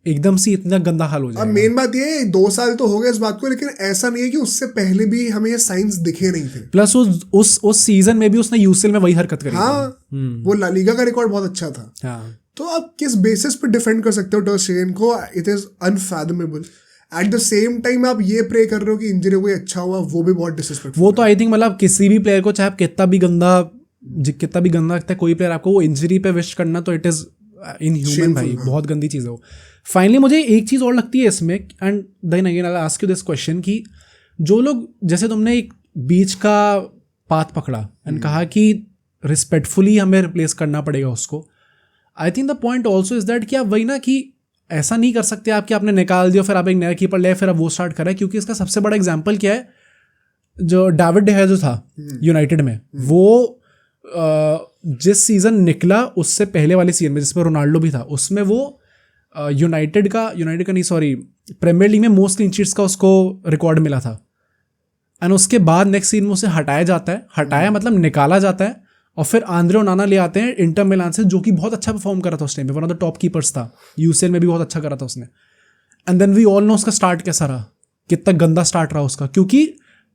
एकदम से इतना गंदा हाल हो जाएगा। अब मेन बात ये है 2 साल तो हो गए इस बात को, लेकिन ऐसा नहीं है कि उससे पहले भी हमें ये साइंस दिखे नहीं थे। प्लस उस सीजन में भी उसने यूसीएल में वही हरकत करी। वो ला लीगा का रिकॉर्ड बहुत अच्छा था। तो आप किस बेसिस पे डिफेंड कर सकते हो टर स्टेगन को? It is unfathomable. At the same time आप ये प्रे कर रहे हो कि इंजरी कोई अच्छा हुआ, वो भी बहुत डिसरिस्पेक्टफुल। वो तो आई थिंक मतलब किसी भी प्लेयर को चाहे आप कितना भी गंदा लगता है कोई प्लेयर, आपको वो इंजरी पे विश करना तो इट इज इनह्यूमन भाई, बहुत गंदी चीज़ है वो। फाइनली मुझे एक चीज़ और लगती है इसमें, and then again I will ask you this question, कि जो लोग जैसे तुमने एक बीच का पाथ पकड़ा एंड कहा कि रिस्पेक्टफुली हमें रिप्लेस करना पड़ेगा उसको, I think the point also is that कि आप वही ना कि ऐसा नहीं कर सकते आप कि आपने निकाल दिया फिर आप एक नया कीपर ले फिर आप वो स्टार्ट करें, क्योंकि इसका सबसे बड़ा एग्जाम्पल क्या है, जो डेविड डे है जो था यूनाइटेड में, वो जिस सीजन निकला उससे पहले वाले सीजन में जिसमें रोनाल्डो भी था, उसमें वो यूनाइटेड का नहीं सॉरी प्रीमियर लीग में मोस्ट क्लीन शीट्स का उसको रिकॉर्ड मिला था। एंड उसके बाद नेक्स्ट सीजन में उसे हटाया मतलब निकाला जाता है, और फिर आंद्रे ओनाना ले आते हैं इंटर मिलान से, जो कि बहुत अच्छा परफॉर्म करा था उस टाइम पे, one of the top keepers था, यूसीएल में भी बहुत अच्छा करा था उसने। And then we all know उसका स्टार्ट कैसा रहा, कितना गंदा स्टार्ट रहा उसका, क्योंकि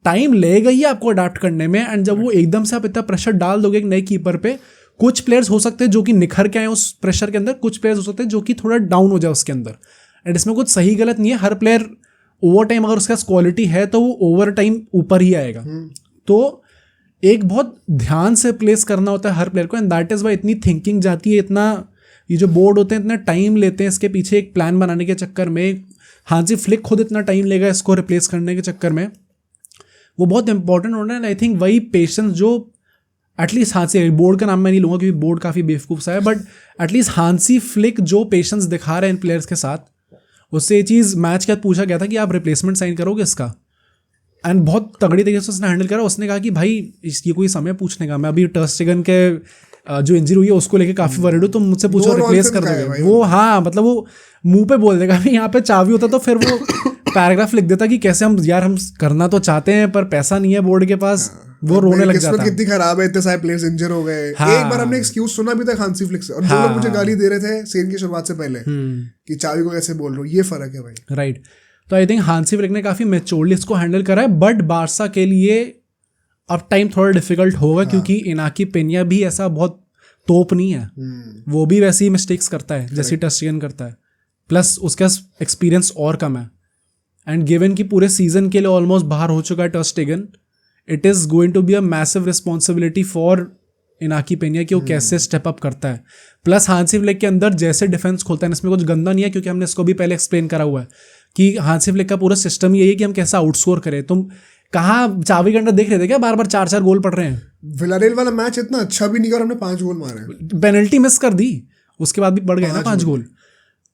टाइम लगेगा ही आपको अडाप्ट करने में। एंड जब वो एकदम से आप इतना प्रेशर डाल दोगे एक नए कीपर पे, कुछ प्लेयर्स हो सकते हैं जो कि निखर के आए उस प्रेशर के अंदर, कुछ प्लेयर्स हो सकते हैं जो कि थोड़ा डाउन हो जाए उसके अंदर। एंड इसमें कुछ सही गलत नहीं है, हर प्लेयर ओवर टाइम अगर उसके पास क्वालिटी है तो वो ओवर टाइम ऊपर ही आएगा। तो एक बहुत ध्यान से प्लेस करना होता है हर प्लेयर को, एंड दैट इज़ वाई इतनी थिंकिंग जाती है, इतना ये जो बोर्ड होते हैं इतना टाइम लेते हैं इसके पीछे एक प्लान बनाने के चक्कर में। हांसी फ्लिक खुद इतना टाइम लेगा इसको रिप्लेस करने के चक्कर में, वो बहुत इंपॉर्टेंट होना है। आई थिंक वही पेशेंस जो एटलीस्ट हांसी, बोर्ड का नाम मैं नहीं लूँगा क्योंकि बोर्ड काफ़ी बेवकूफ़ सा है, बट एटलीस्ट हांसी फ्लिक जो पेशेंस दिखा रहे हैं इन प्लेयर्स के साथ, उससे ये चीज़ मैच के बाद पूछा गया था कि आप रिप्लेसमेंट साइन करोगे इसका, एंड बहुत तगड़ी तरीके से उसने हैंडल करा। उसने कहा कि भाई इसकी कोई समय पूछने का, मैं अभी टर स्टेगन के जो इंजरी हुई है उसको लेके काफ़ी वरीड हूँ, तुम मुझसे पूछो रिप्लेस कर दोगे वो। हाँ मतलब वो मुंह पे बोल देगा, यहाँ पे चावी होता तो फिर वो पैराग्राफ लिख देता कि कैसे हम करना तो चाहते हैं पर पैसा नहीं है बोर्ड के पास, वो रोने लग जाता है। कितनी खराब है, इतने सारे प्लेयर्स इंजर हो गए। एक बार हमने एक्सक्यूज सुना भी था हांसी फ्लिक से, और जो लोग मुझे गाली दे रहे थे सीजन की शुरुआत से पहले कि चावी को कैसे बोल रहे हो, ये फर्क है भाई। राइट। तो आई थिंक हांसी फ्लिक ने काफ़ी मैच्योरली इसको हैंडल करा है, बट बार्सा के लिए अब टाइम थोड़ा डिफिकल्ट होगा, क्योंकि इनाकी पेनिया भी ऐसा बहुत तोप नहीं है, वो भी वैसे ही मिस्टेक्स करता है जैसे टर स्टेगन करता है, प्लस उसका एक्सपीरियंस और कम है। एंड गिवन कि पूरे सीजन के लिए ऑलमोस्ट बाहर हो चुका है Ter Stegen, it is going to be a massive responsibility for Inaki Pena कि वो कैसे स्टेप अप करता है। प्लस हांसी फ्लिक के अंदर जैसे डिफेंस खोलता है, इसमें कुछ गंदा नहीं है क्योंकि हमने इसको भी पहले एक्सप्लेन करा हुआ है कि हांसी फ्लिक का पूरा सिस्टम यही है कि हम कैसा आउटस्कोर करें। तुम कहाँ चावी घंटा देख रहे थे क्या बार बार 4-4 गोल पड़ रहे हैं? विलारियल वाला मैच इतना अच्छा भी नहीं, और हमने 5 गोल मारे, पेनल्टी मिस कर दी, उसके बाद भी पड़ गए ना 5 गोल।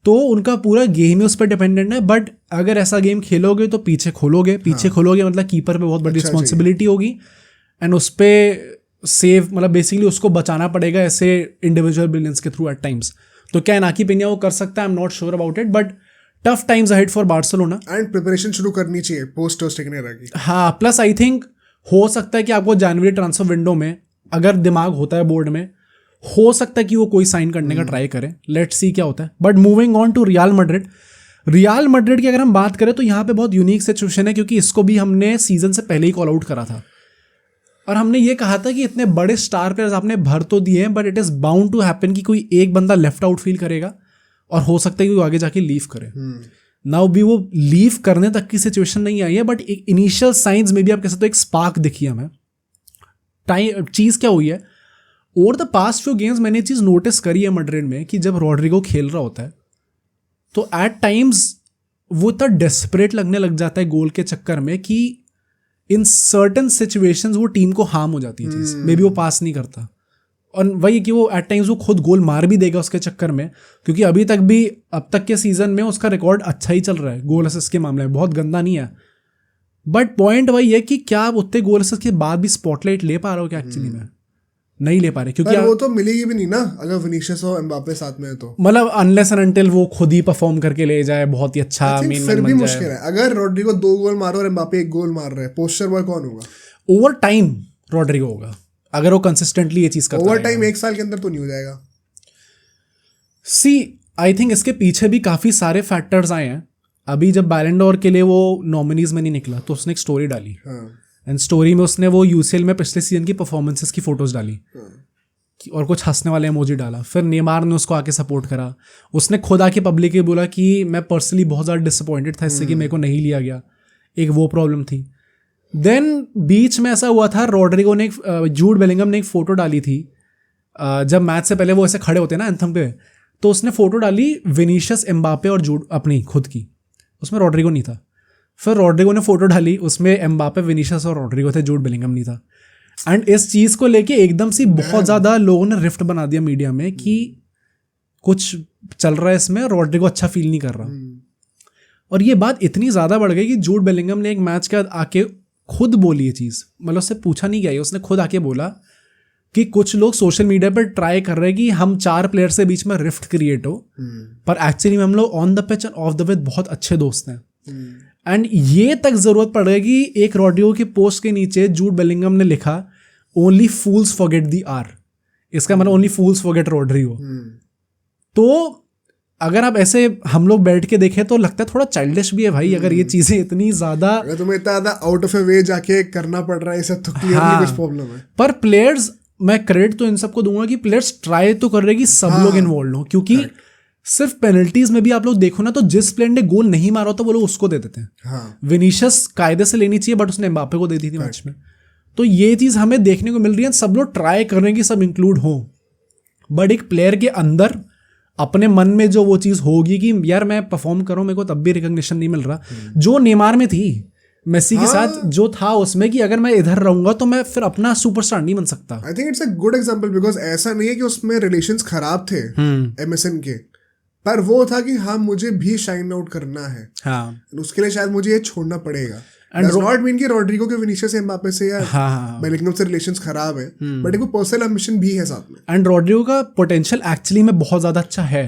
तो उनका पूरा गेम ही उस पर डिपेंडेंट है। बट अगर ऐसा गेम खेलोगे तो पीछे खोलोगे, पीछे खोलोगे मतलब कीपर पे बहुत बड़ी रिस्पॉन्सिबिलिटी होगी, एंड उस पर सेव मतलब बेसिकली उसको बचाना पड़ेगा ऐसे इंडिविजुअल ब्रिलियंस के थ्रू एट टाइम्स। तो क्या इनाकी पेन्या वो कर सकता है? I am not sure about it, but tough times ahead for Barcelona, and preparation शुरू करनी चाहिए पोस्ट टर्स्टेगन एरा की। हाँ, प्लस आई थिंक हो सकता है कि आपको जनवरी ट्रांसफर विंडो में अगर दिमाग होता है बोर्ड में, हो सकता है कि वो कोई साइन करने का ट्राई करें। लेट्स सी क्या होता है। But moving on to Real Madrid, Real Madrid की अगर हम बात करें तो यहाँ पे बहुत यूनिक सिचुएशन है, क्योंकि इसको भी हमने सीजन से पहले ही कॉल आउट करा था और हमने ये कहा था कि इतने बड़े स्टार प्लेयर्स आपने भर तो दिए हैं, but it is bound to happen कि कोई एक बंदा लेफ्ट आउट फील करेगा और हो सकता है कि वो आगे जाके लीव करे। नाउ भी वो लीव करने तक की सिचुएशन नहीं आई है, बट एक इनिशियल साइंस में भी आप कह सकते हो एक स्पार्क दिखी हमें। चीज़ क्या हुई है, over the past few games मैंने चीज़ नोटिस करी है मैड्रिड में कि जब रॉड्रिगो खेल रहा होता है तो एट टाइम्स वो इतना डेस्परेट लगने लग जाता है गोल के चक्कर में कि इन सर्टन सिचुएशंस वो टीम को हार्म हो जाती है चीज़, मे बी वो पास नहीं करता। और वही कि वो एट टाइम्स वो खुद गोल मार भी देगा उसके चक्कर में, क्योंकि अभी तक भी अब तक के सीजन में उसका रिकॉर्ड अच्छा ही चल रहा है गोल असिस्ट के मामले में, बहुत गंदा नहीं है। बट पॉइंट वही है कि क्या आप उतने गोल असिस्ट के बाद भी स्पॉटलाइट ले पा रहे हो क्या? एक्चुअली में नहीं ले पा रहे, क्योंकि वो तो मिलेगी भी नहीं ना अगर विनीशियस और एम्बापे साथ में है तो, मतलब अनलेस एंड अनटिल वो खुद ही परफॉर्म करके ले जाए बहुत ही अच्छा मेन फिर भी मुश्किल है। अगर रॉड्रिगो 2 गोल मारो और एम्बापे 1 गोल मार रहे हैं, पोस्चर बॉय कौन होगा? ओवर टाइम रॉड्रिगो होगा अगर वो कंसिस्टेंटली ये चीज करता है। ओवर टाइम 1 साल के अंदर तो नहीं हो जाएगा। सी आई थिंक इसके पीछे भी काफी सारे फैक्टर्स आए हैं। अभी जब बैलन डोर के लिए वो नॉमिनीज में नहीं निकला तो उसने एक स्टोरी डाली, एंड स्टोरी में उसने वो यूसीएल में पिछले सीजन की परफॉर्मेंसेस की फोटोज डाली और कुछ हंसने वाले इमोजी डाला। फिर नेमार ने उसको आके सपोर्ट करा, उसने खुद आके पब्लिकली बोला कि मैं पर्सनली बहुत ज़्यादा डिसअपॉइंटेड था इससे कि मेरे को नहीं लिया गया, एक वो प्रॉब्लम थी। देन बीच में ऐसा हुआ था, रॉड्रिगो ने जूड बेलिंगम ने एक फ़ोटो डाली थी जब मैच से पहले वो ऐसे खड़े होते हैं ना एंथम पे, तो उसने फ़ोटो डाली विनीशियस, एम्बापे और जूड अपनी खुद की, उसमें रॉड्रिगो नहीं था। फिर रॉड्रिगो ने फोटो डाली, उसमें एम्बापे, विनीशियस और रॉड्रिगो थे, जूड बेलिंगम नहीं था। एंड इस चीज़ को लेके एकदम से बहुत ज़्यादा लोगों ने रिफ्ट बना दिया मीडिया में कि कुछ चल रहा है इसमें, रॉड्रिगो अच्छा फील नहीं कर रहा। और ये बात इतनी ज़्यादा बढ़ गई कि जूड बेलिंगम ने एक मैच के बाद आके खुद बोली ये चीज़, मतलब उससे पूछा नहीं गया, उसने खुद आके बोला कि कुछ लोग सोशल मीडिया पर ट्राई कर रहे हैं कि हम 4 प्लेयर से बीच में रिफ्ट क्रिएट हो, पर एक्चुअली में हम लोग on the pitch end of the pitch बहुत अच्छे दोस्त हैं। एंड ये तक जरूरत पड़ गई कि एक रॉड्रिगो की पोस्ट के नीचे जूड बेलिंगम ने लिखा only fools forget the R, इसका मतलब ओनली फूल्स फॉरगेट रॉड्रिगो। तो अगर आप ऐसे हम लोग बैठ के देखें तो लगता है थोड़ा चाइल्डिश भी है भाई, अगर ये चीजें इतनी ज्यादा, अगर तुम्हें इतना ज्यादा आउट ऑफ ए वे जाके करना पड़ रहा है इसे तो क्लियरली कुछ प्रॉब्लम है। पर प्लेयर्स, मैं क्रेडिट तो इन सबको दूंगा कि प्लेयर्स ट्राई तो कर रहे हैं कि सब लोग इन्वॉल्व हो, क्योंकि सिर्फ पेनल्टीज में भी आप लोग देखो ना तो जिस प्लेयर ने गोल नहीं मारा होता वो लोग उसको दे देते हैं। विनीशियस कायदे से लेनी चाहिए बट उसने एम्बापे को दे दी थी मैच में। तो ये चीज हमें देखने को मिल रही है, सब लोग ट्राई कर रहे हैं कि सब इंक्लूड हो, बट एक प्लेयर के अंदर अपने मन में जो वो चीज होगी कि यार मैं परफॉर्म करूं, मेरे को तब भी रिकॉग्निशन नहीं मिल रहा, जो नेमार में थी, मेसी के साथ जो था उसमें, कि अगर मैं इधर रहूंगा तो मैं फिर अपना सुपरस्टार नहीं बन सकता। I think it's a good example, because ऐसा नहीं है कि उसमें रिलेशंस खराब थे एमएसएन के, पर वो था कि हाँ मुझे भी शाइन आउट करना है, उसके लिए शायद मुझे ये छोड़ना पड़ेगा। Does not mean कि रॉड्रिगो के विनीशियस एम्बापे से या बेलिंगम से रिलेशंस खराब है, बट एक पर्सनल एम्बिशन भी है साथ में। एंड रॉड्रिगो का पोटेंशियल एक्चुअली में बहुत ज्यादा अच्छा है,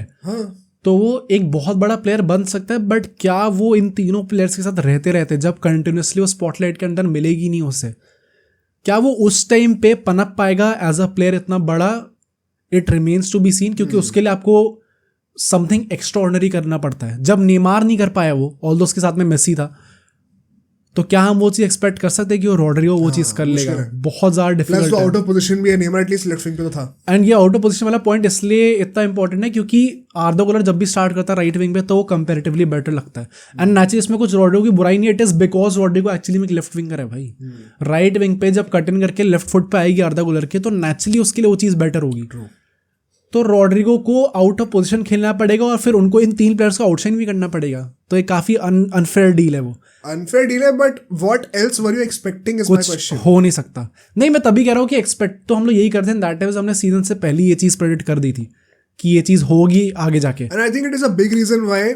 तो वो एक बहुत बड़ा प्लेयर बन सकता है, बट क्या वो इन तीनों प्लेयर्स के साथ रहते रहते जब कंटिन्यूसली वो स्पॉटलाइट के अंदर मिलेगी नहीं उसे, क्या वो उस टाइम पे पनप पाएगा एज अ प्लेयर इतना बड़ा? It remains to be seen, क्योंकि उसके लिए आपको समथिंग एक्स्ट्राऑर्डिनरी करना पड़ता है। जब नेमार नहीं कर पाया वो, ऑल्दो उसके साथ में मेसी था, तो क्या हम वो चीज एक्सपेक्ट कर सकते हैं कि वो रॉड्रिगो वो चीज कर लेगा? बहुत ज्यादा डिफिकल्ट है। आउट ऑफ पोजीशन भी है, नेमार एटलीस्ट लेफ्ट विंग पे तो था। एंड ये आउट ऑफ पोजीशन वाला पॉइंट इसलिए इतना इंपॉर्टेंट है क्योंकि आर्दा गुलर जब भी स्टार्ट करता है राइट विंग पे तो वो कंपैरेटिवली बेटर लगता है। एंड नेचुरली इसमें कुछ रॉड्रिगो की बुराई नहीं है, it is because Rodrigo actually में एक लेफ्ट विंगर है भाई। राइट विंग पे जब कट इन करके लेफ्ट फुट पे आएगी आर्दा गुलर के, तो नेचुरली उसके लिए वो चीज बेटर होगी। तो रॉड्रिगो को आउट ऑफ पोजीशन खेलना पड़ेगा और फिर उनको इन 3 प्लेयर्स को आउटशाइन भी करना पड़ेगा। तो ये काफी अनफेयर डील है वो। अनफेयर डील है, but what else were you expecting is my question. हो नहीं सकता। नहीं, मैं तभी कह रहा हूँ कि एक्सपेक्ट तो हम लोग यही करते हैं। दैट टाइम हमने सीजन से पहले ये चीज प्रेडिक्ट कर दी थी कि ये चीज होगी आगे जाके। And I think it is a big reason why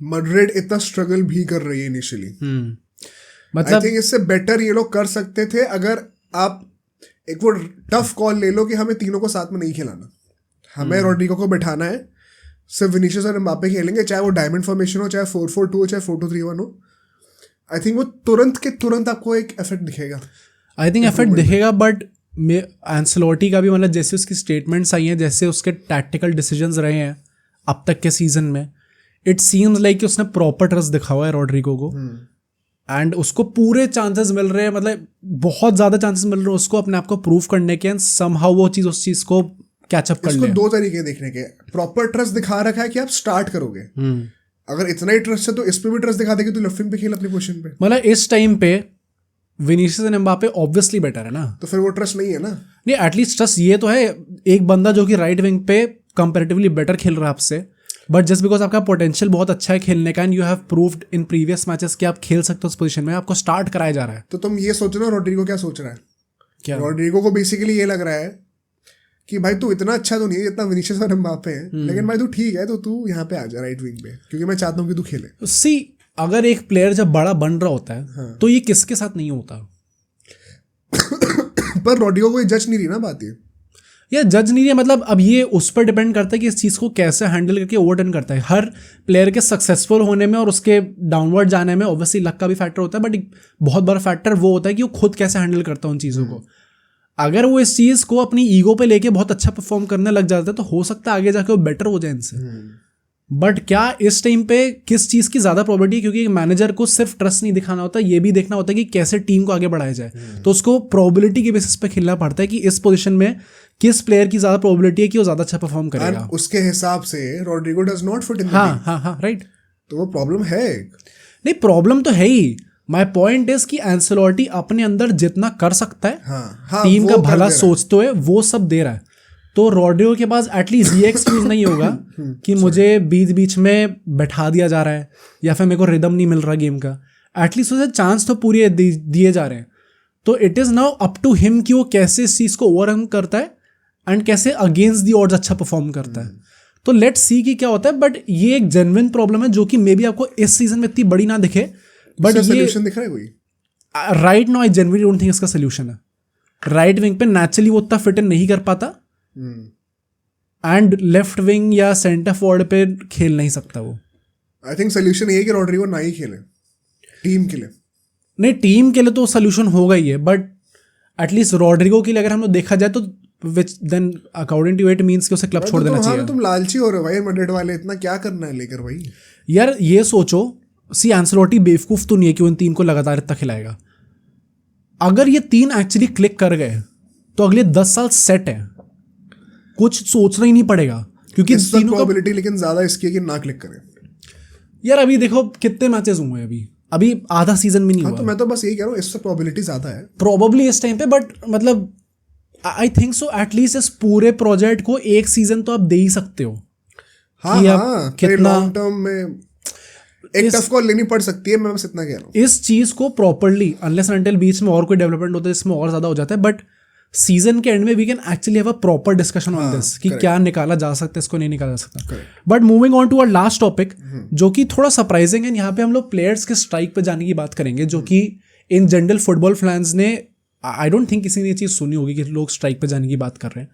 Madrid इतना स्ट्रगल भी कर रही है इनिशियली। मतलब आई थिंक इससे बेटर ये लोग कर सकते थे अगर आप एक वो टफ कॉल ले लो कि हमें तीनों को साथ में नहीं खिलाना, हमें रॉड्रिगो को बैठाना है, सिर्फ विनीशियस और एम्बापे खेलेंगे, चाहे वो डायमंड फॉर्मेशन हो, चाहे 4-4-2 हो, चाहे 4-2-3-1 हो। आई थिंक वो तुरंत आपको एक इफेक्ट दिखेगा। आई थिंक इफेक्ट दिखेगा, बट एंसेलोटी का भी मतलब जैसे उसकी स्टेटमेंट्स आई हैं, जैसे उसके टैक्टिकल डिसीजंस रहे हैं अब तक के सीजन में, इट सीम्स लाइक कि उसने प्रॉपर ट्रस्ट दिखा हुआ है रॉड्रिगो को। एंड उसको पूरे चांसेस मिल रहे हैं, मतलब बहुत ज़्यादा चांसेस मिल रहे हैं उसको अपने आप को प्रूव करने के, एंड समहाउ वो चीज़ उस चीज़ को कैचअप कर ले। इसको 2 तरीके देखने के, प्रॉपर ट्रस्ट दिखा रखा है कि आप स्टार्ट करोगे। अगर इतना ही ट्रस्ट है तो इस पे भी ट्रस्ट दिखा देगी, तो लेफ्ट विंग पे खेल अपनी पोजीशन पे। मतलब इस टाइम पे Vinicius and Mbappe obviously better है ना, तो फिर वो ट्रस्ट नहीं है ना। नहीं, एटलीस्ट ट्रस्ट ये तो है, एक बंदा जो कि राइट विंग पे कंपैरेटिवली बेटर खेल रहा है आपसे, बट जस्ट बिकॉज आपका पोटेंशियल बहुत अच्छा है खेलने का, and you have proved in previous matches कि आप खेल सकते हो उस पोजीशन में, आपको स्टार्ट कराया जा रहा है। तो तुम ये सोचो ना, रॉड्रिगो क्या सोच रहा है? क्या रॉड्रिगो को बेसिकली ये लग रहा है कि भाई तू इतना अच्छा तो नहीं है जितना विनीशियस और एम्बापे हैं, लेकिन भाई तू ठीक है, तो तू यहाँ पे आ जा राइट विंग पे, क्योंकि मैं चाहता हूँ कि तू खेले। सी, अगर एक प्लेयर जब बड़ा बन रहा होता है तो ये किसके साथ नहीं होता। पर रॉड्रिगो को जज नहीं रही ना बात, या जज नहीं है, मतलब अब ये उस पर डिपेंड करता है कि इस चीज़ को कैसे हैंडल करके ओवरटर्न करता है। हर प्लेयर के सक्सेसफुल होने में और उसके डाउनवर्ड जाने में ऑब्वियसली लक का भी फैक्टर होता है, बट एक बहुत बड़ा फैक्टर वो होता है कि वो खुद कैसे हैंडल करता है उन चीज़ों को। अगर वो इस चीज़ को अपनी ईगो पे लेके बहुत अच्छा परफॉर्म करने लग जाता है तो हो सकता है आगे जाके वो बेटर हो जाए इनसे। बट क्या इस टाइम पे किस चीज़ की ज़्यादा प्रॉबिलिटी है, क्योंकि मैनेजर को सिर्फ ट्रस्ट नहीं दिखाना होता, ये भी देखना होता है कि कैसे टीम को आगे बढ़ाया जाए। तो उसको प्रोबेबिलिटी के बेसिस पे खेलना पड़ता है कि इस पोजीशन में किस प्लेयर की ज़्यादा प्रोबेबिलिटी है कि वो ज़्यादा अच्छा परफॉर्म करेगा। उसके हिसाब से Rodrigo does not fit in. हाँ, राइट। तो वो प्रॉब्लम है। नहीं, प्रॉब्लम तो है ही। माय पॉइंट इज कि एंसेलोटी अपने अंदर जितना कर सकता है, टीम का भला सोचते हुए वो सब दे रहा है। तो रॉड्रिगो के पास एटलीस्ट ये एक्सक्यूज नहीं होगा कि मुझे बीच बीच में बैठा दिया जा रहा है या फिर मेरे को रिदम नहीं मिल रहा गेम का। एटलीस्ट उसे चांस तो पूरे दिए जा रहे हैं। तो it is now up to him कि वो कैसे इस चीज़ को ओवरकम करता है एंड कैसे अगेंस्ट दी ऑड्स अच्छा परफॉर्म करता है। तो लेट्स सी कि क्या होता है। बट ये एक जेन्युइन प्रॉब्लम है जो कि मे बी आपको इस सीजन में इतनी बड़ी ना दिखे, बट ये सोल्यूशन दिख रहा है कोई right now. I genuinely don't think इसका सोल्यूशन है। राइट विंग पे नेचुरली वो उतना फिट इन नहीं कर पाता, एंड लेफ्ट विंग या सेंटर फॉरवर्ड पे खेल नहीं सकता वो। आई थिंक सोल्यूशन ये है कि रॉड्रिगो ना ही खेले टीम के लिए। नहीं, टीम के लिए तो सोल्यूशन होगा ही है, बट एटलीस्ट रॉड्रिगो के लिए अगर हम लोग देखा जाए तो which then according to it means कि उसे क्लब छोड़ देना चाहिए। तुम लालची हो रहे हो भाई मैड्रिड वाले, इतना क्या करना है लेकर भाई। यार ये सोचो, सी एंसेलोटी बेवकूफ तो नहीं है कि उन 3 को लगातार इतना खिलाएगा। अगर ये 3 एक्चुअली क्लिक कर गए तो अगले 10 साल सेट है, कुछ सोचना ही नहीं पड़ेगा, क्योंकि तीनों का प्रोबेबिलिटी लेकिन ज्यादा इसकी है कि ना क्लिक करें। यार अभी देखो कितने मैचेस हुए हैं, अभी आधा सीजन भी नहीं हुआ। तो मैं तो बस यही कह रहा हूँ, इससे प्रोबेबिलिटी ज्यादा है प्रोबेबली इस टाइम पे, बट मतलब आई थिंक सो एटलीस्ट इस पूरे प्रोजेक्ट को एक सीजन तो आप दे ही सकते हो। हाँ, कितना लॉन्ग टर्म में एक टफ कॉल लेनी पड़ सकती है। मैं बस इतना कह रहा हूँ, इस चीज को प्रॉपर्ली अनलेस अनटिल बीच में और कोई डेवलपमेंट होता है इसमें और ज्यादा हो जाता है, बट सीजन के एंड में we can actually have a proper discussion on this कि क्या निकाला जा सकता है, इसको नहीं निकाला जा सकता। But moving on to our last topic, जो कि थोड़ा सरप्राइजिंग है, यहाँ पे हम लोग प्लेयर्स के स्ट्राइक पे जाने की बात करेंगे, जो कि इन जनरल फुटबॉल फैंस ने, आई डोंट थिंक किसी ने ये चीज़ सुनी होगी कि लोग स्ट्राइक पे जाने की बात कर रहे हैं।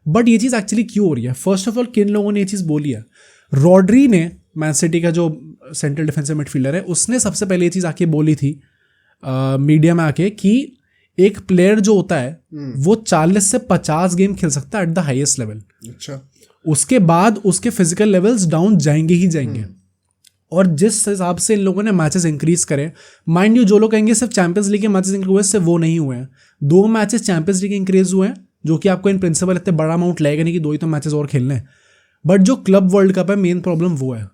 बट ये चीज़ एक्चुअली क्यों हो रही है? फर्स्ट ऑफ ऑल किन लोगों ने ये चीज़ बोली है? रॉड्री ने, मैन सिटी का जो सेंट्रल डिफेंसिव मिडफील्डर है, उसने सबसे पहले ये चीज़ आके बोली थी मीडिया में आके कि एक प्लेयर जो होता है वो 40 से 50 गेम खेल सकता है एट द हाईएस्ट लेवल। अच्छा, उसके बाद उसके फिजिकल लेवल्स डाउन जाएंगे ही जाएंगे। और जिस हिसाब से इन लोगों ने मैचेस इंक्रीज करे, माइंड यू, जो लोग कहेंगे सिर्फ चैंपियंस लीग के मैचेस इंक्रीज हुए, सिर्फ वो नहीं हुए हैं। 2 मैचेस चैंपियंस लीग इंक्रीज हुए हैं, जो कि आपको इन प्रिंसिपल इतने बड़ा अमाउंट लगेगा नहीं कि 2 ही तो मैचेस और खेलने हैं। बट जो क्लब वर्ल्ड कप है, मेन प्रॉब्लम वो है।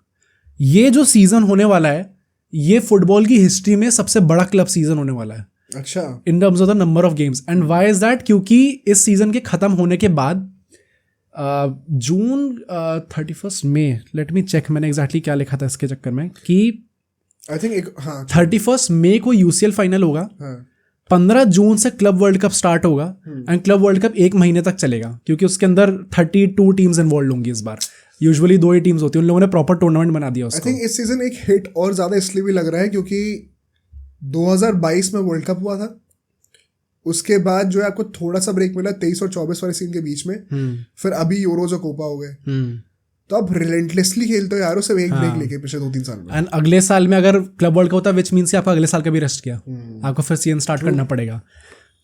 ये जो सीजन होने वाला है, ये फुटबॉल की हिस्ट्री में सबसे बड़ा क्लब सीजन होने वाला है। अच्छा, in terms of the number of games. And why is that? क्योंकि इस सीजन के खत्म होने के बाद जून 31 मई, लेट मी चेक, मैंने एग्जैक्टली क्या लिखा था इसके चक्कर में कि आई थिंक 31 मई को यूसीएल फाइनल होगा, 15 जून से क्लब वर्ल्ड कप स्टार्ट होगा एंड क्लब वर्ल्ड कप 1 महीने तक चलेगा, क्योंकि उसके अंदर 32 टीम्स इन्वॉल्व होंगी इस बार। यूजुअली 2 ही टीम्स होती हैं, उन लोगों ने प्रॉपर टूर्नामेंट बना दिया उसको। आई थिंक इस सीजन एक हिट और ज़्यादा इसलिए भी लग रहा है क्योंकि 2022 में वर्ल्ड कप हुआ था, उसके बाद जो है आपको थोड़ा सा ब्रेक मिला 23 और 24 वाले सीजन के बीच में, फिर अभी यूरोज और कोपा हो गए, तो अब रिलेंटलेसली खेलते हो यार, सिर्फ एक ब्रेक लेके पिछले 2-3 साल में। एंड अगले साल में अगर क्लब वर्ल्ड कप होता है विच मीन्स आपका अगले साल का भी रेस्ट किया, आपको फिर सीजन स्टार्ट करना पड़ेगा।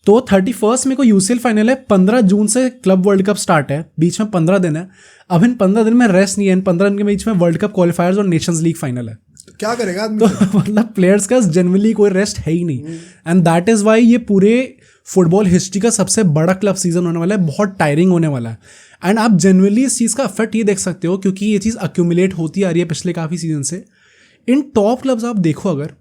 तो 31 में को यूसीएल फाइनल है, 15 जून से क्लब वर्ल्ड कप स्टार्ट है, बीच में 15 दिन है। अब इन 15 दिन में रेस्ट नहीं है, इन 15 दिन के बीच में वर्ल्ड कप क्वालिफायर्स और नेशंस लीग फाइनल है। क्या करेगा आदमी? तो मतलब प्लेयर्स का जनरली कोई रेस्ट है ही नहीं, एंड दैट इज वाई ये पूरे फुटबॉल हिस्ट्री का सबसे बड़ा क्लब सीजन होने वाला है, बहुत टायरिंग होने वाला है। एंड आप जनरली इस चीज़ का इफेक्ट ये देख सकते हो, क्योंकि ये चीज़ अक्यूमुलेट होती आ रही है पिछले काफ़ी सीजन से। इन टॉप क्लब्स आप देखो, अगर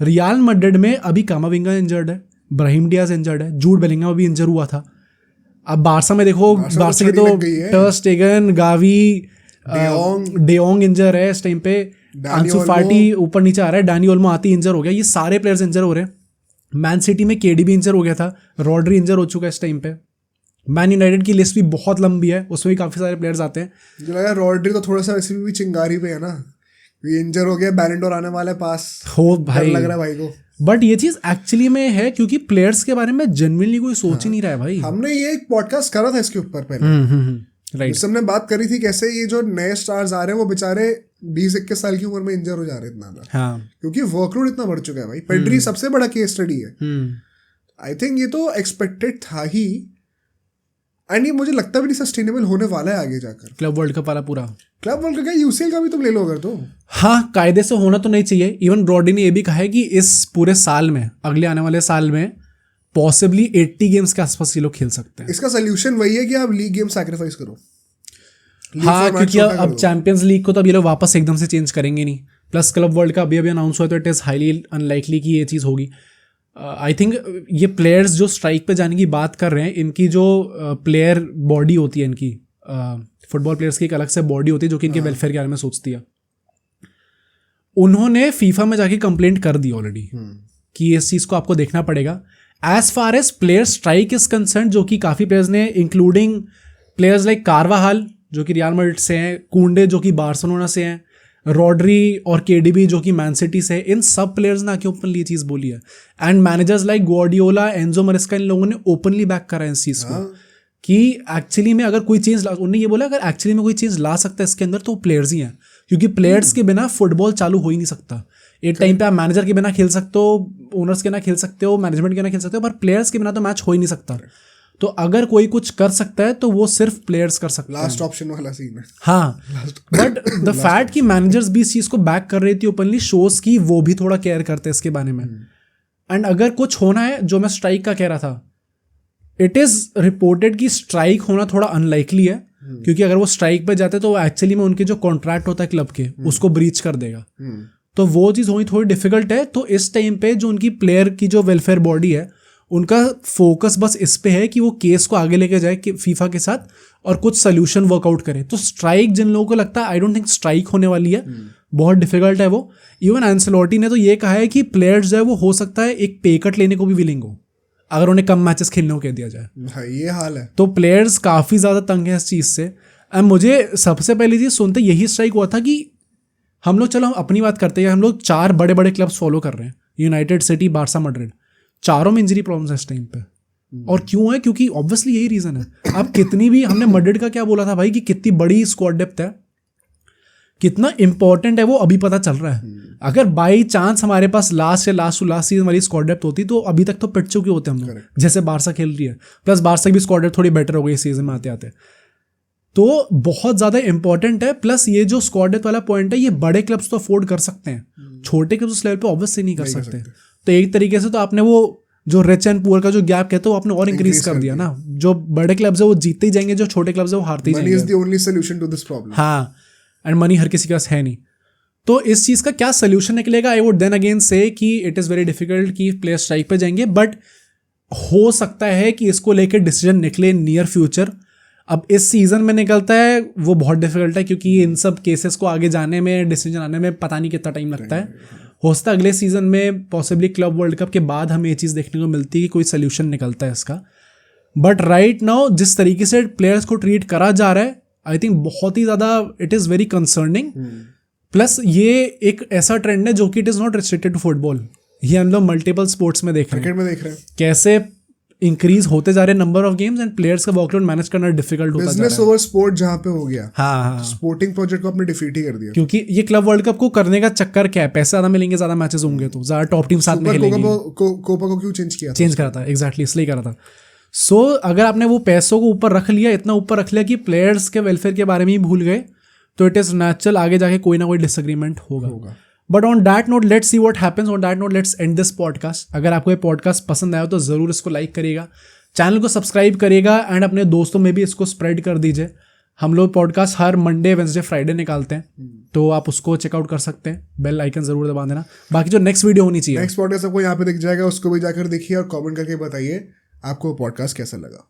रियल मैड्रिड में अभी कामाविंगा इंजर्ड है, ब्राहिम डियाज इंजर्ड है, जूड बेलिंगहम अभी इंजर हुआ था। अब बारसा में देखो, बारसा की तो टर स्टेगन, गावी, डेओंग इंजर है इस टाइम पे, आंसू फाटी ऊपर नीचे आ रहा है, डानी ओल्मो आती इंजर हो गया, ये सारे प्लेयर्स इंजर हो रहे हैं। मैन सिटी में केडीबी इंजर हो गया था, रॉड्री इंजर हो चुका है इस टाइम पे। मैन यूनाइटेड की लिस्ट भी बहुत लंबी है, उसमें भी काफी सारे प्लेयर्स आते हैं। मुझे लगा रॉड्री तो थोड़ा सा वैसे भी चिंगारी पे है ना, इंजर हो गया, बैलन डोर आने वाला है पास, हो भाई लग रहा है भाई को। बट ये चीज एक्चुअली में है क्योंकि प्लेयर्स के बारे में जेन्युइनली कोई सोच ही नहीं रहा है भाई। हमने ये एक पॉडकास्ट करा था इसके ऊपर पहले, राइट, हमने बात करी थी कैसे ये जो नए स्टार्स आ रहे हैं वो बेचारे 20-21 साल की उम्र में इंजर हो जा रहे हैं इतना, हाँ, क्योंकि वर्कलोड इतना बढ़ चुका है भाई। पेड्री सबसे बड़ा केस स्टडी है। आई थिंक ये तो एक्सपेक्टेड था ही, एंड ये मुझे लगता भी नहीं सस्टेनेबल होने वाला है आगे जाकर। क्लब वर्ल्ड कप वाला पूरा, क्लब वर्ल्ड कप क्या, यूसीएल का भी तुम ले लो अगर तो। हाँ, कायदे से होना तो नहीं चाहिए। इवन ब्रॉडी ने ये भी कहा है कि इस पूरे साल में, अगले आने वाले साल में पॉसिबली 80 गेम्स के आसपास ये लोग खेल सकते हैं। इसका सोल्यूशन वही है कि आप लीग गेम सैक्रिफाइस करो। हाँ, क्योंकि अब चैंपियंस लीग को तो अब ये लोग वापस एकदम से चेंज करेंगे नहीं, प्लस क्लब वर्ल्ड कप अभी अनाउंस हुआ, तो इट इज़ हाईली अनलाइकली कि ये चीज़ होगी। आई थिंक ये प्लेयर्स जो स्ट्राइक पे जाने की बात कर रहे हैं, इनकी जो प्लेयर बॉडी होती है, इनकी फुटबॉल प्लेयर्स की एक अलग से बॉडी होती है जो कि इनके वेलफेयर के बारे में सोचती है। उन्होंने फीफा में जाके कंप्लेंट कर दी ऑलरेडी कि इस चीज़ को आपको देखना पड़ेगा। As far as player strike is concern, जो कि काफ़ी प्लेयर्स ने, इंक्लूडिंग प्लेयर्स लाइक कार्वाहाल जो कि रियल मैड्रिड से हैं, कुंडे जो कि बार्सिलोना से हैं, रॉड्री और केडीबी जो कि मैन सिटी से, इन सब प्लेयर्स ने आके ओपनली ये चीज़ बोली है। And managers like Guardiola, Enzo Maresca, इन लोगों ने ओपनली बैक करा है इस चीज़ को कि एक्चुअली में अगर कोई चेंज उन्होंने ये बोला, अगर एक्चुअली में कोई चेंज ला सकता है इसके अंदर तो प्लेयर्स ही हैं, क्योंकि प्लेयर्स के बिना फुटबॉल चालू हो ही नहीं सकता। एक टाइम पे आप मैनेजर के बिना खेल सकते हो, ओनर्स के बिना खेल सकते हो, मैनेजमेंट के बिना खेल सकते हो, पर प्लेयर्स के बिना तो मैच हो ही नहीं सकता। तो अगर कोई कुछ कर सकता है तो वो सिर्फ प्लेयर्स कर सकते हैं। लास्ट ऑप्शन वाला सीन है। हाँ, बट द फैक्ट कि मैनेजर्स भी इस चीज़ को बैक कर रही थी ओपनली, शोज की वो भी थोड़ा केयर करते हैं इसके बारे में। एंड अगर कुछ होना है, जो मैं स्ट्राइक का कह रहा था, इट इज़ रिपोर्टेड कि स्ट्राइक होना थोड़ा अनलाइकली है, क्योंकि अगर वो स्ट्राइक पे जाते तो वो एक्चुअली में उनके जो कॉन्ट्रैक्ट होता है क्लब के, उसको ब्रीच कर देगा। तो वो चीज़ होनी थोड़ी डिफिकल्ट है। तो इस टाइम पे जो उनकी प्लेयर की जो वेलफेयर बॉडी है, उनका फोकस बस इस पे है कि वो केस को आगे लेके जाए कि फीफा के साथ और कुछ सोल्यूशन वर्कआउट करे। तो स्ट्राइक जिन लोगों को लगता है, आई डोंट थिंक स्ट्राइक होने वाली है, बहुत डिफिकल्ट है वो। इवन एंसेलोटी ने तो ये कहा है कि प्लेयर्स जो है वो हो सकता है एक पे कट लेने को भी विलिंग हो, अगर उन्हें कम मैचेस खेलने को कह दिया जाए। हाँ, ये हाल है। तो प्लेयर्स काफ़ी ज़्यादा तंग है इस चीज़ से। एंड मुझे सबसे पहली चीज़ सुनते यही स्ट्राइक हुआ था कि हम लोग, चलो हम अपनी बात करते हैं, हम लोग 4 बड़े बड़े क्लब्स फॉलो कर रहे हैं, यूनाइटेड, सिटी, बार्सा, मैड्रिड, चारों में इंजरी प्रॉब्लम्स है इस टाइम पे। और क्यों है? क्योंकि ऑब्वियसली यही रीज़न है। अब कितनी भी, हमने मैड्रिड का क्या बोला था भाई कि कितनी बड़ी स्क्वाड डेप्थ है, कितना इंपॉर्टेंट है वो अभी पता चल रहा है। अगर बाई चांस हमारे पास लास्ट सीजन वाली स्क्वाड डेप्थ होती तो अभी तक तो पिट चुके होते हम लोग, जैसे बार्सा खेल रही है। प्लस बार्सा की भी स्क्वाड डेप्थ थोड़ी बेटर हो गई इस सीजन में आते आते, तो बहुत ज़्यादा इंपॉर्टेंट है। प्लस ये जो स्क्वाड डेप्थ वाला पॉइंट है, ये बड़े क्लब्स तो अफोर्ड कर सकते हैं, छोटे क्लब्स उस लेवल पे ऑब्वियसली नहीं कर सकते। तो एक तरीके से तो आपने वो जो रिच एंड पुअर का जो गैप कहते हैं वो आपने और इंक्रीज कर दिया ना। जो बड़े क्लब्स है वो जीतते ही जाएंगे, जो छोटे क्लब्स है वो हारते ही जाएंगे। Money is the only solution to this problem. हाँ, एंड मनी हर किसी के पास है नहीं। तो इस चीज़ का क्या सोल्यूशन निकलेगा? आई वुड देन अगेन से कि इट इज़ वेरी डिफिकल्ट कि प्लेयर स्ट्राइक पे जाएंगे, बट हो सकता है कि इसको लेकर डिसीजन निकले नियर फ्यूचर। अब इस सीज़न में निकलता है वो बहुत डिफिकल्ट है, क्योंकि इन सब केसेस को आगे जाने में, डिसीजन आने में पता नहीं कितना टाइम लगता है। हो सकता है अगले सीज़न में पॉसिबली क्लब वर्ल्ड कप के बाद हमें ये चीज़ देखने को मिलती है कि कोई सोल्यूशन निकलता है इसका। बट राइट नाउ जिस तरीके से प्लेयर्स को ट्रीट करा जा रहा है, आई थिंक बहुत ही ज़्यादा it is very concerning. Plus ये एक ऐसा ट्रेंड है जो कि it is not restricted to football, ये हम लोग मल्टीपल स्पोर्ट्स में देख रहे हैं। क्रिकेट में देख रहे हैं कैसे इंक्रीज होते जा रहे हैं number of games and players का वर्कलोड मैनेज करना डिफिकल्ट होता जा रहा है। बिजनेस ओवर स्पोर्ट जहाँ पे हो गया, हाँ, स्पोर्टिंग प्रोजेक्ट को आपने डिफीट ही कर दिया। क्योंकि ये क्लब वर्ल्ड कप को करने का चक्कर क्या है, पैसे ज्यादा मिलेंगे, ज्यादा मैचेस होंगे, तो ज्यादा टॉप टीम साथ में खेलेंगी। कोपा को क्यों चेंज करा था एग्जैक्टली इसलिए करा था। सो अगर आपने वो पैसों को ऊपर रख लिया, इतना ऊपर रख लिया कि प्लेयर्स के वेलफेयर के बारे में ही भूल गए, तो इट इज नेचुरल आगे जाके कोई ना कोई डिसएग्रीमेंट होगा। But on that note let's see what happens. On that note let's end this podcast. अगर आपको ये पॉडकास्ट पसंद आया तो ज़रूर इसको लाइक करिएगा, चैनल को सब्सक्राइब करिएगा एंड अपने दोस्तों में भी इसको स्प्रेड कर दीजिए। हम लोग पॉडकास्ट हर मंडे, वेंसडे, फ्राइडे निकालते हैं, तो आप उसको चेकआउट कर सकते हैं। बेल आइकन जरूर दबा देना। बाकी जो नेक्स्ट वीडियो होनी चाहिए, नेक्स्ट पॉडकास्ट आपको यहाँ पे दिख जाएगा, उसको भी जाकर देखिए और कमेंट करके बताइए आपको पॉडकास्ट कैसा लगा।